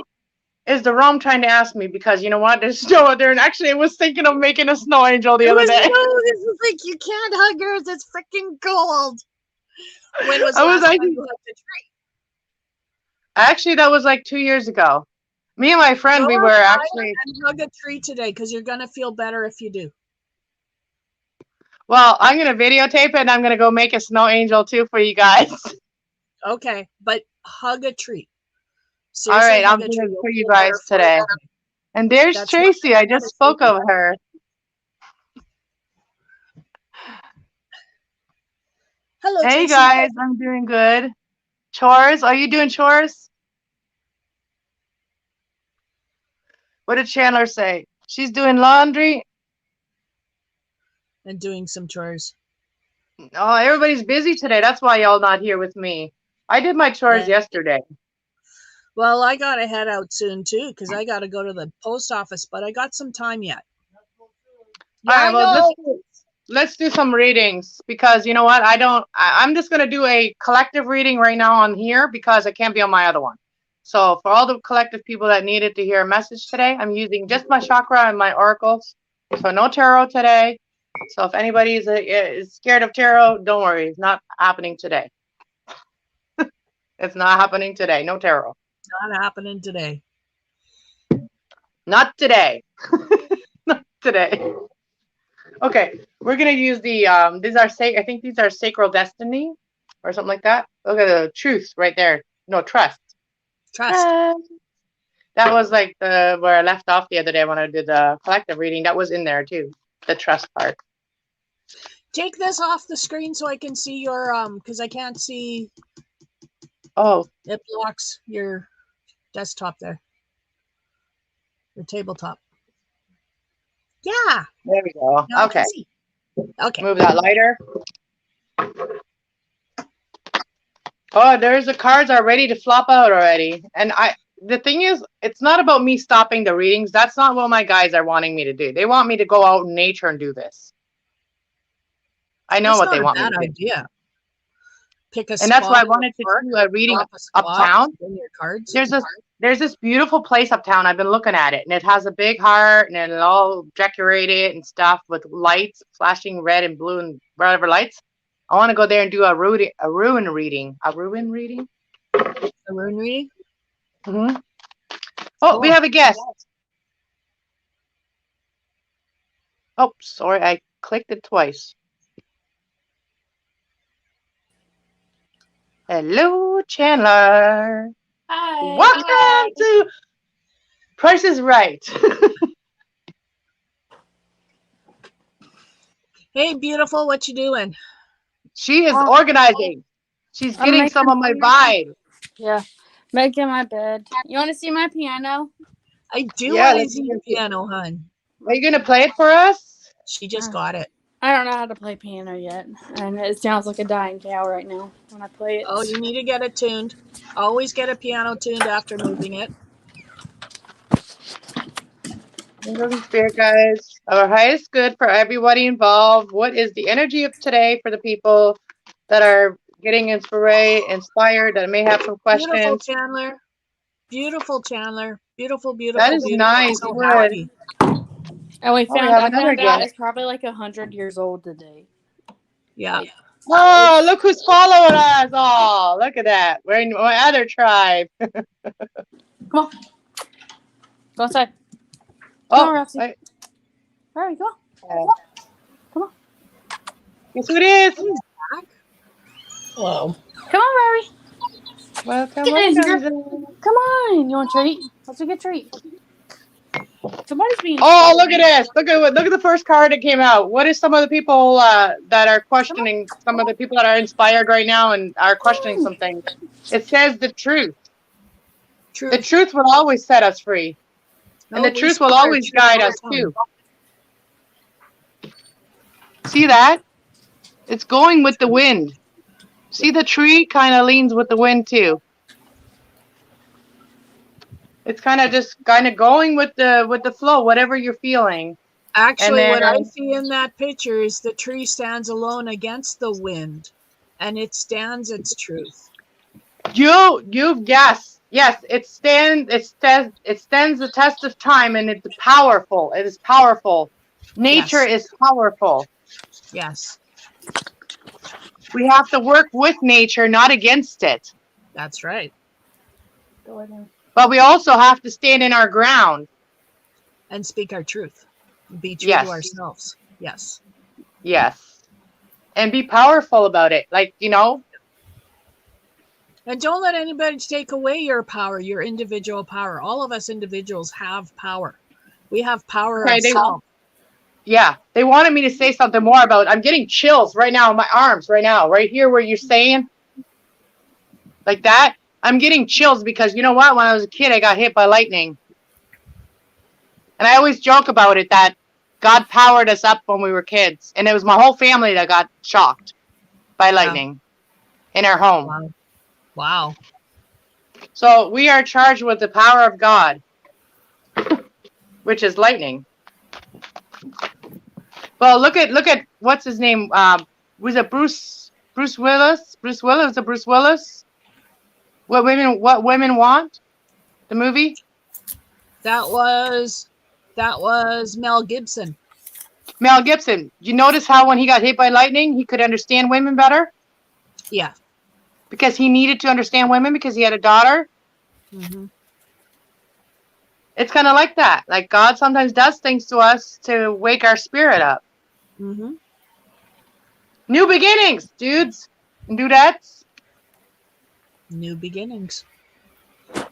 is the Rome trying to ask me because you know what? There's snow out there, and actually, I was thinking of making a snow angel the It other was day. no. This is like you can't hug Earth. It's freaking cold. When was the I was last time actually, you hugged a tree? actually that was like 2 years ago. Me and my friend, Go we were outside actually. and hug a tree today, because you're gonna feel better if you do. Well, I'm gonna videotape it, and I'm gonna go make a snow angel too for you guys. Okay, but hug a tree. All Seriously, right, I'm hug a doing tree. it You'll for you feel better guys for it. today. And there's That's what Tracy. I just spoke meditation of her. Hello, Hey Tracy. guys, I'm doing good. Chores? Are you doing chores? What did Chandler say? She's doing laundry. And doing some chores. Oh, everybody's busy today. That's why y'all not here with me. I did my chores Yeah. yesterday. Well, I gotta head out soon too, because I gotta go to the post office, but I got some time yet. All Yeah, right, I well know. let's do some readings because you know what? I'm just gonna do a collective reading right now on here because I can't be on my other one. So for all the collective people that needed to hear a message today, I'm using just my chakra and my oracles. So no tarot today. So if anybody is scared of tarot, don't worry. It's not happening today. It's not happening today. No tarot. Not happening today. Not today. Not today. Okay, we're gonna use the these are I think these are sacral destiny or something like that. Look at the truth right there. No, trust. Trust. Trust. That was like the where I left off the other day when I did the collective reading. That was in there too. The trust part. Take this off the screen so I can see your because I can't see. Oh, It blocks your desktop there. Your tabletop. Yeah. there we go. Now I Okay, can see. Okay. move that lighter. Oh, there's the cards are ready to flop out already. And the thing is, it's not about me stopping the readings. That's not what my guides are wanting me to do. They want me to go out in nature and do this. I know That's what not they a want me bad to do. idea. Pick a And that's why spot I in the wanted to park, do a reading drop a squat, uptown. bring your cards. There's this beautiful place uptown. I've been looking at it, and it has a big heart, and it's all decorated and stuff with lights flashing red and blue and whatever lights. I want to go there and do a ruin reading. A ruin reading? A rune reading? Mm-hmm. Oh, we Cool. have a guest. Oh, sorry, I clicked it twice. Hello, Chandler. Hi. Welcome to Price is Right. Hey, beautiful, what you doing? She is organizing. She's I'm getting making some of my my- vibe. Yeah, making my bed. You want to see my piano? I do Yeah, want to let's see see your it. piano, hun. Are you gonna play it for us? She just got it. I don't know how to play piano yet, and it sounds like a dying cow right now when I play it. Oh, you need to get it tuned. Always get a piano tuned after moving it. Holy Spirit, guys. Our highest good for everybody involved. What is the energy of today for the people that are getting inspired, that may have some Beautiful, questions? Chandler. Beautiful, Chandler. Beautiful, That beautiful, is beautiful. I'm nice. so Wood. happy. And Oh, we have another found out guest. it's probably like 100 years old today. Yeah. Like, Oh, look who's following us. Oh, look at that. We're in my other tribe. come on, go outside. Oh, Come on, Roxy. wait. There we go. Come on. Guess who it is? Hello. Come on, Rory. Welcome, Get in here. welcome. Come on. You want a treat? Let's get a treat. Somebody's being. Oh, look at this. Look at the first card that came out. What is some of the people that are questioning, some of the people that are inspired right now and are questioning something? It says the truth. Truth. The truth will always set us free. And the truth will always guide us too. See that? It's going with the wind. See, the tree kind of leans with the wind too. It's kind of going with the flow, whatever you're feeling. Actually, And what I then- see in that picture is the tree stands alone against the wind, and it stands its truth. You've guessed. Yes, it stands the test of time, and it's powerful. It is powerful. Nature is powerful. Yes, We have to work with nature, not against it. that's right. Go ahead. But we also have to stand in our ground. And speak our truth. Be true Yes. to ourselves. Yes. Yes. And be powerful about it. Like, And don't let anybody take away your power, your individual power. All of us individuals have power. We have power of self. Yeah, they wanted me to say something more about, I'm getting chills right now in my arms right now, right here where you're saying like that. I'm getting chills because you know what? When I was a kid, I got hit by lightning. And I always joke about it that God powered us up when we were kids. And it was my whole family that got shocked by lightning in our home. Wow. So we are charged with the power of God, which is lightning. Well, look at what's his name? Was it Bruce Willis? Bruce Willis? What women want? The movie? That was Mel Gibson. Mel Gibson. You notice how when he got hit by lightning, he could understand women better? Yeah. Because he needed to understand women because he had a daughter? Mm-hmm. It's kind of like that. Like God sometimes does things to us to wake our spirit up. Mm-hmm. New beginnings, dudes and dudettes. New beginnings.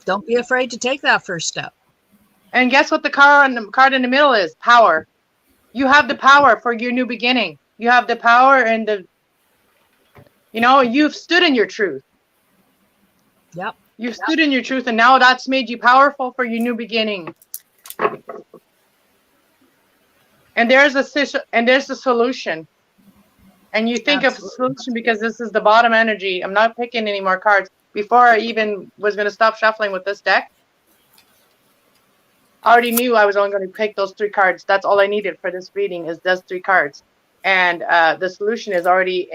Don't be afraid to take that first step. And guess what the card in the middle is? Power. You have the power for your new beginning. You have the power and you've stood in your truth. Yep. You've stood in your truth, and now that's made you powerful for your new beginning. And there's a solution. And you think of solution because this is the bottom energy. I'm not picking any more cards. Before I even was going to stop shuffling with this deck, already knew I was only going to pick those 3 cards. That's all I needed for this reading is those 3 cards. And the solution is already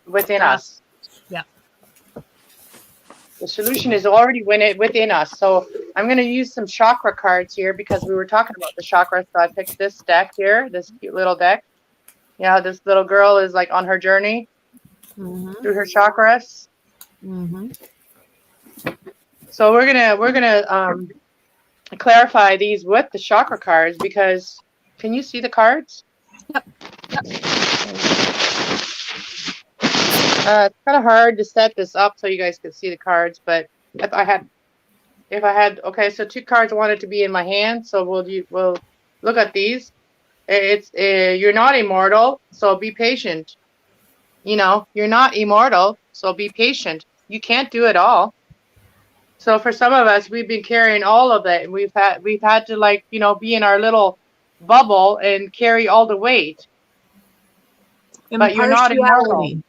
within us. Yeah. The solution is already within us. So I'm going to use some chakra cards here because we were talking about the chakras. So I picked this deck here, this cute little deck. Yeah, this little girl is like on her journey through her chakras. So we're gonna clarify these with the chakra cards because can you see the cards? Yep. It's kind of hard to set this up so you guys could see the cards, but if I had okay, so 2 cards wanted to be in my hand, so we'll look at these. It's you're not immortal, so be patient. You know, you're not immortal, so be patient. You can't do it all. So for some of us, we've been carrying all of it, and we've had to, like, you know, be in our little bubble and carry all the weight. But you're not immortal.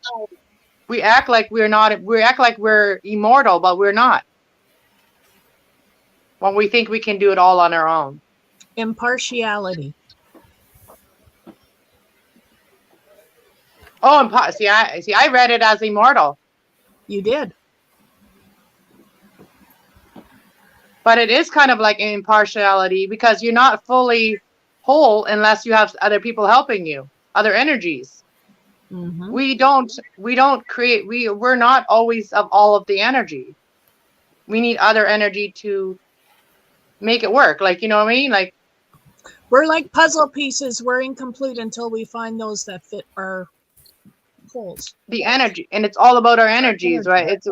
We act like we're not. We act like we're immortal, but we're not. When we think we can do it all on our own. Impartiality. Oh, see, I read it as immortal. You did. But it is kind of like impartiality because you're not fully whole unless you have other people helping you, other energies. We don't create. We're not always of all of the energy. We need other energy to make it work. Like, you know what I mean? Like, we're like puzzle pieces. We're incomplete until we find those that fit our holes. The energy, and it's all about our energies, right?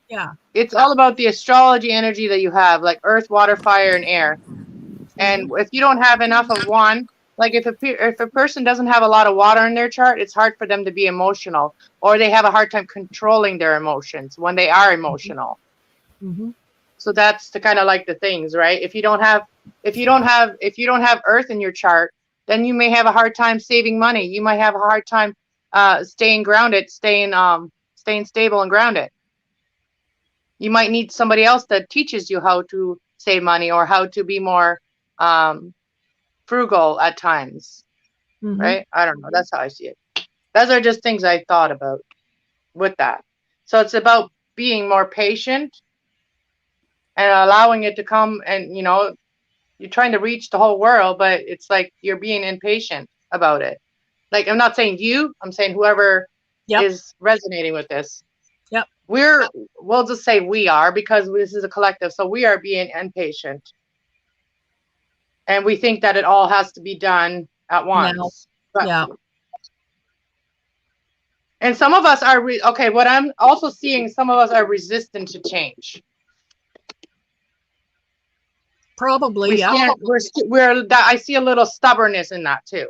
Yeah. It's all about the astrology energy that you have, like earth, water, fire, and air. And if you don't have enough of one, like if a person doesn't have a lot of water in their chart, it's hard for them to be emotional, or they have a hard time controlling their emotions when they are emotional. So that's the kind of like the things, right? If you don't have earth in your chart, then you may have a hard time saving money. You might have a hard time staying grounded, staying stable and grounded. You might need somebody else that teaches you how to save money or how to be more frugal at times, right? I don't know. That's how I see it. Those are just things I thought about with that. So it's about being more patient and allowing it to come. And, you know, you're trying to reach the whole world, but it's like you're being impatient about it. Like, I'm not saying you, I'm saying whoever is resonating with this. Yep. We'll just say we are, because this is a collective. So we are being impatient. And we think that it all has to be done at once. Yeah. And some of us are, okay, what I'm also seeing, some of us are resistant to change. Probably, I see a little stubbornness in that too.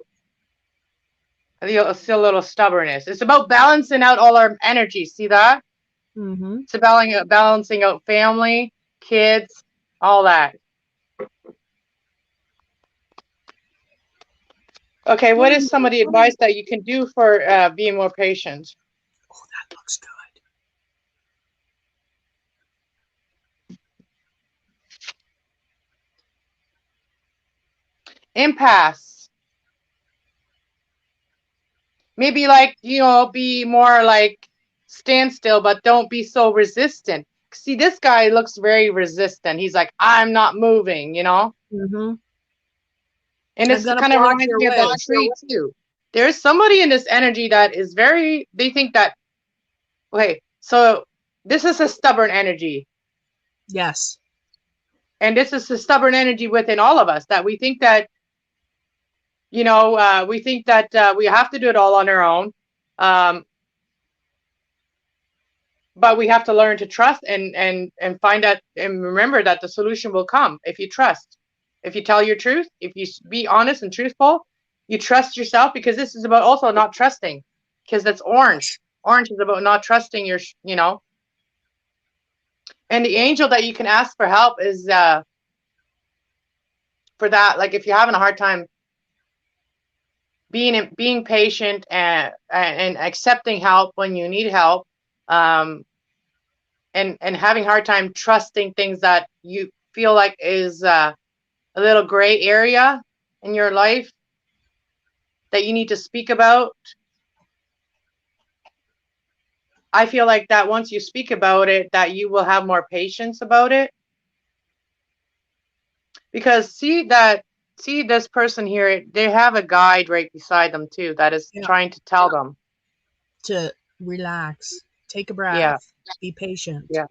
I see a little stubbornness. It's about balancing out all our energy. See that? It's about balancing out family, kids, all that. Okay, what is some of the advice that you can do for being more patient? Oh, that looks good. Impasse. Maybe, like, you know, be more like stand still, but don't be so resistant. See, this guy looks very resistant. He's like, I'm not moving, you know? And it's kind of reminds me of that tree too. There's somebody in this energy that is very, they think that, okay, so this is a stubborn energy. Yes. And this is a stubborn energy within all of us, that we think that, you know, we think that we have to do it all on our own. But we have to learn to trust and find out and remember that the solution will come if you trust. If you tell your truth, if you be honest and truthful, you trust yourself, because this is about also not trusting, because that's orange. Orange is about not trusting your, you know. And the angel that you can ask for help is for that. Like, if you're having a hard time being patient and accepting help when you need help, and having a hard time trusting things that you feel like is a little gray area in your life that you need to speak about, I feel like that once you speak about it, that you will have more patience about it. Because see this person here, they have a guide right beside them too that is trying to tell them to relax, take a breath, be patient. Yeah.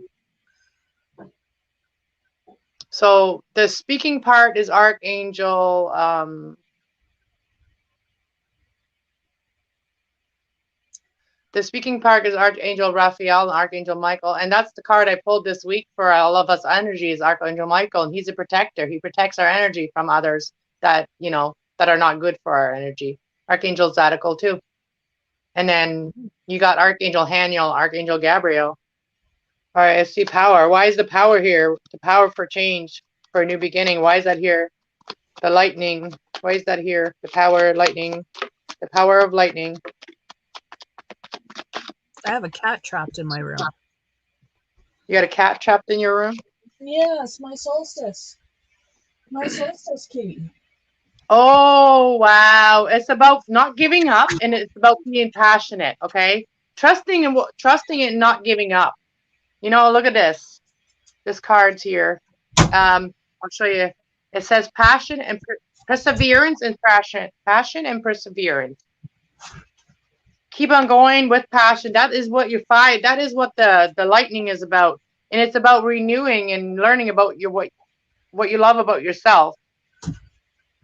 So the speaking part is Archangel the speaking part is Archangel Raphael and Archangel Michael, and that's the card I pulled this week for all of us energy is Archangel Michael, and he's a protector. He protects our energy from others that, you know, that are not good for our energy. Archangel Zadokul too. And then you got Archangel Haniel, Archangel Gabriel. All right, I see power. Why is the power here? The power for change, for a new beginning. Why is that here? The lightning. Why is that here? The power, lightning. The power of lightning. I have a cat trapped in my room. You got a cat trapped in your room? Yes, my solstice. My solstice kitty. Oh, wow. It's about not giving up, and it's about being passionate, okay? Trusting and not giving up. You know, look at this. This card's here. I'll show you. It says passion and perseverance and passion. Passion and perseverance. Keep on going with passion. That is what you find. That is what the lightning is about. And it's about renewing and learning about what you love about yourself.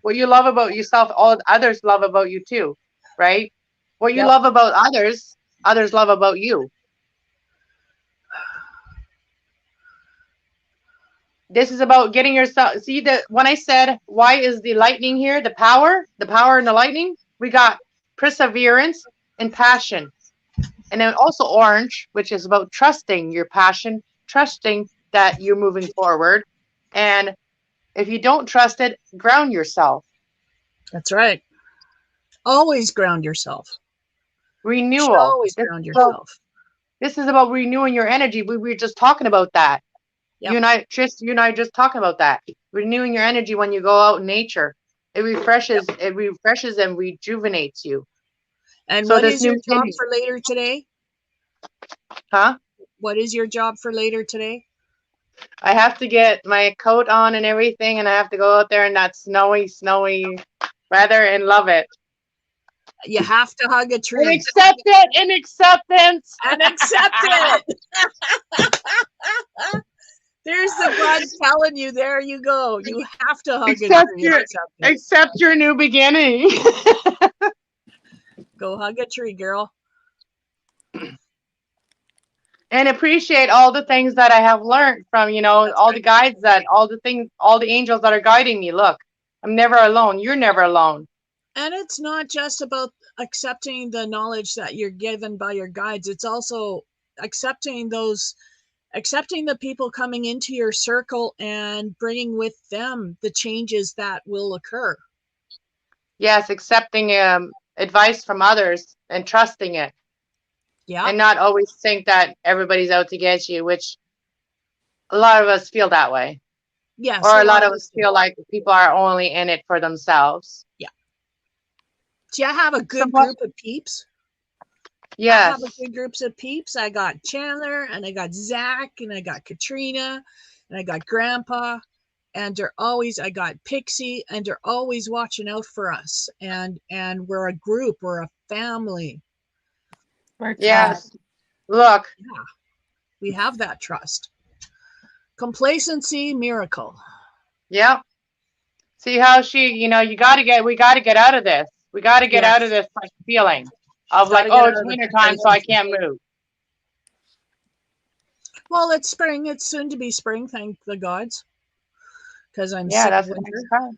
What you love about yourself, all others love about you too, right? What you love about others, others love about you. This is about getting yourself. See that when I said, why is the lightning here? The power and the lightning. We got perseverance and passion. And then also orange, which is about trusting your passion, trusting that you're moving forward. And if you don't trust it, ground yourself. That's right. Always ground yourself. Renewal. You should always ground yourself. This is about renewing your energy. We were just talking about that. Yep. You and I just talking about that. Renewing your energy when you go out in nature. It refreshes and rejuvenates you. And so what is your job for later today? Huh? What is your job for later today? I have to get my coat on and everything, and I have to go out there in that snowy weather and love it. You have to hug a tree. And accept it in acceptance. And accept it. There's the God telling you, there you go. You have to hug a tree. Accept your new beginning. Go hug a tree, girl. And appreciate all the things that I have learned from, you know, all the guides all the angels that are guiding me. Look, I'm never alone. You're never alone. And it's not just about accepting the knowledge that you're given by your guides. It's also accepting the people coming into your circle and bringing with them the changes that will occur. Yes, accepting advice from others and trusting it. Yeah. And not always think that everybody's out to get you, which a lot of us feel that way. Yes. Or a lot of us feel like people are only in it for themselves. Yeah. Do you have a good group of peeps? Yes. I have a good groups of peeps. I got Chandler and I got Zach and I got Katrina and I got Grandpa, and I got Pixie, and they're always watching out for us. And we're a group, we're a family. Yes. Look. Yeah. We have that trust. Complacency, miracle. Yep. See how we got to get out of this. We got to get out of this feeling of like, oh, it's winter time, so I can't move. Well, it's spring. It's soon to be spring, thank the gods. Because I'm sick that's of winter.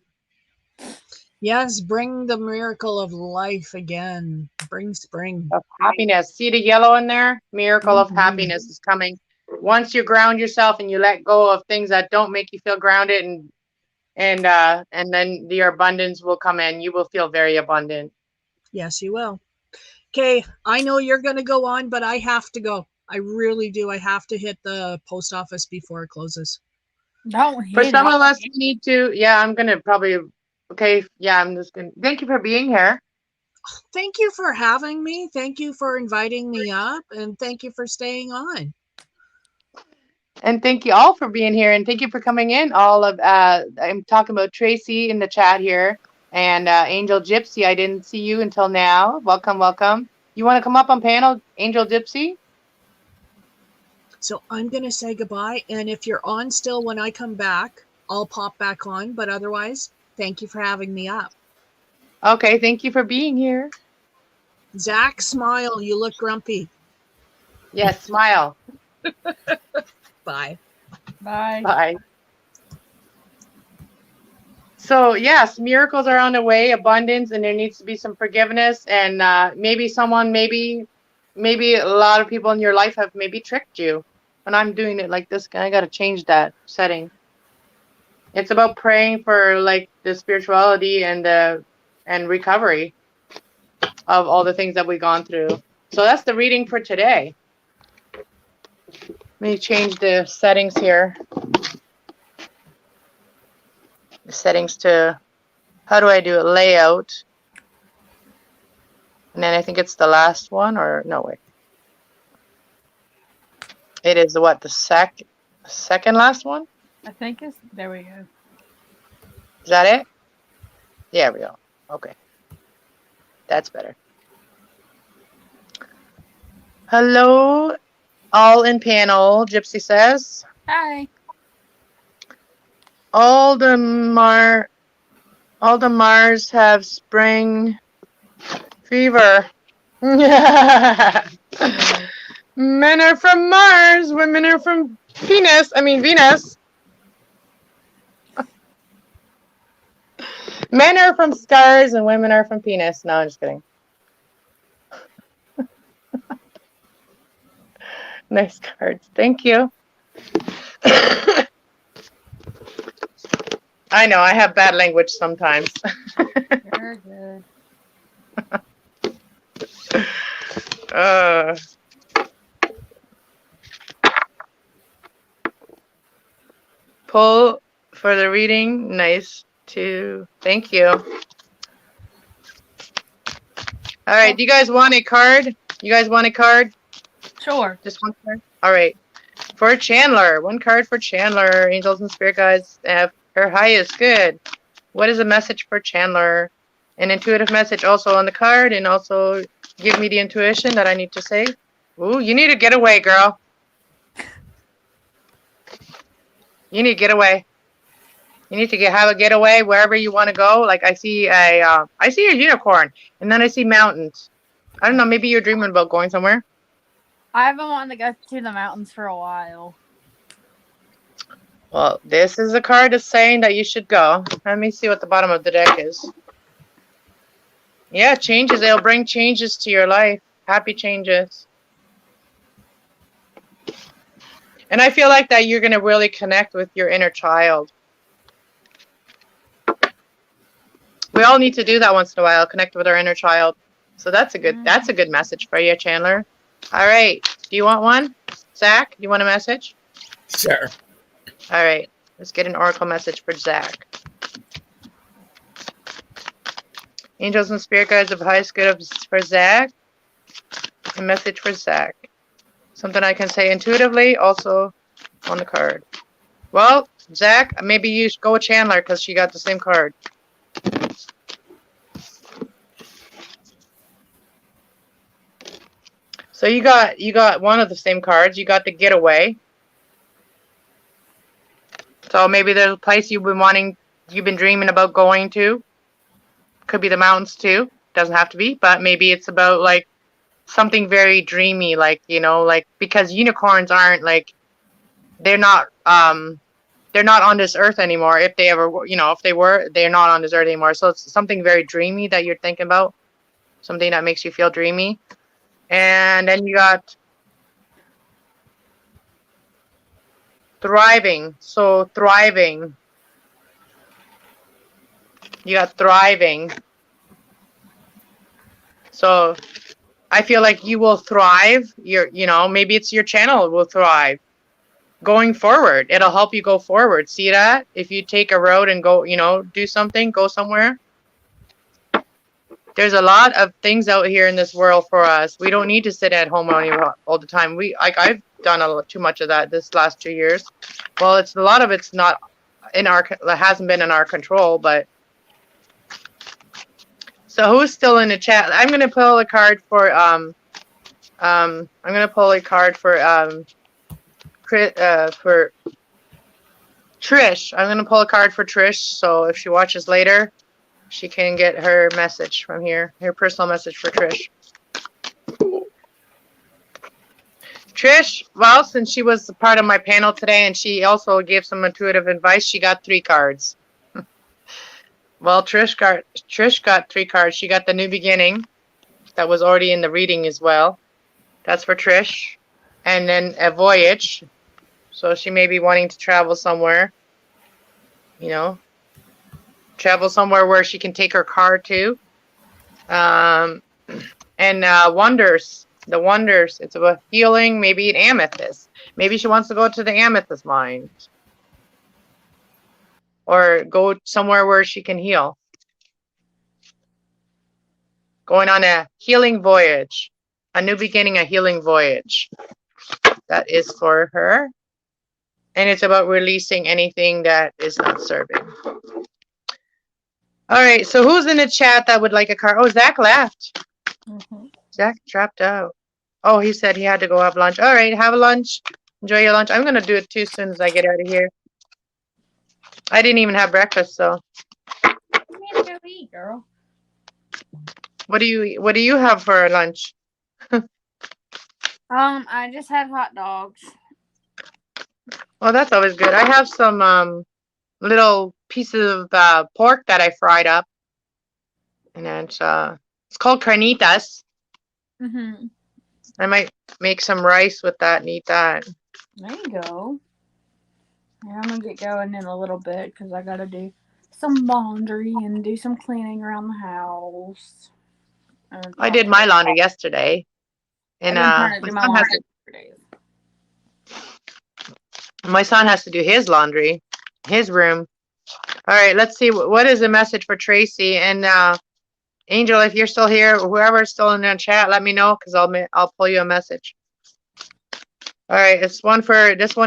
Yes, bring the miracle of life again. Bring spring. Of happiness. See the yellow in there? Miracle of happiness is coming. Once you ground yourself and you let go of things that don't make you feel grounded, and then the abundance will come in. You will feel very abundant. Yes, you will. Okay, I know you're going to go on, but I have to go. I really do. I have to hit the post office before it closes. No, For he some not. of us, we need to. Yeah, I'm gonna probably. Okay, yeah, I'm just gonna. Thank you for being here, Thank you for having me. Thank you for inviting me up, and thank you for staying on. and thank you all for being here, and thank you for coming in. All of I'm talking about Tracy in the chat here, and Angel Gypsy. I didn't see you until now. Welcome, welcome. You want to come up on panel, Angel Gypsy? So I'm going to say goodbye. And if you're on still when I come back, I'll pop back on. But otherwise, thank you for having me up. Okay, thank you for being here. Zach, smile. You look grumpy. Yes, smile. Bye. Bye. Bye. So yes, miracles are on the way, abundance, and there needs to be some forgiveness, and maybe someone, maybe a lot of people in your life have maybe tricked you. And I'm doing it like this, I got to change that setting. It's about praying for like the spirituality and the and recovery of all the things that we've gone through. So that's the reading for today. Let me change the settings here. The settings to, how do I do it? Layout. And then I think it's the last one, or no, wait. It is what, the second last one? I think it's there. We go. Is that it? There we go. Okay. That's better. Hello, all in panel, Gypsy says. Hi. All the Mars have spring fever. Men are from Mars, women are from Venus. Men are from stars and women are from penis. No, I'm just kidding. Nice cards. Thank you. I know, I have bad language sometimes. You're good. Pull for the reading. Nice too. Thank you. All right. Do you guys want a card? You guys want a card? Sure. Just one card? All right. For Chandler. One card for Chandler. Angels and Spirit Guides have her highest. Good. What is a message for Chandler? An intuitive message also on the card, and also give me the intuition that I need to say. Ooh, you need to get away, girl. You need to get away. You need to have a getaway wherever you want to go. Like I see a unicorn, and then I see mountains. I don't know. Maybe you're dreaming about going somewhere. I've been wanting to go to the mountains for a while. Well, this is a card that's saying that you should go. Let me see what the bottom of the deck is. Yeah, changes. They'll bring changes to your life. Happy changes. And I feel like that you're going to really connect with your inner child. We all need to do that once in a while, connect with our inner child. So that's a good message for you, Chandler. All right. Do you want one? Zach, do you want a message? Sure. All right. Let's get an oracle message for Zach. Angels and spirit guides of highest good for Zach. A message for Zach. Something I can say intuitively, also on the card. Well, Zach, maybe you should go with Chandler because she got the same card. So you got one of the same cards. You got the getaway. So maybe there's a place you've been dreaming about going to. Could be the mountains too. Doesn't have to be, but maybe it's about like something very dreamy, like, you know, like, because unicorns aren't like, they're not on this earth anymore. If they ever, if they were, they're not on this earth anymore. So it's something very dreamy that you're thinking about. Something that makes you feel dreamy. And then you got thriving. So thriving. You got thriving. So I feel like you will thrive. Maybe it's your channel will thrive. going forward. It'll help you go forward. See that? If you take a road and go, you know, do something, go somewhere. There's a lot of things out here in this world for us. We don't need to sit at home all the time. I've done too much of that this last 2 years. Well, it's a lot of it's not in our, hasn't been in our control, but. So who's still in the chat? I'm gonna pull a card for I'm gonna pull a card for Trish. I'm gonna pull a card for Trish, so if she watches later, she can get her message from here, her personal message for Trish. Trish, well, since she was part of my panel today and she also gave some intuitive advice, she got 3 cards. Well, Trish got 3 cards. She got the new beginning that was already in the reading as well. That's for Trish. And then a voyage. So she may be wanting to travel somewhere, you know, travel somewhere where she can take her car to. And wonders, the wonders. It's about healing, maybe an amethyst. Maybe she wants to go to the amethyst mine. Or go somewhere where she can heal. Going on a healing voyage. A new beginning, a healing voyage. That is for her. And it's about releasing anything that is not serving. All right, so who's in the chat that would like a card? Oh, Zach left. Zach dropped out. Oh, he said he had to go have lunch. All right, have a lunch. Enjoy your lunch. I'm going to do it too as soon as I get out of here. I didn't even have breakfast, so. You need to go eat, girl. What do you have for lunch? I just had hot dogs. Well, that's always good. I have some little pieces of pork that I fried up, and it's called carnitas. I might make some rice with that and eat that. There you go. Yeah, I'm gonna get going in a little bit because I gotta do some laundry and do some cleaning around the house. I did my laundry yesterday, and my son has to do his laundry, his room. All right, let's see what is the message for Tracy and Angel. If you're still here, or whoever's still in the chat, let me know because I'll pull you a message. All right, this one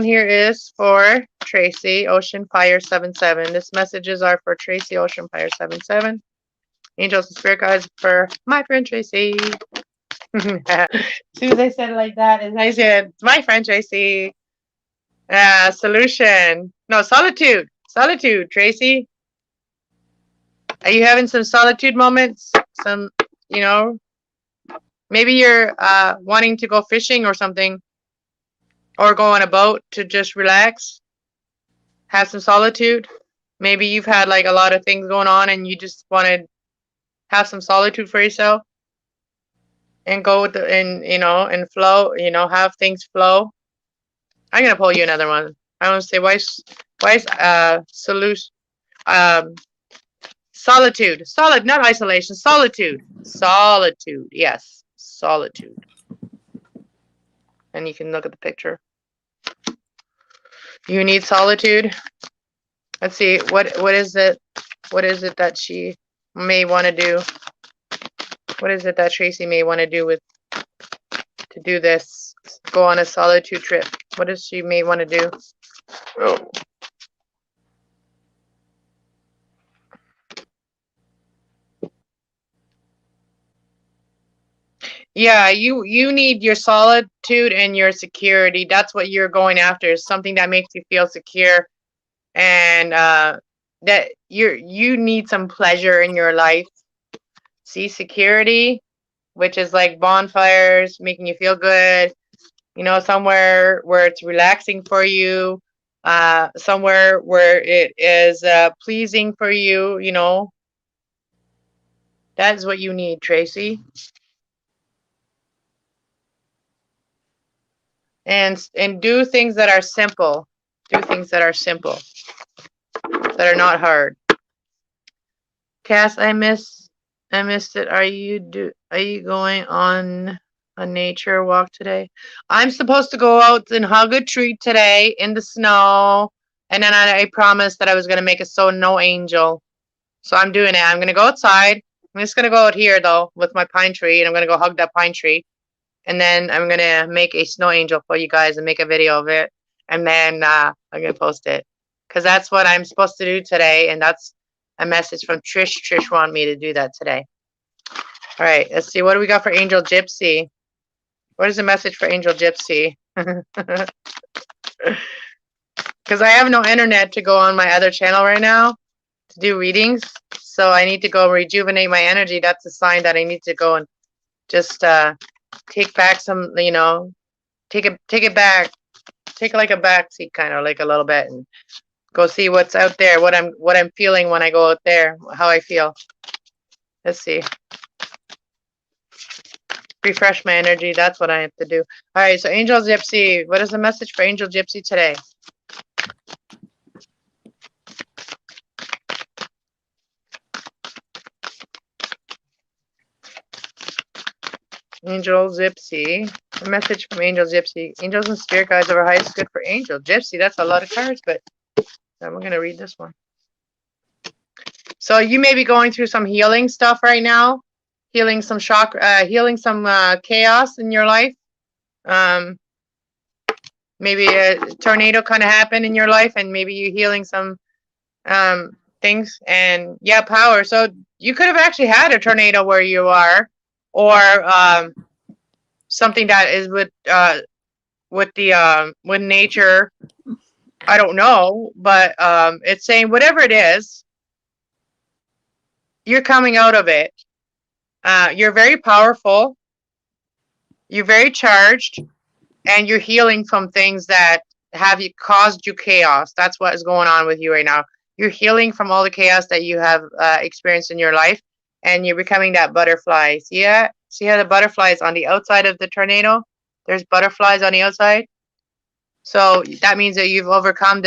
here is for Tracy, Ocean Fire 77. This messages are for Tracy, Ocean Fire 77. Angels and Spirit Guides for my friend Tracy. As soon as I said it like that, and I said, my friend Tracy. Solution. No, solitude. Solitude, Tracy. Are you having some solitude moments? Some, you know, maybe you're wanting to go fishing or something. Or go on a boat to just relax. Have some solitude. Maybe you've had like a lot of things going on and you just want to have some solitude for yourself. And go with and flow, have things flow. I'm gonna pull you another one. I want to say why is solitude, not isolation, solitude, yes, solitude. And you can look at the picture. You need solitude. Let's see what is it that she may want to do. What is it that Tracy may want to do to do this? Go on a solitude trip. What does she may want to do? Oh. Yeah, you need your solitude and your security. That's what you're going after. Is something that makes you feel secure, and that you need some pleasure in your life. See, security, which is like bonfires, making you feel good. Somewhere where it's relaxing for you, somewhere where it is pleasing for you, That is what you need, Tracy. And do things that are simple. Do things that are simple. That are not hard. Cass, I missed it. Are you going on A nature walk today. I'm supposed to go out and hug a tree today in the snow. And then I promised that I was going to make a snow angel. So I'm doing it. I'm going to go outside. I'm just going to go out here, though, with my pine tree. And I'm going to go hug that pine tree. And then I'm going to make a snow angel for you guys and make a video of it. And then I'm going to post it. Because that's what I'm supposed to do today. And that's a message from Trish. Trish wanted me to do that today. All right. Let's see. What do we got for Angel Gypsy? What is the message for Angel Gypsy? Because I have no internet to go on my other channel right now to do readings. So I need to go rejuvenate my energy. That's a sign that I need to go and just take back some, you know, take it back. Take like a back seat, kind of like a little bit, and go see what's out there, what I'm feeling when I go out there, how I feel. Let's see. Refresh my energy. That's what I have to do. All right. So Angel Gypsy, what is the message for Angel Gypsy today? Angel Gypsy. A message from Angel Gypsy. Angels and spirit guides are highest good for Angel Gypsy. That's a lot of cards, but I'm going to read this one. So you may be going through some healing stuff right now. Healing some shock, healing some chaos in your life. Maybe a tornado kind of happened in your life, and maybe you're healing some things. And yeah, power. So you could have actually had a tornado where you are, or something that is with nature. I don't know, but it's saying whatever it is, you're coming out of it. You're very powerful. You're very charged, and you're healing from things that have caused you chaos. That's what is going on with you right now. You're healing from all the chaos that you have experienced in your life, and you're becoming that butterfly. See that? See how the butterfly is on the outside of the tornado? There's butterflies on the outside. So that means that you've overcome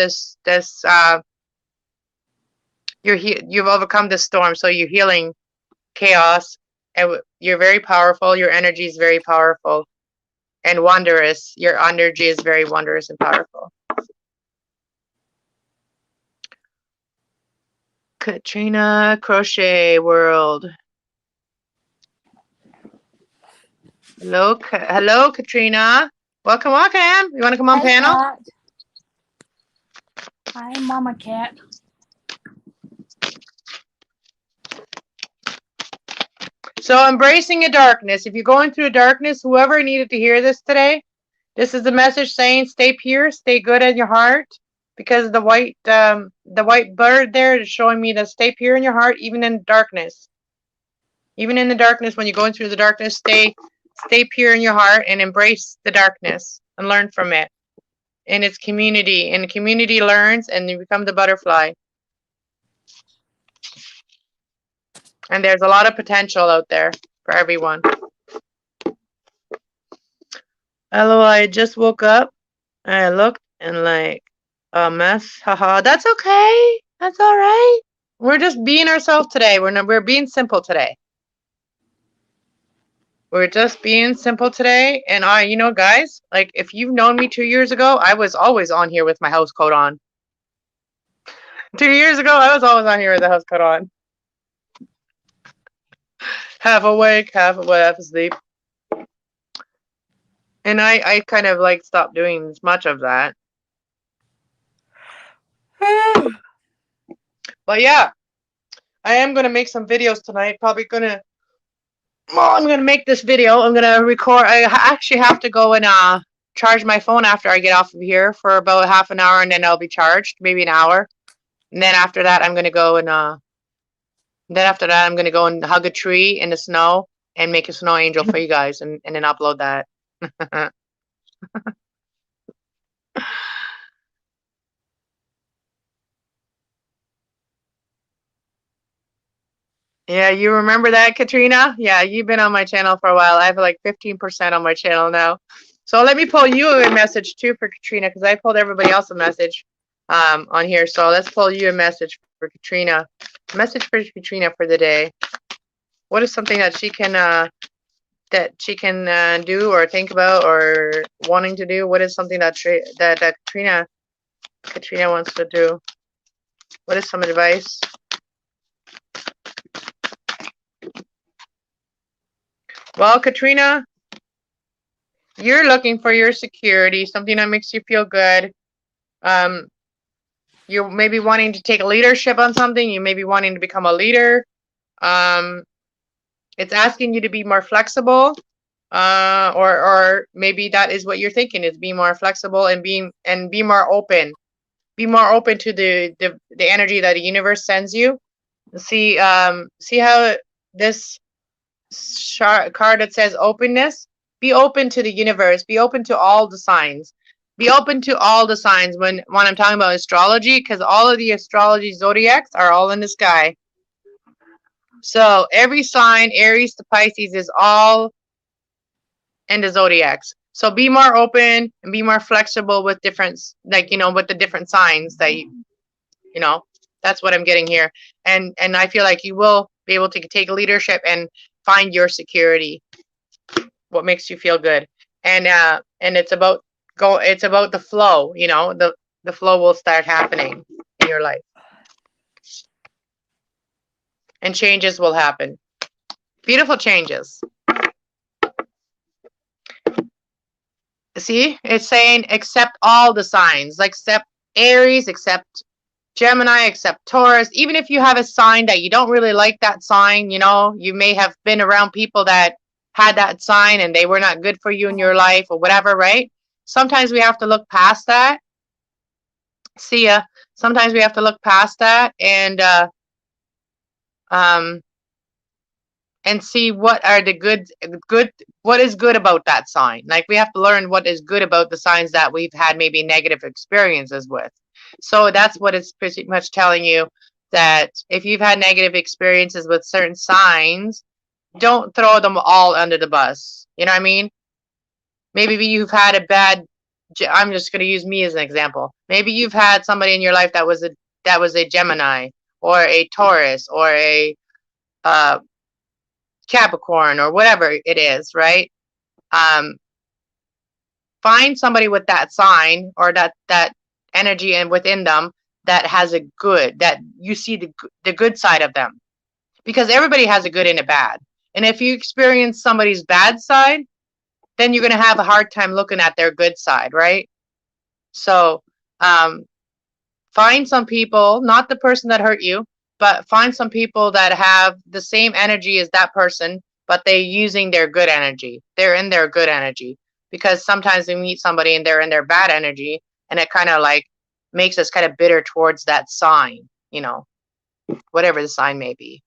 you've overcome this storm. So you're healing chaos, and you're very powerful. Your energy is very powerful and wondrous. Your energy is very wondrous and powerful. Katrina, Crochet World. Hello, hello, Katrina. Welcome, welcome. You want to come on panel? Cat. Hi, Mama Cat. So embracing a darkness. If you're going through a darkness, whoever needed to hear this today, this is the message saying stay pure, stay good in your heart. Because the white bird there is showing me to stay pure in your heart, even in darkness. Even in the darkness, when you're going through the darkness, stay pure in your heart and embrace the darkness and learn from it. And it's community, and the community learns, and you become the butterfly. And there's a lot of potential out there for everyone. Hello, I just woke up and I looked and like a mess. Haha, that's okay. That's all right. We're just being ourselves today. We're being simple today. We're just being simple today. And you know, guys, like if you've known me 2 years ago, I was always on here with my house coat on. 2 years ago, I was always on here with the house coat on. Half awake, half asleep. And I kind of like stopped doing as much of that. But yeah, I am going to make some videos tonight. Probably going to, well, I'm going to make this video. I'm going to record. I actually have to go and charge my phone after I get off of here for about half an hour, and then I'll be charged, maybe an hour. And then after that, I'm going to go and hug a tree in the snow and make a snow angel for you guys, and then upload that. Yeah, you remember that, Katrina? Yeah, you've been on my channel for a while. I have like 15% on my channel now. So let me pull you a message too for Katrina, because I pulled everybody else a message on here. So let's pull you a message for Katrina. Message for Katrina for the day. What is something that she can that she can do or think about or wanting to do? What is something that Katrina wants to do? What is some advice? Well, Katrina, you're looking for your security, something that makes you feel good. You're maybe wanting to take leadership on something. You may be wanting to become a leader. It's asking you to be more flexible, or maybe that is what you're thinking, is be more flexible and be more open. Be more open to the energy that the universe sends you. See how this card that says openness. Be open to the universe. Be open to all the signs. Be open to all the signs when I'm talking about astrology, because all of the astrology zodiacs are all in the sky. So every sign, Aries to Pisces, is all in the zodiacs. So be more open and be more flexible with different, like, with the different signs that that's what I'm getting here. And I feel like you will be able to take leadership and find your security, what makes you feel good. And it's about the flow, the flow will start happening in your life. And changes will happen. Beautiful changes. See, it's saying accept all the signs, like accept Aries, accept Gemini, accept Taurus. Even if you have a sign that you don't really like that sign, you may have been around people that had that sign and they were not good for you in your life or whatever, right? Sometimes we have to look past that. See ya. Sometimes we have to look past that and see what are the what is good about that sign. Like, we have to learn what is good about the signs that we've had maybe negative experiences with. So that's what it's pretty much telling you, that if you've had negative experiences with certain signs, don't throw them all under the bus. You know what I mean? Maybe you've had a bad, I'm just going to use me as an example. Maybe you've had somebody in your life that was a Gemini or a Taurus or a Capricorn or whatever it is, right? Find somebody with that sign or that energy and within them that has that you see the good side of them, because everybody has a good and a bad. And if you experience somebody's bad side, then you're going to have a hard time looking at their good side, right? So find some people, not the person that hurt you, but find some people that have the same energy as that person, but they're using their good energy. They're in their good energy. Because sometimes we meet somebody and they're in their bad energy, and it kind of like makes us kind of bitter towards that sign, whatever the sign may be.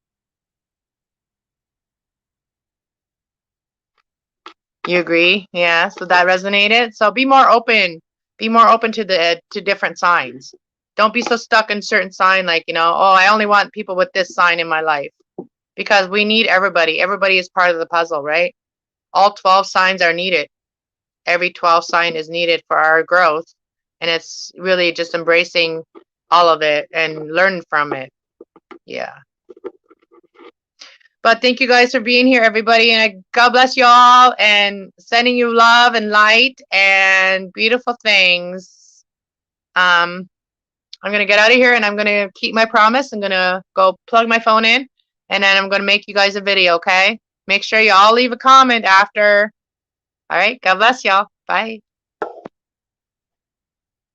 You agree? Yeah, so that resonated. So be more open. Be more open to different signs. Don't be so stuck in certain sign, like, oh, I only want people with this sign in my life. Because we need everybody. Everybody is part of the puzzle, right? All 12 signs are needed. Every 12 sign is needed for our growth. And it's really just embracing all of it and learning from it. Yeah. But thank you guys for being here, everybody. And God bless you all, and sending you love and light and beautiful things. I'm going to get out of here, and I'm going to keep my promise. I'm going to go plug my phone in, and then I'm going to make you guys a video, okay? Make sure you all leave a comment after. All right. God bless y'all. Bye.